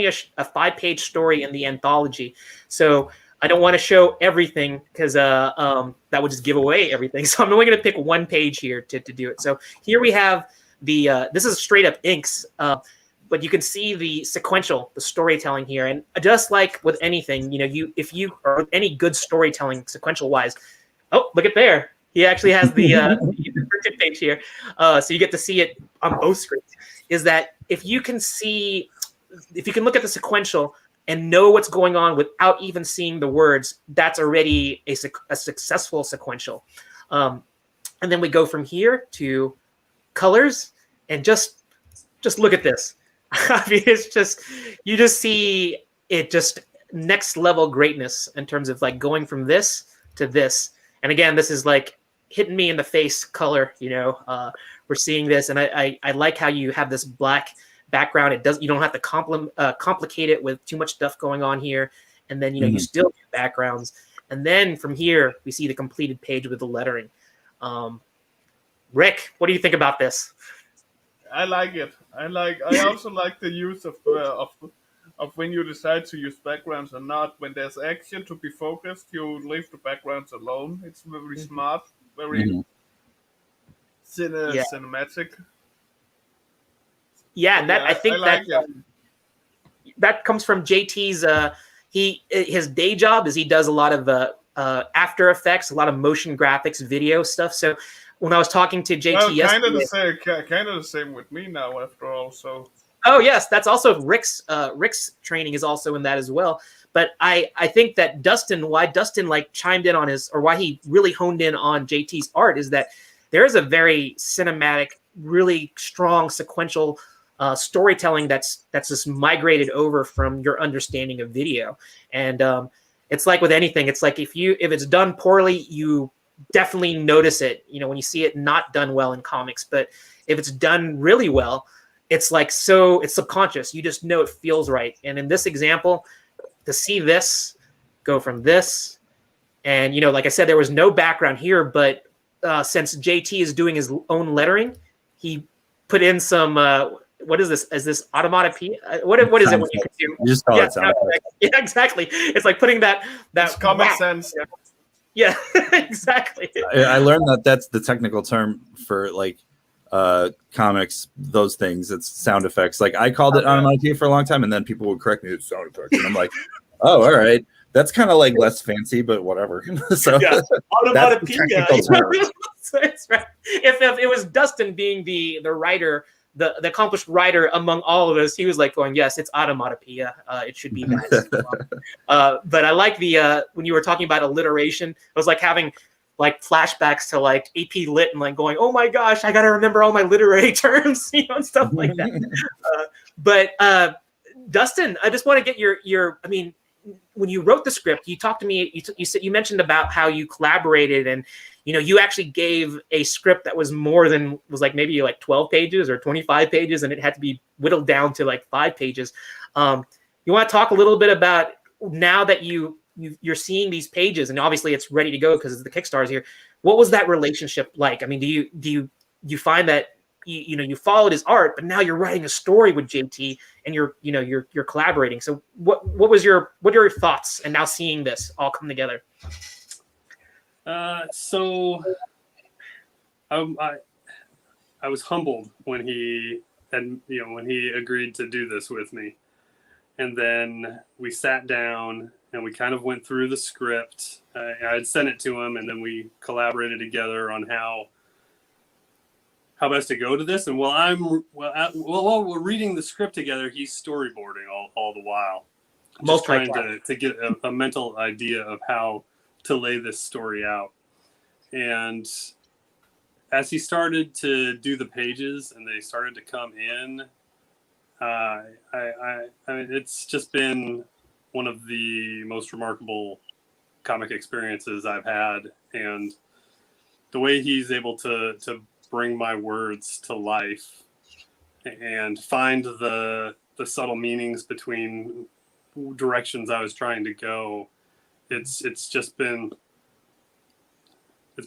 a 5-page story in the anthology. So I don't want to show everything because that would just give away everything. So I'm only going to pick one page here to do it. So here we have this is straight up inks, but you can see the storytelling here. And just like with anything, if you or any good storytelling sequential wise, oh, look at there. He actually has the printed page here, so you get to see it on both screens. Is that if you can look at the sequential and know what's going on without even seeing the words, that's already a successful sequential. And then we go from here to colors, and just look at this. I mean, it's just, you just see it, just next level greatness in terms of like going from this to this. And again, this is like hitting me in the face color, we're seeing this. And I like how you have this black background. You don't have to complicate it with too much stuff going on here. And then, you still do backgrounds. And then from here, we see the completed page with the lettering. Rick, what do you think about this? I like it. I also like the use of when you decide to use backgrounds or not. When there's action to be focused, you leave the backgrounds alone. It's very smart, very cinematic. Yeah, and I think that comes from JT's. His day job is he does a lot of After Effects, a lot of motion graphics, video stuff. So when I was talking to JT Well, yesterday. kind of the same with me now. After all, so. Oh yes, that's also Rick's training is also in that as well. But I think that why Dustin like chimed in on why he really honed in on JT's art is that there is a very cinematic, really strong sequential storytelling that's just migrated over from your understanding of video. And it's like with anything, it's like if it's done poorly, you definitely notice it, when you see it not done well in comics. But if it's done really well, it's like, so it's subconscious. You just know it feels right. And in this example, to see this go from this, and like I said, there was no background here, but since JT is doing his own lettering, he put in some what is this? Is this automatopoeia? What is it when you can do? You just call it sound effects. Yeah, exactly. It's like putting that It's common sense. Yeah, exactly. I learned that's the technical term for like comics, those things. It's sound effects. Like I called it onomatopoeia for a long time, and then people would correct me, it's sound effects, and I'm like, oh, all right, that's kind of like less fancy, but whatever. So yeah, onomatopoeia. That's right. If it was Dustin being the writer, the accomplished writer among all of us, he was like going, yes, it's automatopoeia. It should be that. But I like the when you were talking about alliteration, it was like having like flashbacks to like AP Lit and like going, oh my gosh, I got to remember all my literary terms, and stuff like that. But Dustin, I just want to get your, I mean, when you wrote the script, you talked to me, you mentioned about how you collaborated, and, you actually gave a script that was like maybe like 12 pages or 25 pages, and it had to be whittled down to like 5 pages. You want to talk a little bit about, now that you're seeing these pages, and obviously it's ready to go because the Kickstarter's here. What was that relationship like? I mean, do you find that you followed his art, but now you're writing a story with JT, and you're collaborating? So what are your thoughts, and now seeing this all come together? So I was humbled when he agreed to do this with me, and then we sat down and we kind of went through the script. I had sent it to him, and then we collaborated together on how best to go to this. And while we're reading the script together, he's storyboarding all the while, just trying to get a mental idea of how to lay this story out. And as he started to do the pages and they started to come in, I mean, it's just been one of the most remarkable comic experiences I've had. And the way he's able to bring my words to life and find the subtle meanings between directions I was trying to go, it's been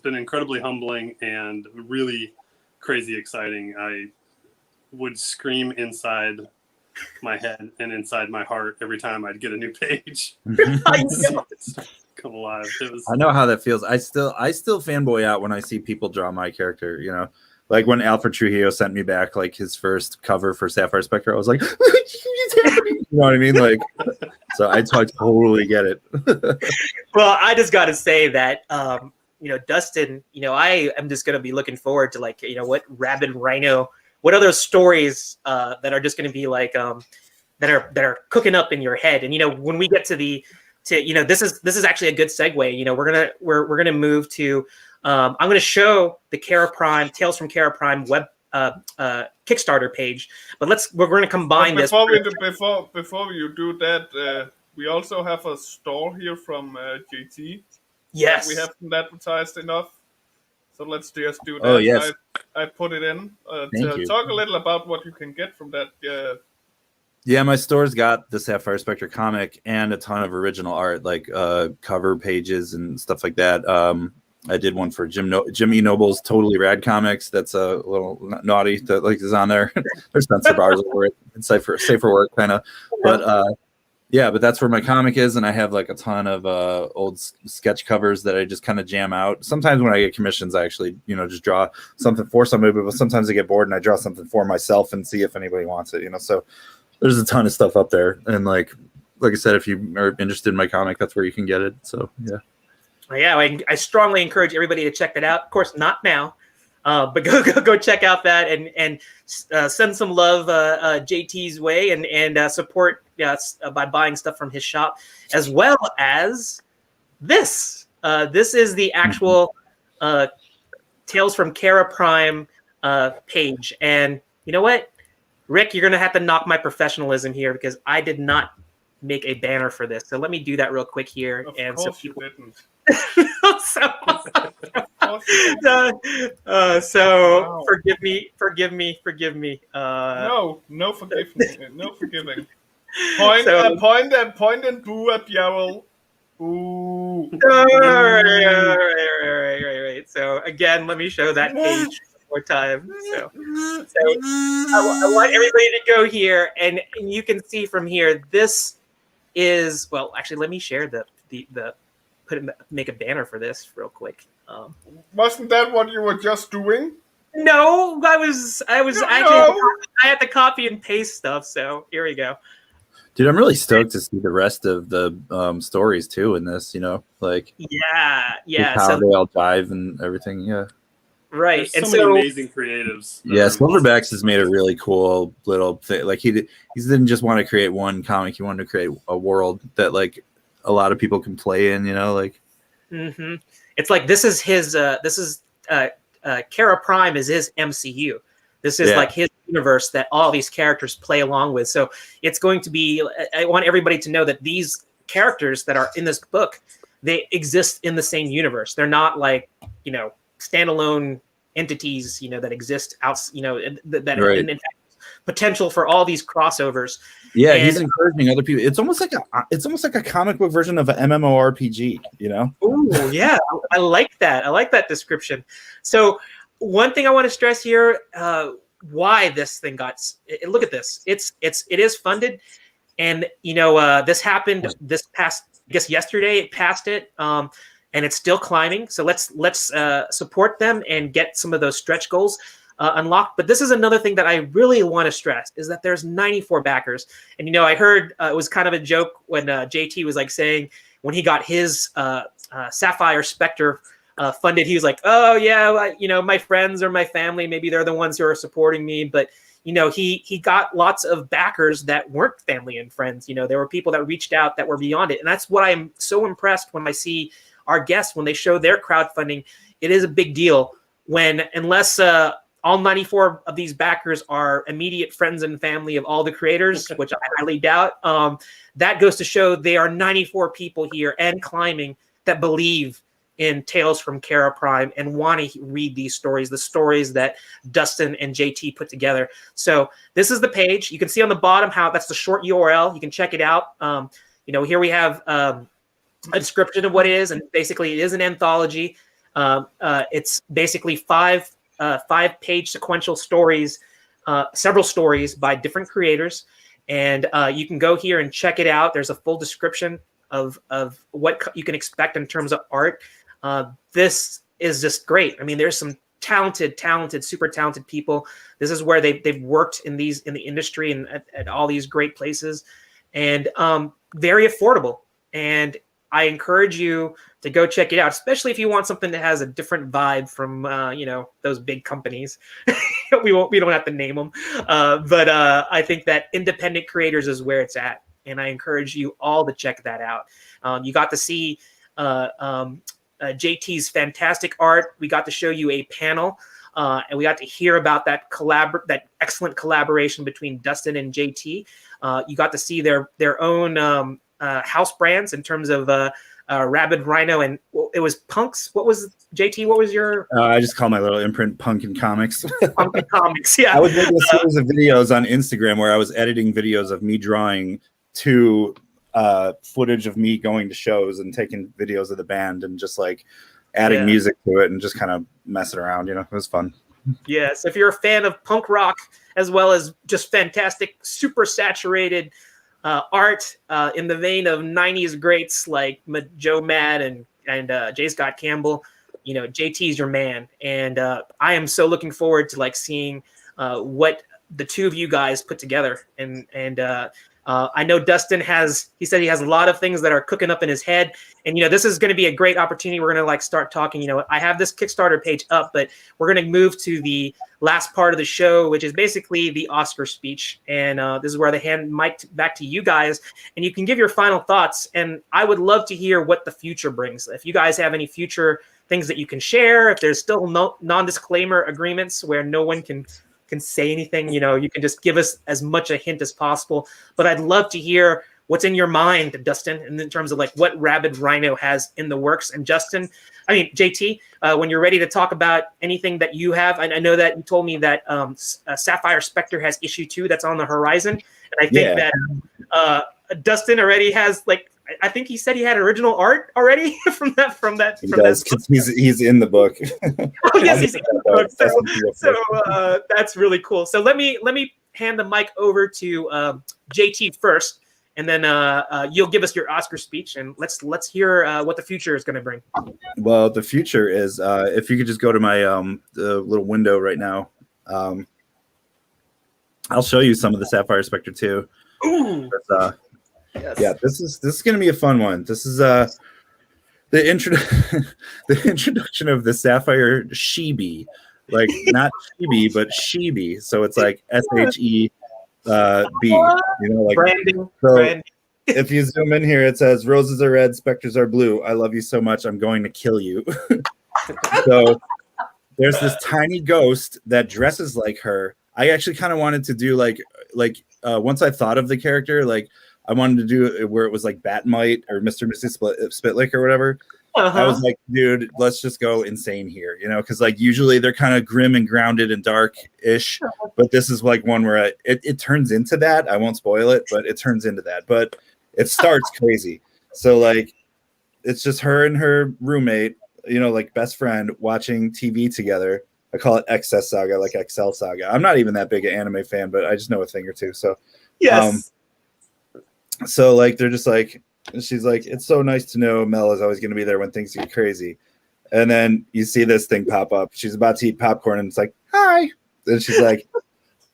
incredibly humbling and really crazy exciting. I would scream inside my head and inside my heart every time I'd get a new page. Come alive. I know how that feels. I still fanboy out when I see people draw my character, like when Alfred Trujillo sent me back like his first cover for Sapphire Spectre, I was like, it's happening. You know what I mean? Like, so I totally get it. Well, I just got to say that, Dustin, I am just going to be looking forward to like, what Rabid Rhino, what other stories that are just going to be like, that are cooking up in your head. And, when we get to this is actually a good segue. We're gonna move to. I'm gonna show the Kerra Prime Tales from Kerra Prime web Kickstarter page, but we're going to combine this. Before you do that, we also have a store here from JT. Yes, we haven't advertised enough, so let's just do that. Oh yes, I put it in. Thank you. Talk a little about what you can get from that. Yeah, my store's got the Sapphire Spectre comic and a ton of original art, like cover pages and stuff like that. I did one for Jimmy Noble's Totally Rad Comics. That's a little naughty that like is on there. There's Spencer Bars over it. It's safer work kind of. But yeah, but that's where my comic is, and I have like a ton of old sketch covers that I just kind of jam out. Sometimes when I get commissions, I actually just draw something for somebody, but sometimes I get bored and I draw something for myself and see if anybody wants it. So there's a ton of stuff up there, and like I said, if you are interested in my comic, that's where you can get it. So yeah. Yeah, I strongly encourage everybody to check that out. Of course, not now, But go check out that and send some love JT's way and support by buying stuff from his shop, as well as this. This is the actual Tales from Kerra Prime page. And you know what, Rick, you're going to have to knock my professionalism here because I did not make a banner for this. So let me do that real quick here. Of course you didn't. So forgive me. No forgiveness. No forgiving. Point and boo at Yarrell. Ooh. All right. So again, let me show that page one more time. So I want everybody to go here, and you can see from here. This is actually. Let me share make a banner for this real quick. Wasn't that what you were just doing? No, I was actually. I had to copy and paste stuff. So here we go. Dude, I'm really stoked to see the rest of the stories too in this. Like how they all dive and everything. Yeah, right. There's so many amazing creatives. Yeah, Silverbacks has made a really cool little thing. Like he didn't just want to create one comic; he wanted to create a world that like a lot of people can play in. Like. Mm-hmm. It's like this is his. Kerra Prime is his MCU. This is like his universe that all these characters play along with. So it's going to be. I want everybody to know that these characters that are in this book, they exist in the same universe. They're not like standalone entities. That exist out. That right. in fact, potential for all these crossovers. Yeah, and he's encouraging other people. It's almost like a comic book version of an MMORPG, Oh, yeah. I like that. I like that description. So one thing I want to stress here, why this thing look at this. It is funded, and this happened this past, I guess yesterday it passed it, and it's still climbing. So let's support them and get some of those stretch goals unlocked. But this is another thing that I really want to stress is that there's 94 backers. And, I heard it was kind of a joke when JT was like saying when he got his Sapphire Spectre funded, he was like, oh yeah, my friends or my family, maybe they're the ones who are supporting me. But, he got lots of backers that weren't family and friends. There were people that reached out that were beyond it. And that's what I'm so impressed when I see our guests, when they show their crowdfunding. It is a big deal unless all 94 of these backers are immediate friends and family of all the creators, which I highly doubt. That goes to show they are 94 people here and climbing that believe in Tales from Kerra Prime and want to read these stories, the stories that Dustin and JT put together. So this is the page. You can see on the bottom how that's the short URL. You can check it out. Here we have a description of what it is, and basically it is an anthology. It's basically five page sequential stories, several stories by different creators. And you can go here and check it out. There's a full description of what you can expect in terms of art. This is just great. I mean, there's some talented, super talented people. This is where they've worked in the industry and at all these great places, and very affordable. And I encourage you to go check it out, especially if you want something that has a different vibe from, those big companies. We don't have to name them. But I think that independent creators is where it's at. And I encourage you all to check that out. You got to see JT's fantastic art. We got to show you a panel, and we got to hear about that excellent collaboration between Dustin and JT. You got to see their own house brands in terms of Rabid Rhino, and it was Punks. What was JT? What was your? I just call my little imprint Punkin Comics. Punkin Comics, yeah. I was making a series of videos on Instagram where I was editing videos of me drawing to footage of me going to shows and taking videos of the band and just like adding music to it and just kind of messing around. It was fun. Yes, if you're a fan of punk rock as well as just fantastic, super saturated art in the vein of 90s greats like Joe Mad and J. Scott Campbell, JT's your man. And I am so looking forward to seeing what the two of you guys put together. And I know Dustin he said he has a lot of things that are cooking up in his head. And, this is going to be a great opportunity. We're going to start talking. I have this Kickstarter page up, but we're going to move to the last part of the show, which is basically the Oscar speech. And this is where they hand mic back to you guys, and you can give your final thoughts. And I would love to hear what the future brings. If you guys have any future things that you can share, if there's still no non-disclaimer agreements where no one can say anything, you can just give us as much a hint as possible. But I'd love to hear what's in your mind, Dustin, in terms of what Rabid Rhino has in the works. And JT, when you're ready to talk about anything that you have, and I know that you told me that Sapphire Spectre has issue 2 that's on the horizon. And I think that Dustin already has I think he said he had original art already from that. He does, because he's in the book. Oh, yes, he's in the book. So that's really cool. So let me hand the mic over to JT first, and then you'll give us your Oscar speech, and let's hear what the future is going to bring. Well, the future is if you could just go to my the little window right now. I'll show you some of the Sapphire Spectre too. Ooh. Yes. Yeah, this is going to be a fun one. This is the introduction of the Sapphire Shebi, not Shebi but Shebi. So it's SHE B. Branding. So Branding. If you zoom in here, it says roses are red, specters are blue. I love you so much, I'm going to kill you. So there's this tiny ghost that dresses like her. I actually kind of wanted to do once I thought of the character, I wanted to do it where it was Batmite or Mr. and Mrs. Spitlick or whatever. I was like, dude, let's just go insane here, because usually they're kind of grim and grounded and dark-ish, but this is one where it turns into that. I won't spoil it, but it turns into that. But it starts crazy. So it's just her and her roommate, best friend watching TV together. I call it Excess Saga, Excel Saga. I'm not even that big an anime fan, but I just know a thing or two. So yes. So they're just she's it's so nice to know Mel is always going to be there when things get crazy. And then you see this thing pop up. She's about to eat popcorn and it's hi. And she's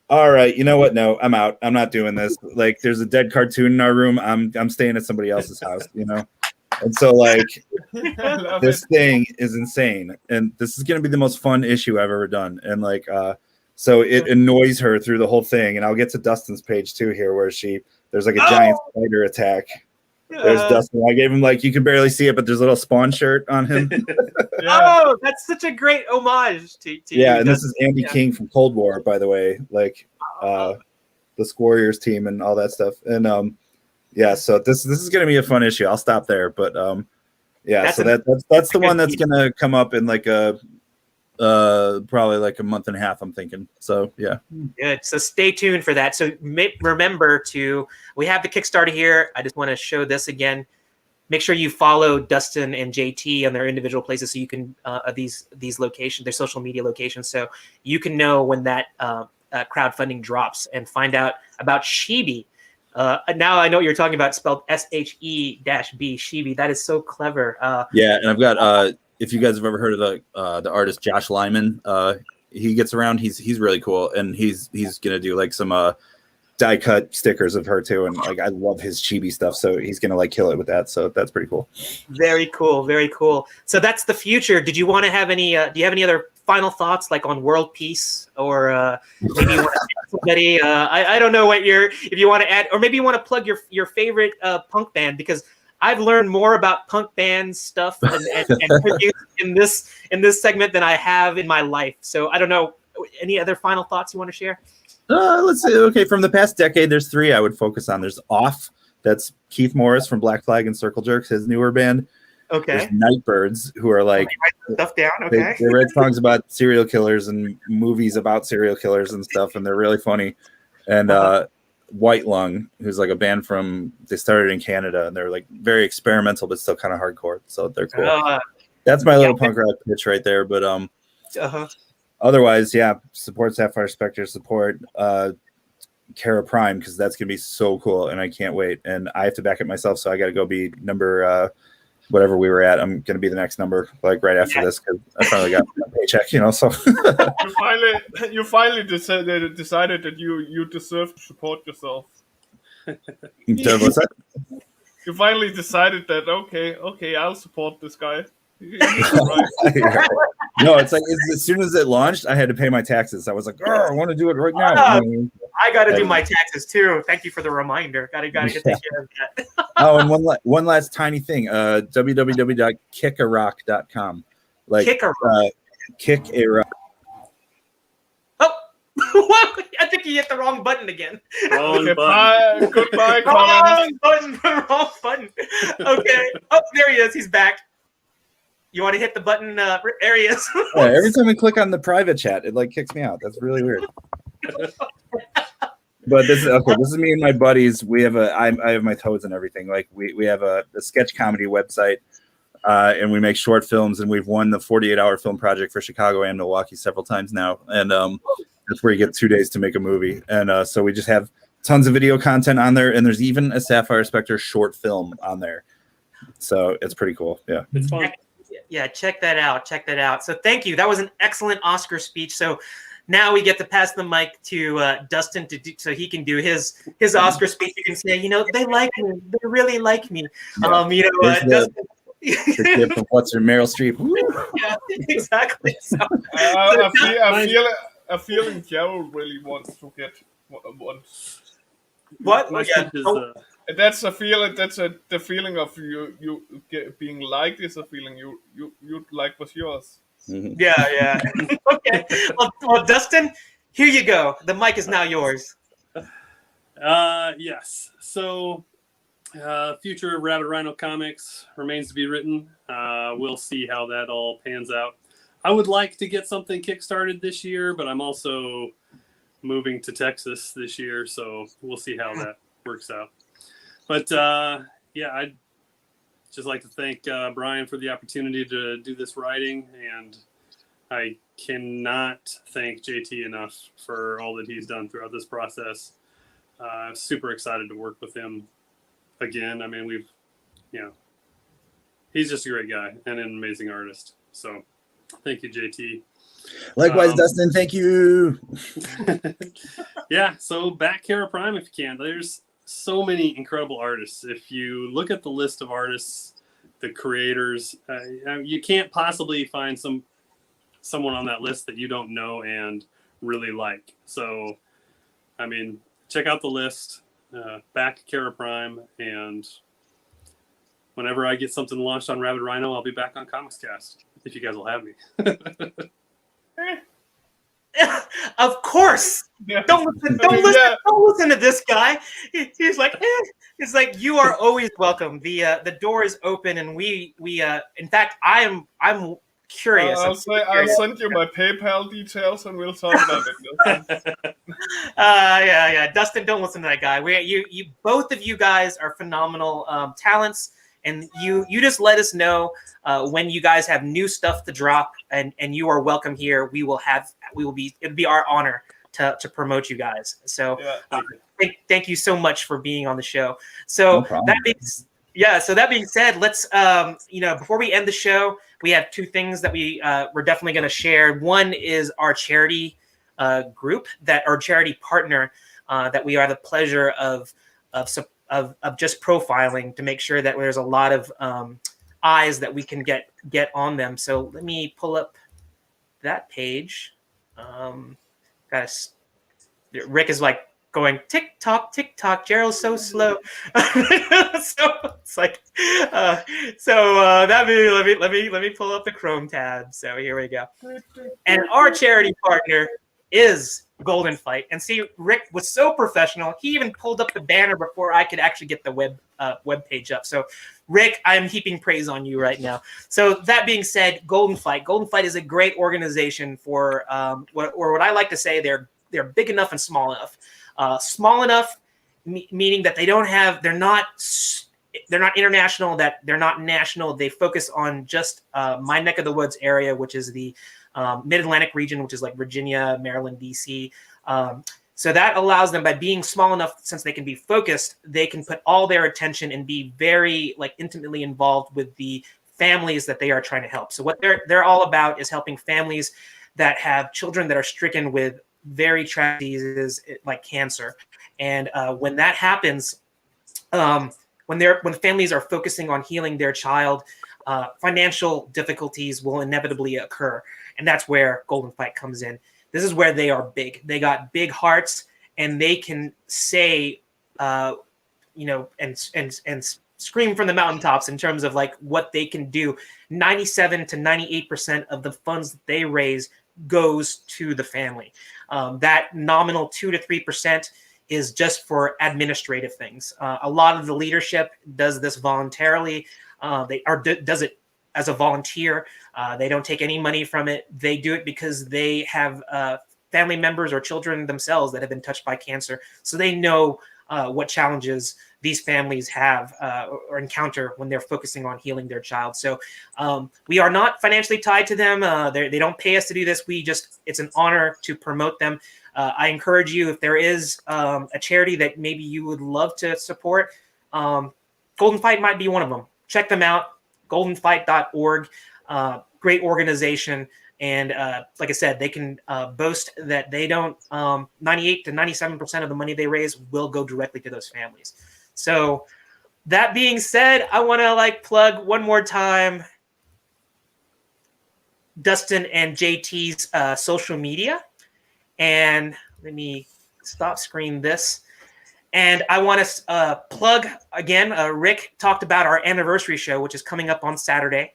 all right, you know what? No, I'm out. I'm not doing this. There's a dead cartoon in our room. I'm staying at somebody else's house, And so this thing is insane. And this is going to be the most fun issue I've ever done. And so it annoys her through the whole thing. And I'll get to Dustin's page too here where there's a giant spider attack. There's Dustin. I gave him you can barely see it, but there's a little Spawn shirt on him. Oh, that's such a great homage to yeah, and this is Andy King from Cold War, by the way, the Squarriors team and all that stuff. And so this is gonna be a fun issue. I'll stop there, but that's the one that's gonna come up in probably a month and a half, I'm thinking. So yeah, good. So stay tuned for that. So remember we have the Kickstarter here. I just want to show this again. Make sure you follow Dustin and JT on their individual places, so you can these locations, their social media locations, so you can know when that crowdfunding drops and find out about Shebi. Now I know what you're talking about, spelled SHE-B, Shebi. That is so clever. Yeah, and I've got if you guys have ever heard of the artist Josh Lyman, he gets around. He's really cool, and he's gonna do some die cut stickers of her too, and I love his chibi stuff, so he's gonna kill it with that. So that's pretty cool. Very cool, very cool. So that's the future. Did you want to have any? Do you have any other final thoughts, on world peace, or maybe you want to add somebody? I don't know if you want to add, or maybe you want to plug your favorite punk band, because I've learned more about punk band stuff and in this segment than I have in my life. So I don't know. Any other final thoughts you want to share? Let's see. Okay, from the past decade, there's 3 I would focus on. There's Off. That's Keith Morris from Black Flag and Circle Jerks, his newer band. Okay. There's Nightbirds, who are write stuff down. Okay. They write songs about serial killers and movies about serial killers and stuff, and they're really funny. And White Lung, who's a band they started in Canada, and they're very experimental but still kind of hardcore. So they're cool. That's my little punk rock pitch right there. But otherwise, support Sapphire Spectre, support Kerra Prime, because that's gonna be so cool, and I can't wait. And I have to back it myself, so I got to go be number whatever we were at. I'm gonna be the next number, right after this, because I finally got my paycheck, So you finally decided that you deserve to support yourself. What's that? You finally decided that okay, I'll support this guy. Right. No, it's like as soon as it launched, I had to pay my taxes. I was like, I want to do it right now. I got to do my taxes too. Thank you for the reminder. Got to take care of that. Oh, and one last tiny thing. www.kickarock.com. Like kick a rock. Oh, I think you hit the wrong button again. Wrong button. Bye. Goodbye, Colin. Wrong button. Okay. Oh, there he is. He's back. You want to hit the button? There he is. Yeah, every time I click on the private chat, it like kicks me out. That's really weird. But this is okay. This is me and my buddies. We have I have my toes and everything. Like we have a sketch comedy website, and we make short films. And we've won the 48-hour film project for Chicago and Milwaukee several times now. And that's where you get 2 days to make a movie. And so we just have tons of video content on there. And there's even a Sapphire Spectre short film on there. So it's pretty cool. Yeah, It's fun. Yeah, check that out. So thank you. That was an excellent Oscar speech. So now we get to pass the mic to Dustin so he can do his Oscar speech. You can say, they like me. They really like me. Yeah. Dustin. The kid from What's Her Meryl Streep. Yeah, exactly. So, I'm feeling Gerald really wants to get one. What? That's a feeling. The feeling of you being liked is a feeling you like was yours. Mm-hmm. Yeah. Okay. Well, Dustin, here you go. The mic is now yours. Yes. So, future of Rabbit Rhino comics remains to be written. We'll see how that all pans out. I would like to get something kickstarted this year, but I'm also moving to Texas this year, so we'll see how that works out. But I'd just like to thank Brian for the opportunity to do this writing, and I cannot thank JT enough for all that he's done throughout this process. Super excited to work with him again. I mean, he's just a great guy and an amazing artist. So thank you, JT. Likewise, Dustin, thank you. Yeah, so back Kerra Prime if you can. There's so many incredible artists. If you look at the list of artists, the creators, you can't possibly find someone on that list that you don't know and really like. So, I mean, check out the list, back Kerra Prime, and whenever I get something launched on Rabbit Rhino, I'll be back on Comics Cast, if you guys will have me. Of course. Yeah. Don't listen to this guy. He's like, it's like you are always welcome. The door is open, and we in fact I'm curious. I'll send you my PayPal details, and we'll talk about it. Yeah. Dustin, don't listen to that guy. You both of you guys are phenomenal talents. And you just let us know when you guys have new stuff to drop, and you are welcome here. It'll be our honor to promote you guys. So thank you so much for being on the show. So that being said, let's before we end the show, we have two things that we're definitely going to share. One is our charity group, that our charity partner that we have the pleasure of just profiling to make sure that there's a lot of eyes that we can get on them. So let me pull up that page. Rick is like going tick tock, Gerald's so slow. So it's like, let me pull up the Chrome tab. So here we go. And our charity partner is Golden Fight. And see, Rick was so professional. He even pulled up the banner before I could actually get the web page up. So Rick, I'm heaping praise on you right now. So that being said, Golden Fight is a great organization for what I like to say, they're big enough and small enough. Small enough, meaning that they're not international, that they're not national. They focus on just my neck of the woods area, which is the Mid-Atlantic region, which is like Virginia, Maryland, DC. So that allows them, by being small enough, since they can be focused, they can put all their attention and be very intimately involved with the families that they are trying to help. So what they're all about is helping families that have children that are stricken with very tragic diseases like cancer. And when that happens, when families are focusing on healing their child, financial difficulties will inevitably occur. And that's where Golden Fight comes in. This is where they are big. They got big hearts, and they can say, and scream from the mountaintops in terms of like what they can do. 97 to 98% of the funds that they raise goes to the family. That nominal 2 to 3% is just for administrative things. A lot of the leadership does this voluntarily. Does it as a volunteer. They don't take any money from it. They do it because they have family members or children themselves that have been touched by cancer. So they know what challenges these families have or encounter when they're focusing on healing their child. So we are not financially tied to them. They don't pay us to do this. It's an honor to promote them. I encourage you, if there is a charity that maybe you would love to support, Golden Fight might be one of them. Check them out, goldenfight.org. Great organization. And like I said, they can boast that they don't, 98 to 97% of the money they raise will go directly to those families. So that being said, I want to plug one more time Dustin and JT's social media. And let me stop screen this. And I want to plug again, Rick talked about our anniversary show, which is coming up on Saturday.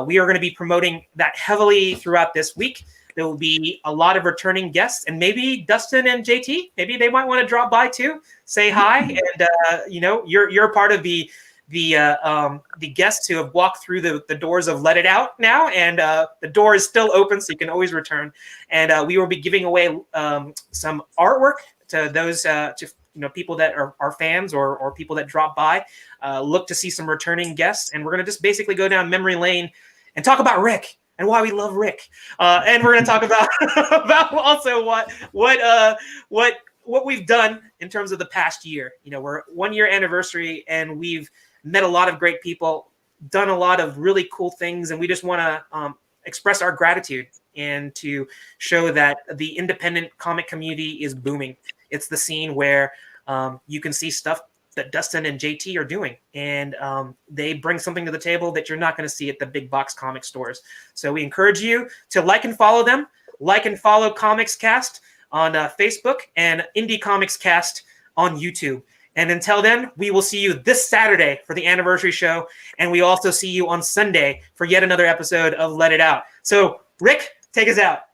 We are going to be promoting that heavily throughout this week. There will be a lot of returning guests, and maybe Dustin and JT, maybe they might want to drop by too, say hi. And you're part of the guests who have walked through the doors of Let It Out now, and the door is still open, so you can always return. And we will be giving away some artwork to those people that are fans or people that drop by. Look to see some returning guests, and we're going to just basically go down memory lane and talk about Rick and why we love Rick. And we're going to talk about about also what we've done in terms of the past year. We're 1 year anniversary, and we've met a lot of great people, done a lot of really cool things, and we just want to express our gratitude and to show that the independent comic community is booming. It's the scene where you can see stuff that Dustin and JT are doing, and they bring something to the table that you're not going to see at the big box comic stores. So we encourage you to like and follow them, like and follow Comics Cast on Facebook and Indie Comics Cast on YouTube. And until then, we will see you this Saturday for the anniversary show, and we also see you on Sunday for yet another episode of Let It Out. So Rick, take us out.